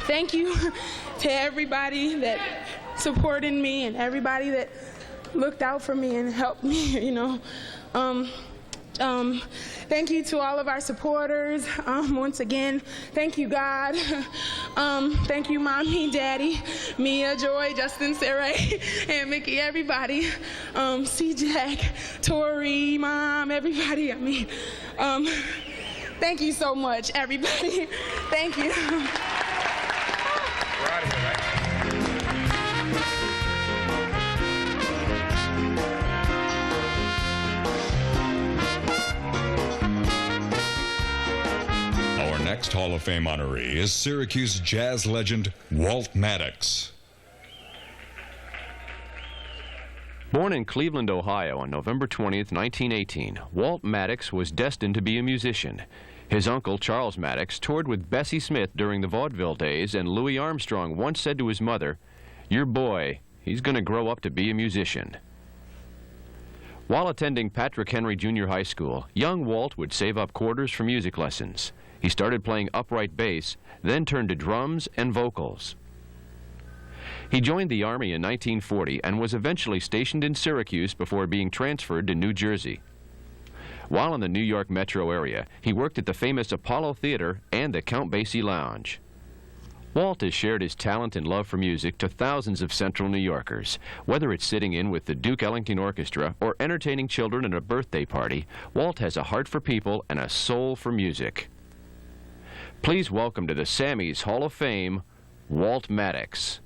Thank you to everybody that supported me and everybody that looked out for me and helped me, you know. Thank you to all of our supporters. Once again, thank you, God. Thank you, Mommy, Daddy, Mia, Joy, Justin, Sarah, and Mickey, everybody. C-Jack, Tori, Mom, everybody. I mean, thank you so much, everybody. Thank you. We're out of here, right? Our next Hall of Fame honoree is Syracuse jazz legend Walt Maddox. Born in Cleveland, Ohio on November 20th, 1918, Walt Maddox was destined to be a musician. His uncle, Charles Maddox, toured with Bessie Smith during the vaudeville days, and Louis Armstrong once said to his mother, "Your boy, he's going to grow up to be a musician." While attending Patrick Henry Junior High School, young Walt would save up quarters for music lessons. He started playing upright bass, then turned to drums and vocals. He joined the Army in 1940 and was eventually stationed in Syracuse before being transferred to New Jersey. While in the New York metro area, he worked at the famous Apollo Theater and the Count Basie Lounge. Walt has shared his talent and love for music to thousands of Central New Yorkers. Whether it's sitting in with the Duke Ellington Orchestra or entertaining children at a birthday party, Walt has a heart for people and a soul for music. Please welcome to the Sammy's Hall of Fame, Walt Maddox.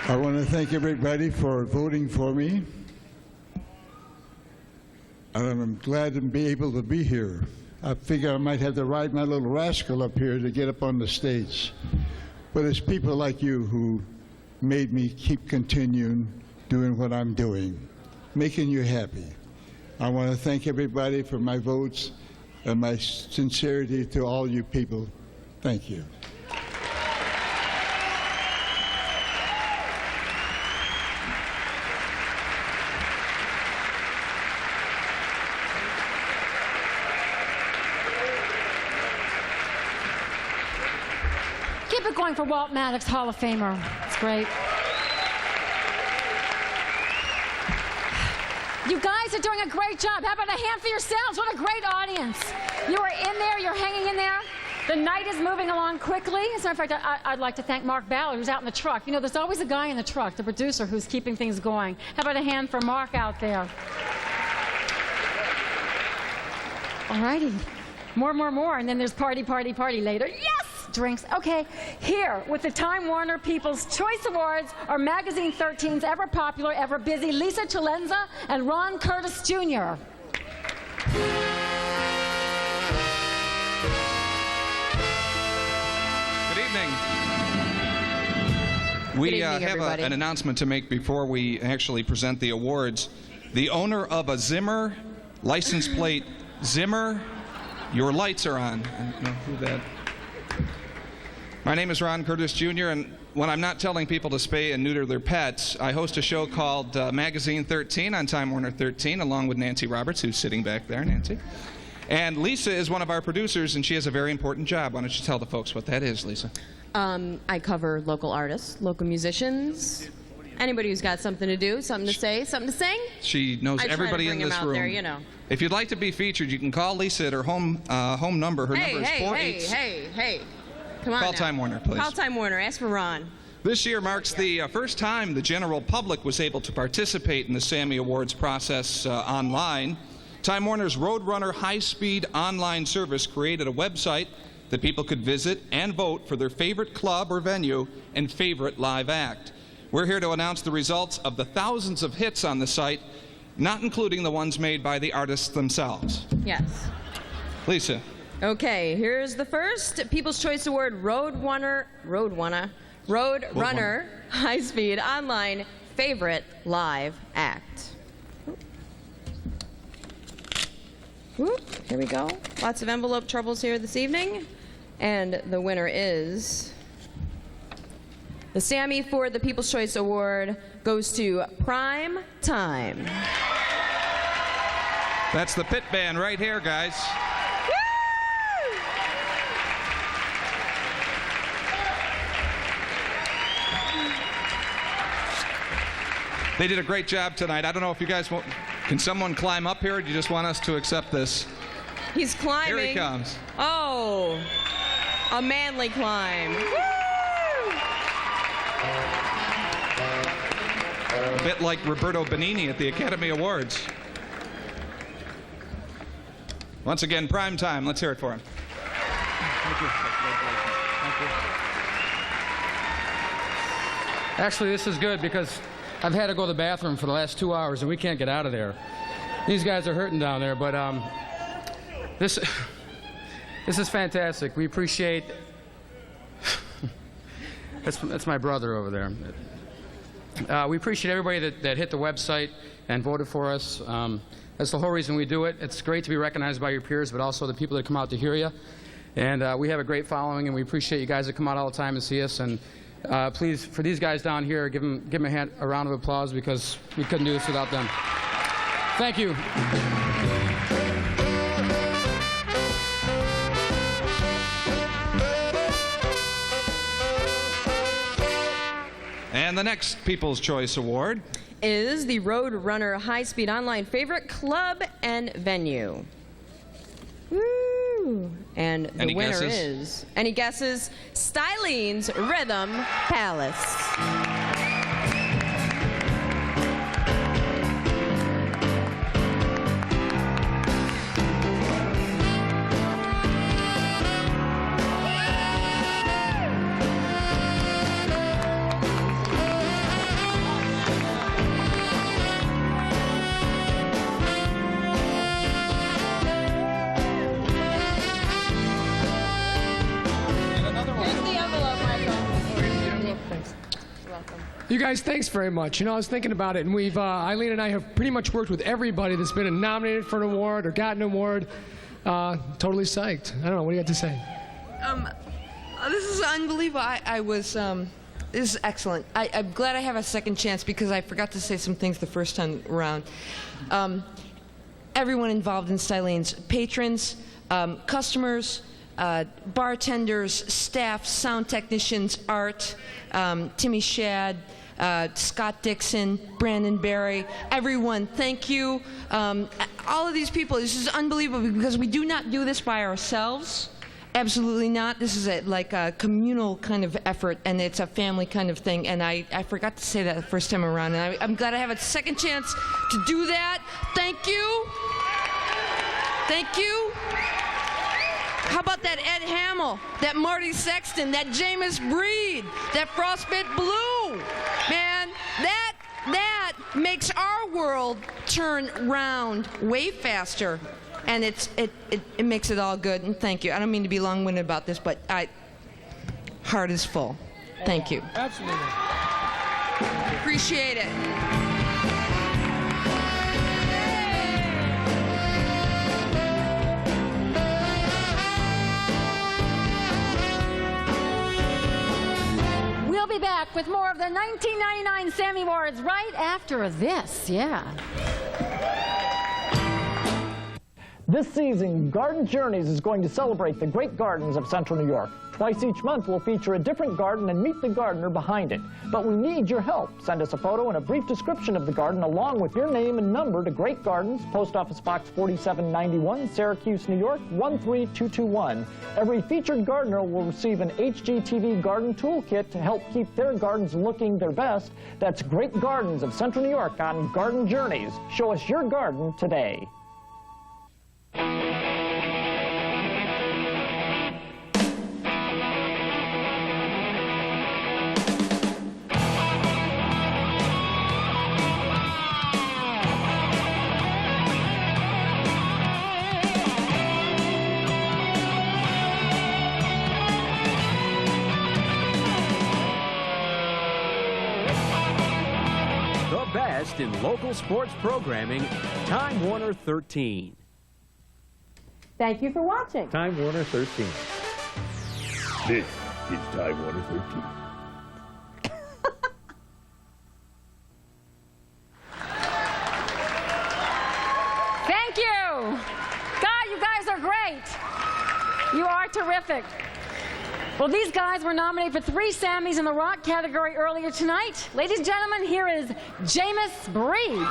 I want to thank everybody for voting for me. And I'm glad to be able to be here. I figure I might have to ride my little rascal up here to get up on the stage. But it's people like you who made me keep continuing doing what I'm doing, making you happy. I want to thank everybody for my votes and my sincerity to all you people. Thank you. Keep it going for Walt Maddox, Hall of Famer. It's great. You guys are doing a great job. How about a hand for yourselves? What a great audience. You are in there. You're hanging in there. The night is moving along quickly. As a matter of fact, I'd like to thank Mark Ballard, who's out in the truck. You know, there's always a guy in the truck, the producer, who's keeping things going. How about a hand for Mark out there? All righty. More. And then there's party later. Yes! Drinks. Okay, here with the Time Warner People's Choice Awards are Magazine 13's ever popular, ever busy Lisa Chalenza and Ron Curtis Jr. Good evening. We have an announcement to make before we actually present the awards. The owner of a Zimmer, license plate Zimmer, your lights are on. I don't know who that. My name is Ron Curtis Jr., and when I'm not telling people to spay and neuter their pets, I host a show called Magazine 13 on Time Warner 13, along with Nancy Roberts, who's sitting back there, Nancy. And Lisa is one of our producers, and she has a very important job. Why don't you tell the folks what that is, Lisa? I cover local artists, local musicians, anybody who's got something to do, something to say, something to sing. She knows everybody in this room. There, you know. If you'd like to be featured, you can call Lisa at her home number. Her number is 486. Hey. Come on Call now. Time Warner, please. Call Time Warner. Ask for Ron. This year marks the first time the general public was able to participate in the Sammy Awards process online. Time Warner's Roadrunner high-speed online service created a website that people could visit and vote for their favorite club or venue and favorite live act. We're here to announce the results of the thousands of hits on the site, not including the ones made by the artists themselves. Yes. Lisa. Okay, here's the first People's Choice Award Roadrunner high-speed online favorite live act. Whoop, here we go. Lots of envelope troubles here this evening. And the winner is the Sammy for the People's Choice Award goes to Prime Time. That's the pit band right here, guys. They did a great job tonight. I don't know if you guys want... Can someone climb up here, or do you just want us to accept this? He's climbing. Here he comes. Oh, a manly climb. A bit like Roberto Benigni at the Academy Awards. Once again, prime time. Let's hear it for him. Thank you. Thank you. Actually, this is good because I've had to go to the bathroom for the last 2 hours, and we can't get out of there. These guys are hurting down there, but this This is fantastic. We appreciate... that's my brother over there. We appreciate everybody that hit the website and voted for us. That's the whole reason we do it. It's great to be recognized by your peers, but also the people that come out to hear you. And we have a great following, and we appreciate you guys that come out all the time and see us. And please, for these guys down here, give them a round of applause, because we couldn't do this without them. Thank you. And the next People's Choice Award is the Road Runner High Speed Online Favorite Club and Venue. Woo! And the Any winner guesses? is, any guesses? Styleen's Rhythm Palace. You guys, thanks very much. You know, I was thinking about it, and we've, Eileen and I have pretty much worked with everybody that's been nominated for an award or gotten an award. Totally psyched. I don't know, what do you got to say? This is unbelievable. This is excellent. I'm glad I have a second chance, because I forgot to say some things the first time around. Everyone involved in Styleen's, patrons, customers, bartenders, staff, sound technicians, art, Timmy Shad, Scott Dixon, Brandon Barry, everyone, thank you. All of these people, this is unbelievable, because we do not do this by ourselves. Absolutely not. This is like a communal kind of effort, and it's a family kind of thing, and I forgot to say that the first time around, and I'm glad I have a second chance to do that. Thank you. Thank you. How about that Ed Hamill, that Marty Sexton, that Jameis Breed, that Frostbit Blue? Man, that makes our world turn round way faster, and it makes it all good, and thank you. I don't mean to be long-winded about this, but heart is full. Thank you. Absolutely. Appreciate it. We'll be back with more of the 1999 Sammy Awards right after this. Yeah. This season, Garden Journeys is going to celebrate the great gardens of Central New York. Twice each month, we'll feature a different garden and meet the gardener behind it. But we need your help. Send us a photo and a brief description of the garden along with your name and number to Great Gardens, Post Office Box 4791, Syracuse, New York, 13221. Every featured gardener will receive an HGTV garden toolkit to help keep their gardens looking their best. That's Great Gardens of Central New York on Garden Journeys. Show us your garden today. In local sports programming, Time Warner 13. Thank you for watching. Time Warner 13. This is Time Warner 13. Thank you. God, you guys are great. You are terrific. Well, these guys were nominated for 3 Sammys in the rock category earlier tonight. Ladies and gentlemen, here is Jameis Breed.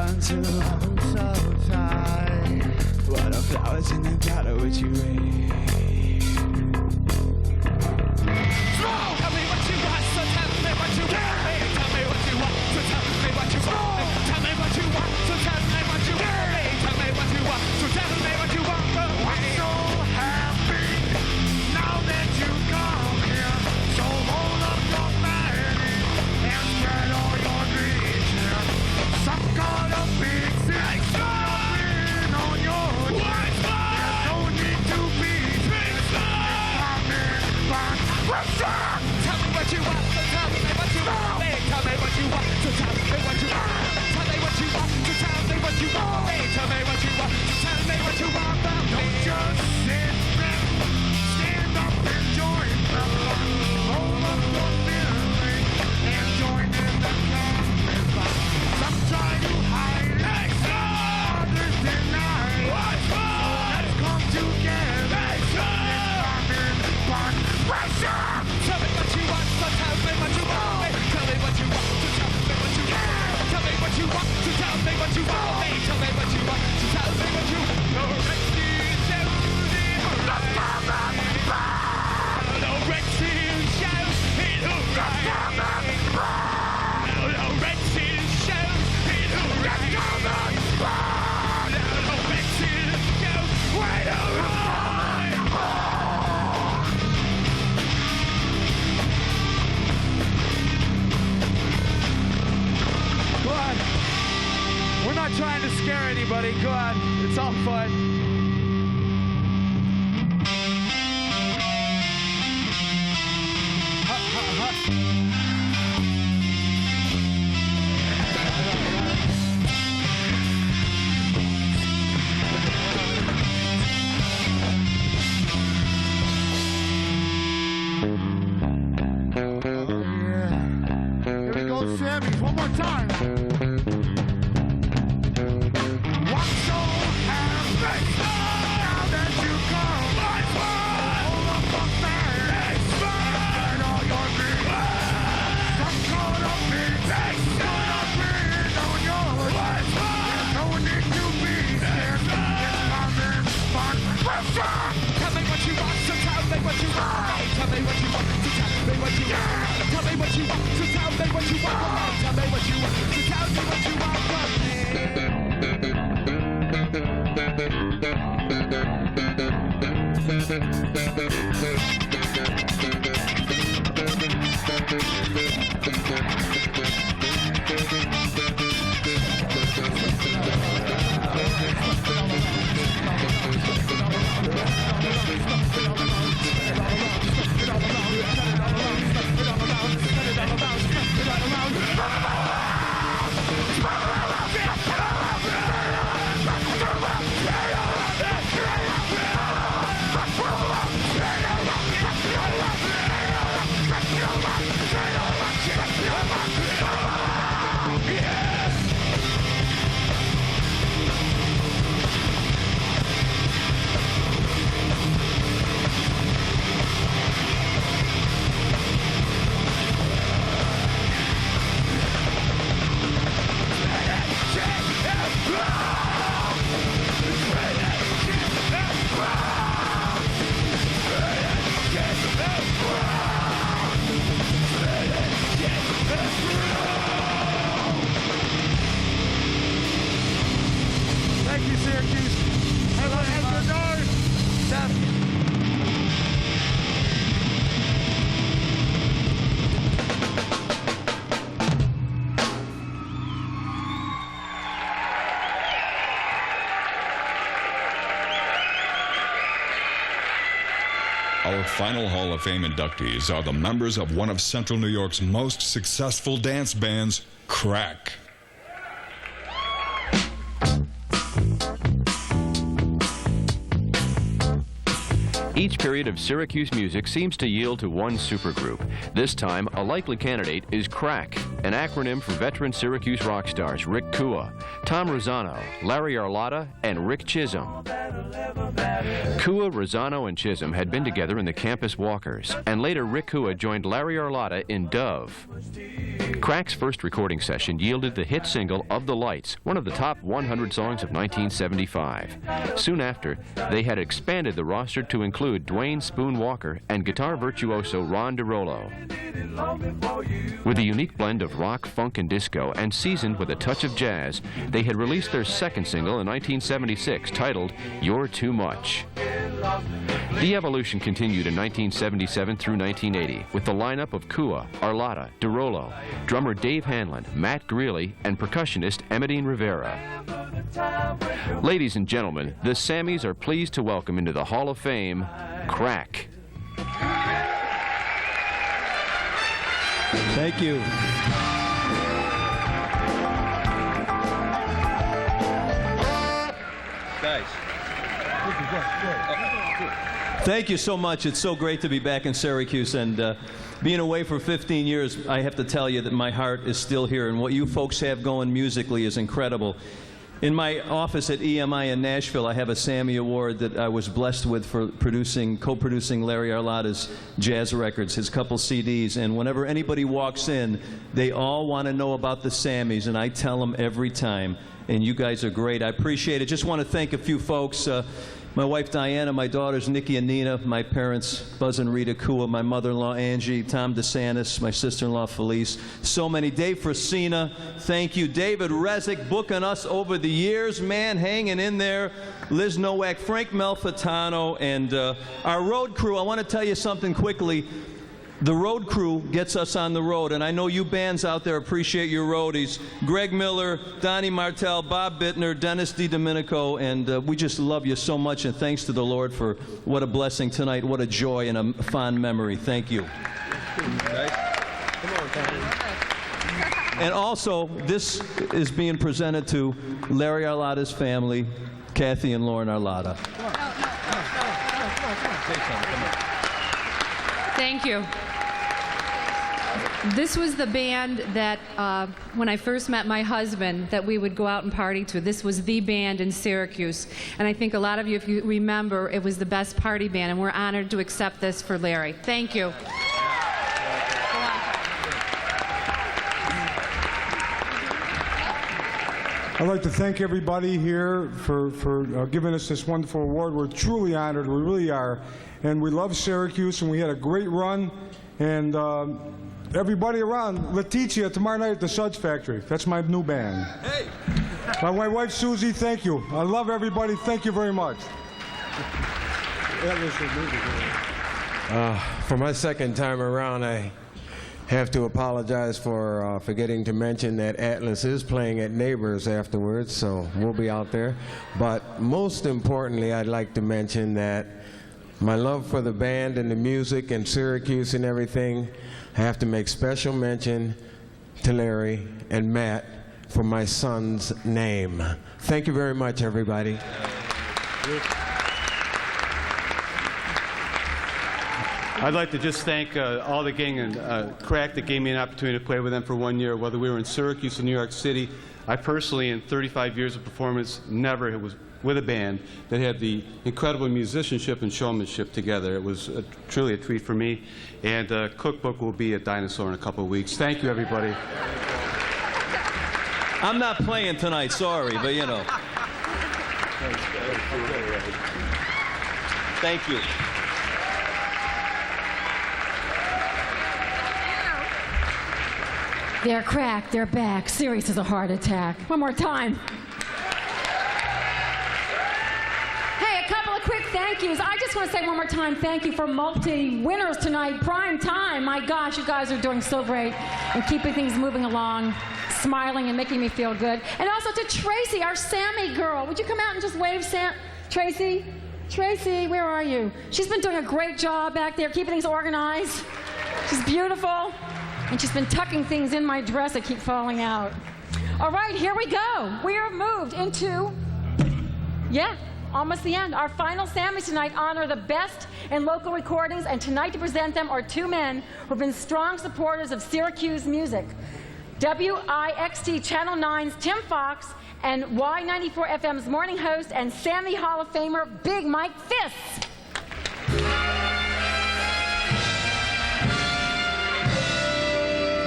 until I'm so tired. What are flowers in the bottle would you rate? Tell me what you want, so tell me what you want. Tell me what you want, so tell me what you want. Tell me what you want, so tell me what you want. Tell me what you want, so tell me what you want. I'm so happy now that you come here. So hold up your man and spread all your dreams here. Some kind of big thing coming on your chest. There's no need to be tell me what you want, so tell me what you want. Hey, tell me what you want, so tell me what you want. Tell me what you want, so tell me what you want. Hey, tell me what you want, so tell me what you want. Don't just sit back, stand up and join the fun. Hold up your feeling and join in the conversation. Some try to hide it, others deny it. Let's come together and come in fun. Tell me what you want, so tell me what you want. Hey, tell me what you want, so tell me what you want. Tell me what you want, so tell me what you want. Hey, tell me what you want, so tell me what you want. No Rexy, no Rexy, shout it hooray. No Rexy, shout it hooray. No Rexy, shout it hooray. Go on. We're not trying to scare anybody. Go on. It's all fun. Here we go, Sammy. One more time. Tell me what you want, so tell me what you want. Tell me what you want, so tell me what you want. Tell me what you want, so tell me what you want. Tell me what you want, so tell me what you want. Thank you, Syracuse. Everyone have a good night. Our final Hall of Fame inductees are the members of one of Central New York's most successful dance bands, Crack. Each period of Syracuse music seems to yield to one supergroup. This time, a likely candidate is Crack. an acronym for veteran Syracuse rock stars Rick Kua, Tom Rosano, Larry Arlotta, and Rick Chisholm. Kua, Rosano, and Chisholm had been together in the Campus Walkers, and later Rick Kua joined Larry Arlotta in Dove. Crack's first recording session yielded the hit single Of the Lights, one of the top 100 songs of 1975. Soon after, they had expanded the roster to include Dwayne Spoon Walker and guitar virtuoso Ron DeRollo. With a unique blend of rock, funk, and disco, and seasoned with a touch of jazz, they had released their second single in 1976, titled You're Too Much. The evolution continued in 1977 through 1980 with the lineup of Kua, Arlotta, DeRollo, drummer Dave Hanlon, Matt Greeley, and percussionist Emmeline Rivera. Ladies and gentlemen, the Sammys are pleased to welcome into the Hall of Fame, Crack. Thank you. Guys. Thank you so much. It's so great to be back in Syracuse, and being away for 15 years, I have to tell you that my heart is still here, and what you folks have going musically is incredible. In my office at EMI in Nashville, I have a Sammy Award that I was blessed with for co-producing Larry Arlotta's jazz records, his couple CDs, and whenever anybody walks in, they all want to know about the Sammys, and I tell them every time, and you guys are great. I appreciate it. Just want to thank a few folks. My wife Diana, my daughters Nikki and Nina, my parents Buzz and Rita Kua, my mother-in-law Angie, Tom DeSantis, my sister-in-law Felice, so many. Dave Frasina, thank you. David Rezick booking us over the years, man, hanging in there. Liz Nowak, Frank Malfitano, and our road crew. I want to tell you something quickly. The road crew gets us on the road, and I know you bands out there appreciate your roadies. Greg Miller, Donnie Martell, Bob Bittner, Dennis DiDomenico, and we just love you so much, and thanks to the Lord for what a blessing tonight, what a joy and a fond memory. Thank you. And also, this is being presented to Larry Arlotta's family, Kathy and Lauren Arlotta. Thank you. This was the band that, when I first met my husband, that we would go out and party to. This was the band in Syracuse. And I think a lot of you, if you remember, it was the best party band, and we're honored to accept this for Larry. Thank you. I'd like to thank everybody here for giving us this wonderful award. We're truly honored, we really are. And we love Syracuse, and we had a great run. And everybody around, Letizia, tomorrow night at the Suds Factory. That's my new band. Hey! My wife, Susie, thank you. I love everybody. Thank you very much. For my second time around, I have to apologize for forgetting to mention that Atlas is playing at Neighbors afterwards, so we'll be out there. But most importantly, I'd like to mention that my love for the band and the music and Syracuse and everything, I have to make special mention to Larry and Matt for my son's name. Thank you very much, everybody. I'd like to just thank all the gang and Crack that gave me an opportunity to play with them for 1 year, whether we were in Syracuse or New York City. I personally, in 35 years of performance, never was with a band that had the incredible musicianship and showmanship together. It was truly a treat for me. And Cookbook will be at Dinosaur in a couple of weeks. Thank you, everybody. I'm not playing tonight, sorry, but you know. Thank you. They're Crack, they're back. Serious as a heart attack. One more time. Hey, a couple of quick thank yous. I just want to say one more time thank you for multi-winners tonight. Prime time. My gosh, you guys are doing so great and keeping things moving along, smiling and making me feel good. And also to Tracy, our Sammy girl. Would you come out and just wave, Tracy? Tracy, where are you? She's been doing a great job back there, keeping things organized. She's beautiful. And she's been tucking things in my dress that keep falling out. All right, here we go. We are moved into, almost the end. Our final Sammys tonight honor the best in local recordings, and tonight to present them are two men who have been strong supporters of Syracuse music. WIXT Channel 9's Tim Fox, and Y94 FM's morning host and Sammy Hall of Famer, Big Mike Fists.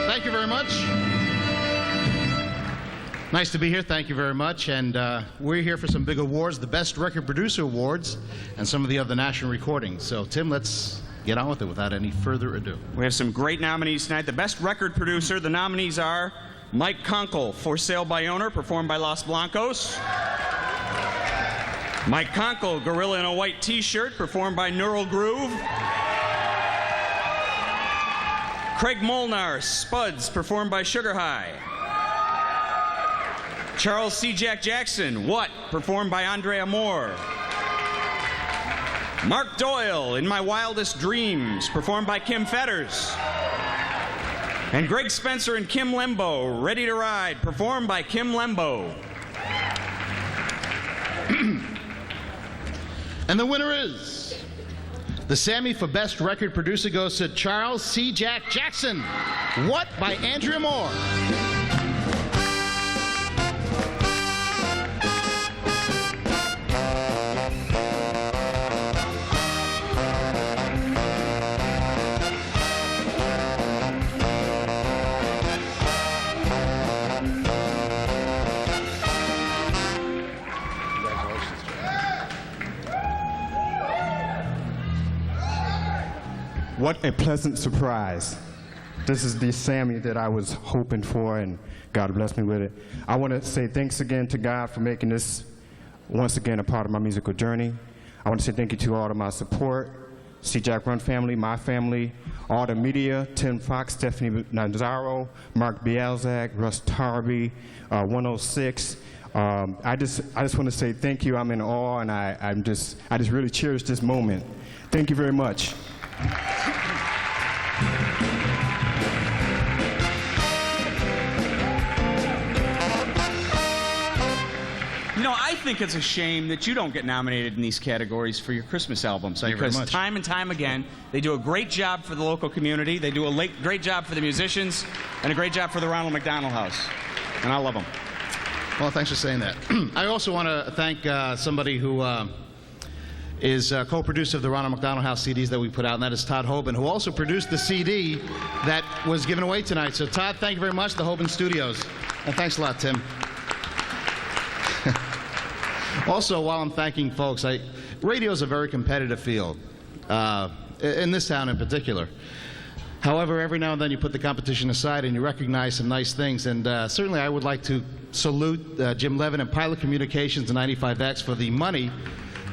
Thank you very much. Nice to be here. Thank you very much. And we're here for some big awards, the Best Record Producer Awards, and some of the other national recordings. So, Tim, let's get on with it without any further ado. We have some great nominees tonight. The Best Record Producer, the nominees are Mike Conkle, For Sale by Owner, performed by Los Blancos. Mike Conkle, Gorilla in a White T-Shirt, performed by Neural Groove. Craig Molnar, Spuds, performed by Sugar High. Charles C. Jackson, What, performed by Andrea Moore. Mark Doyle, In My Wildest Dreams, performed by Kim Fetters. And Greg Spencer and Kim Lembo, Ready to Ride, performed by Kim Lembo. And the winner is the Sammy for Best Record Producer goes to Charles C. Jackson. What by Andrea Moore. What a pleasant surprise. This is the Sammy that I was hoping for, and God blessed me with it. I want to say thanks again to God for making this, once again, a part of my musical journey. I want to say thank you to all of my support, C. Jack Run family, my family, all the media, Tim Fox, Stephanie Nazaro, Mark Bielzak, Russ Tarby, 106. I just want to say thank you. I'm in awe, and I just really cherish this moment. Thank you very much. You know, I think it's a shame that you don't get nominated in these categories for your Christmas albums. Thank you very because much. time and time again, they do a great job for the local community, they do a great job for the musicians, and a great job for the Ronald McDonald House. And I love them. Well, thanks for saying that. I also want to thank somebody who is co-producer of the Ronald McDonald House CDs that we put out, and that is Todd Hoban, who also produced the CD that was given away tonight. So, Todd, thank you very much, the Hoban Studios. And thanks a lot, Tim. Also, while I'm thanking folks, radio is a very competitive field, in this town in particular. However, every now and then you put the competition aside and you recognize some nice things. And certainly I would like to salute Jim Levin and Pilot Communications and 95X for the money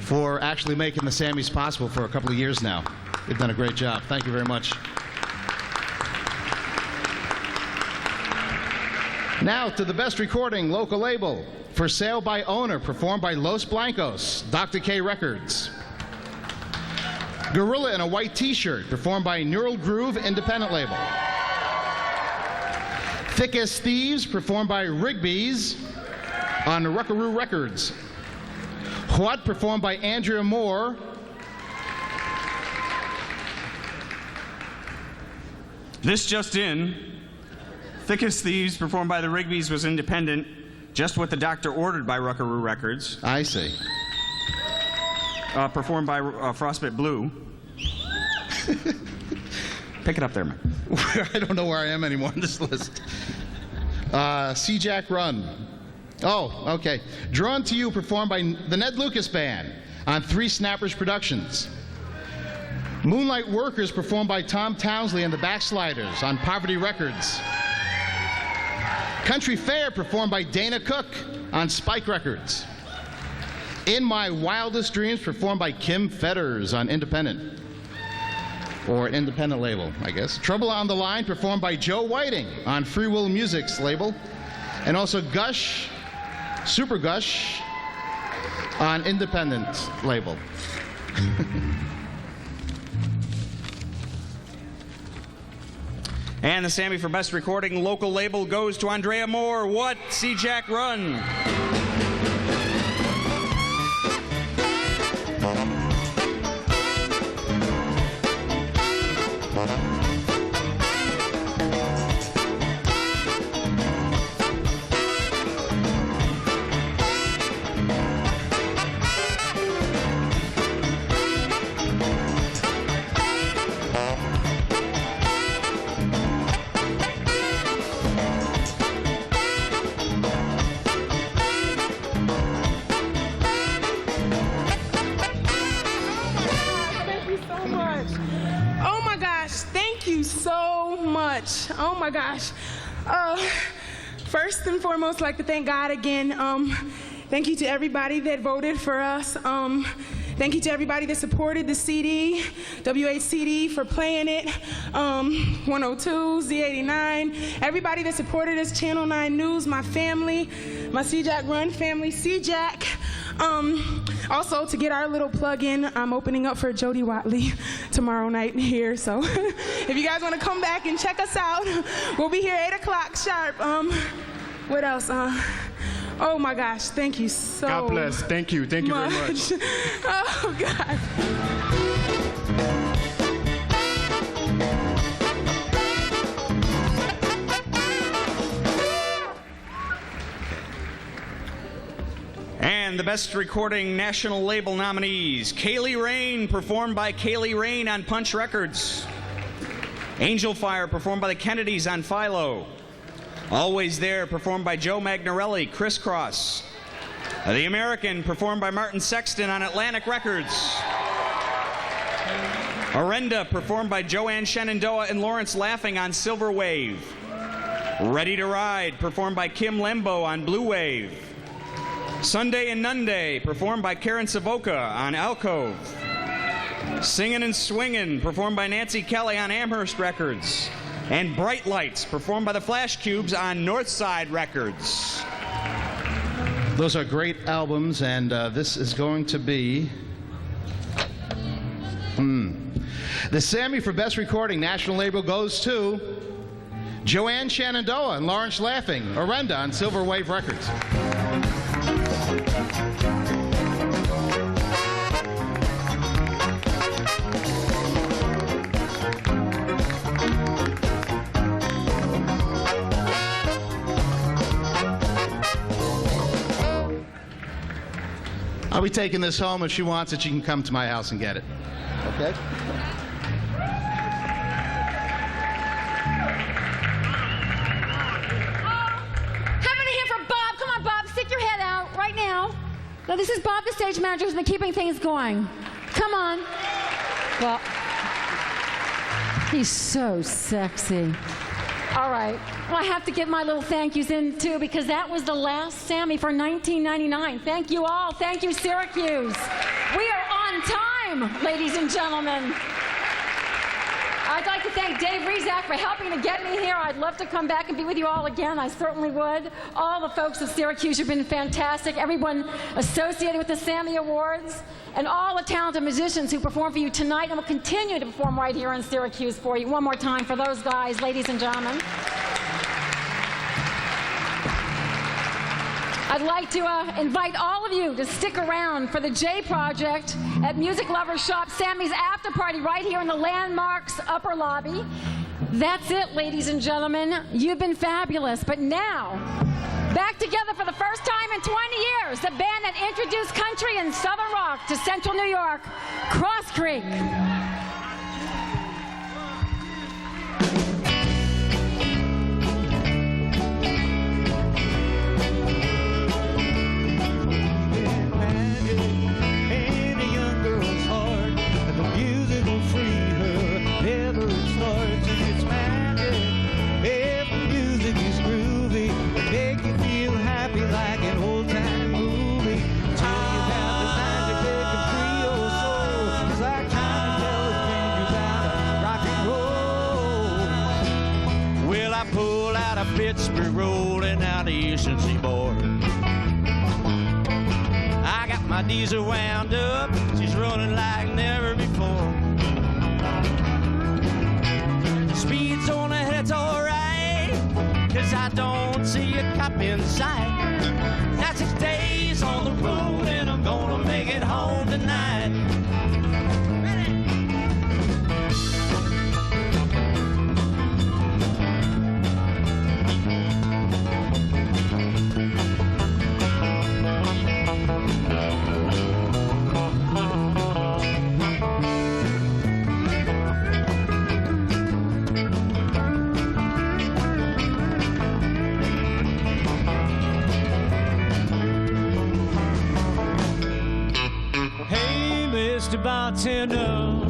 for actually making the Sammys possible for a couple of years now. They've done a great job. Thank you very much. Now to the Best Recording Local Label, For Sale by Owner, performed by Los Blancos, Dr. K Records. Gorilla in a White T-Shirt, performed by Neural Groove, independent label. Thick as Thieves, performed by Rigby's on Ruckaroo Records. What, performed by Andrea Moore. This just in, Thick as Thieves, performed by the Rigbys, was independent, Just What the Doctor Ordered by Ruckaroo Records. I see. Performed by Frostbite Blue. Pick it up there, man. I don't know where I am anymore on this list. C. Jack Run. Oh, okay. Drawn to You, performed by the Ned Lucas Band on Three Snappers Productions. Moonlight Workers, performed by Tom Townsley and the Backsliders on Poverty Records. Country Fair, performed by Dana Cook on Spike Records. In My Wildest Dreams, performed by Kim Fetters on Independent. Or an independent label, I guess. Trouble on the Line, performed by Joe Whiting on Free Will Music's label. And also Gush, SuperGush on independent label. And the Sammy for Best Recording Local Label goes to Andrea Moore. What? C. Jack Run. much. Oh my gosh. First and foremost, I'd like to thank God again. Thank you to everybody that voted for us. Thank you to everybody that supported the CD, WHCD for playing it, 102, Z89, everybody that supported us, Channel 9 News, my family, my C-Jack Run family, C-Jack. Also, to get our little plug-in, I'm opening up for Jody Watley tomorrow night here, so if you guys want to come back and check us out, we'll be here 8 o'clock sharp. What else? Oh my gosh, thank you so much. God bless. Thank you. Thank you very much. Oh God. And the Best Recording National Label nominees: Kaylee Rain, performed by Kaylee Rain on Punch Records. Angel Fire, performed by the Kennedys on Philo. Always There, performed by Joe Magnarelli, Crisscross. The American, performed by Martin Sexton on Atlantic Records. Arenda, performed by Joanne Shenandoah and Lawrence Laughing on Silver Wave. Ready to Ride, performed by Kim Lembo on Blue Wave. Sunday and Nunday, performed by Karen Savoca on Alcove. Singin' and Swingin', performed by Nancy Kelly on Amherst Records. And Bright Lights, performed by the Flash Cubes on Northside Records. Those are great albums, and this is going to be the Sammy for Best Recording National Label goes to Joanne Shenandoah and Lawrence Laughing, Arenda on Silver Wave Records. I'll be taking this home. If she wants it, she can come to my house and get it. Okay? How many here for Bob? Come on, Bob, stick your head out right now. Now, this is Bob, the stage manager, who's been keeping things going. Come on. Well, he's so sexy. All right. Well, I have to get my little thank yous in, too, because that was the last Sammy for 1999. Thank you all. Thank you, Syracuse. We are on time, ladies and gentlemen. I'd like to thank Dave Rizak for helping to get me here. I'd love to come back and be with you all again. I certainly would. All the folks of Syracuse have been fantastic. Everyone associated with the Sammy Awards. And all the talented musicians who perform for you tonight and will continue to perform right here in Syracuse for you. One more time for those guys, ladies and gentlemen. I'd like to invite all of you to stick around for the J Project at Music Lovers Shop, Sammy's after party right here in the Landmarks upper lobby. That's it, ladies and gentlemen. You've been fabulous, but now, back together for the first time in 20 years, the band that introduced country and southern rock to central New York, Cross Creek. Pittsburgh rolling out the eastern seaboard. I got my diesel wound up, she's running like never before. Speed's on ahead, it's alright, 'cause I don't see a cop in sight. Now 6 days on the road and I'm gonna make it home tonight. Bartender,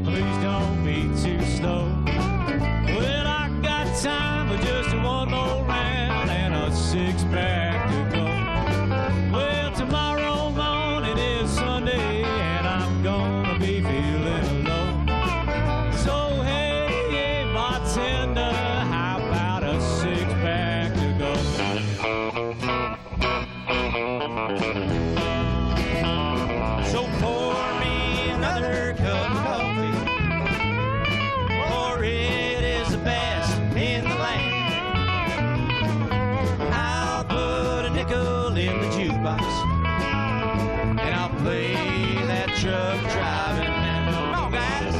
please don't be too slow. Well, I got So pour me another cup of coffee, for it is the best in the land. I'll put a nickel in the jukebox, and I'll play that truck driving man. Come on, guys.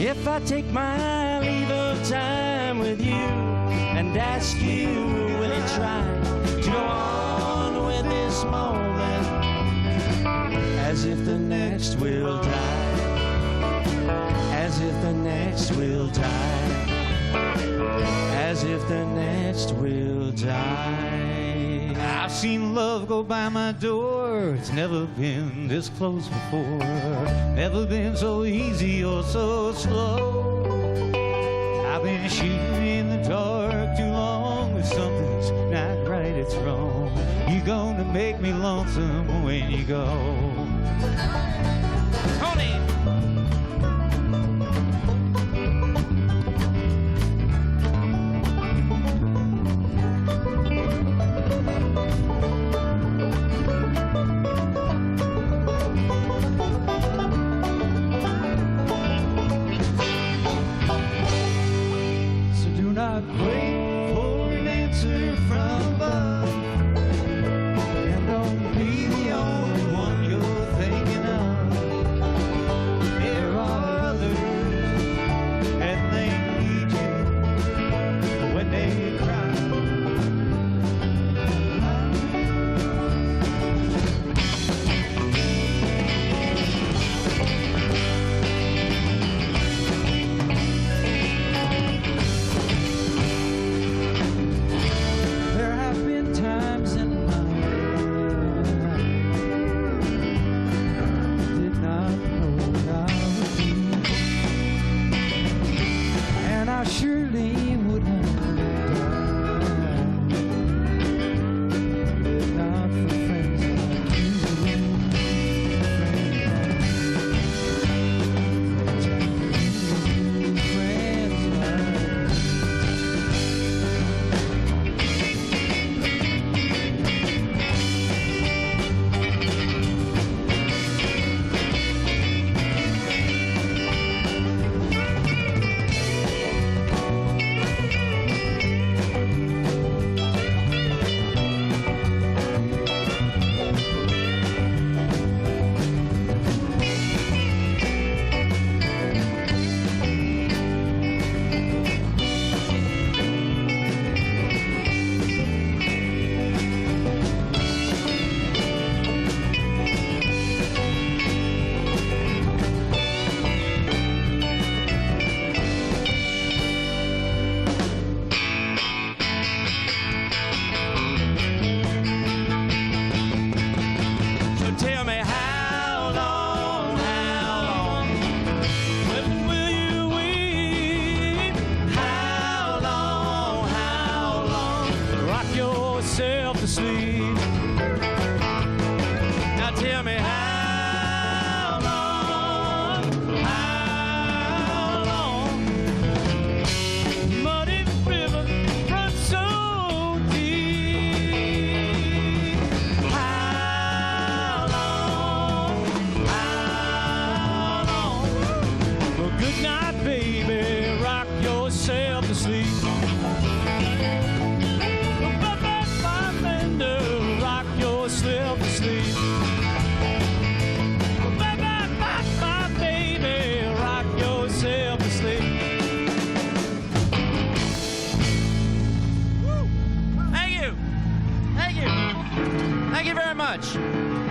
If I take my leave of time with you and ask you, will you try to go on with this moment as if the next will die, as if the next will die, as if the next will die. I've seen love go by my door. It's never been this close before. Never been so easy or so slow. I've been shooting in the dark too long. If something's not right, it's wrong. You're gonna make me lonesome when you go. Tony! Wait for an answer from above, and don't be the only one you're thinking of. There are others, and they need you when they cry.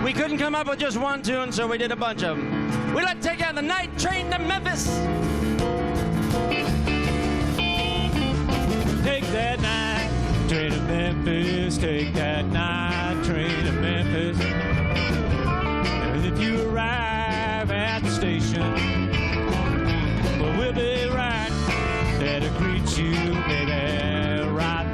We couldn't come up with just one tune, so we did a bunch of them. We'd like to take out the night train to Memphis. Take that night train to Memphis. Take that night train to Memphis. And if you arrive at the station, well, we'll be right there to greet you, baby, right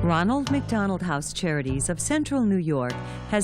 Ronald McDonald House Charities of Central New York has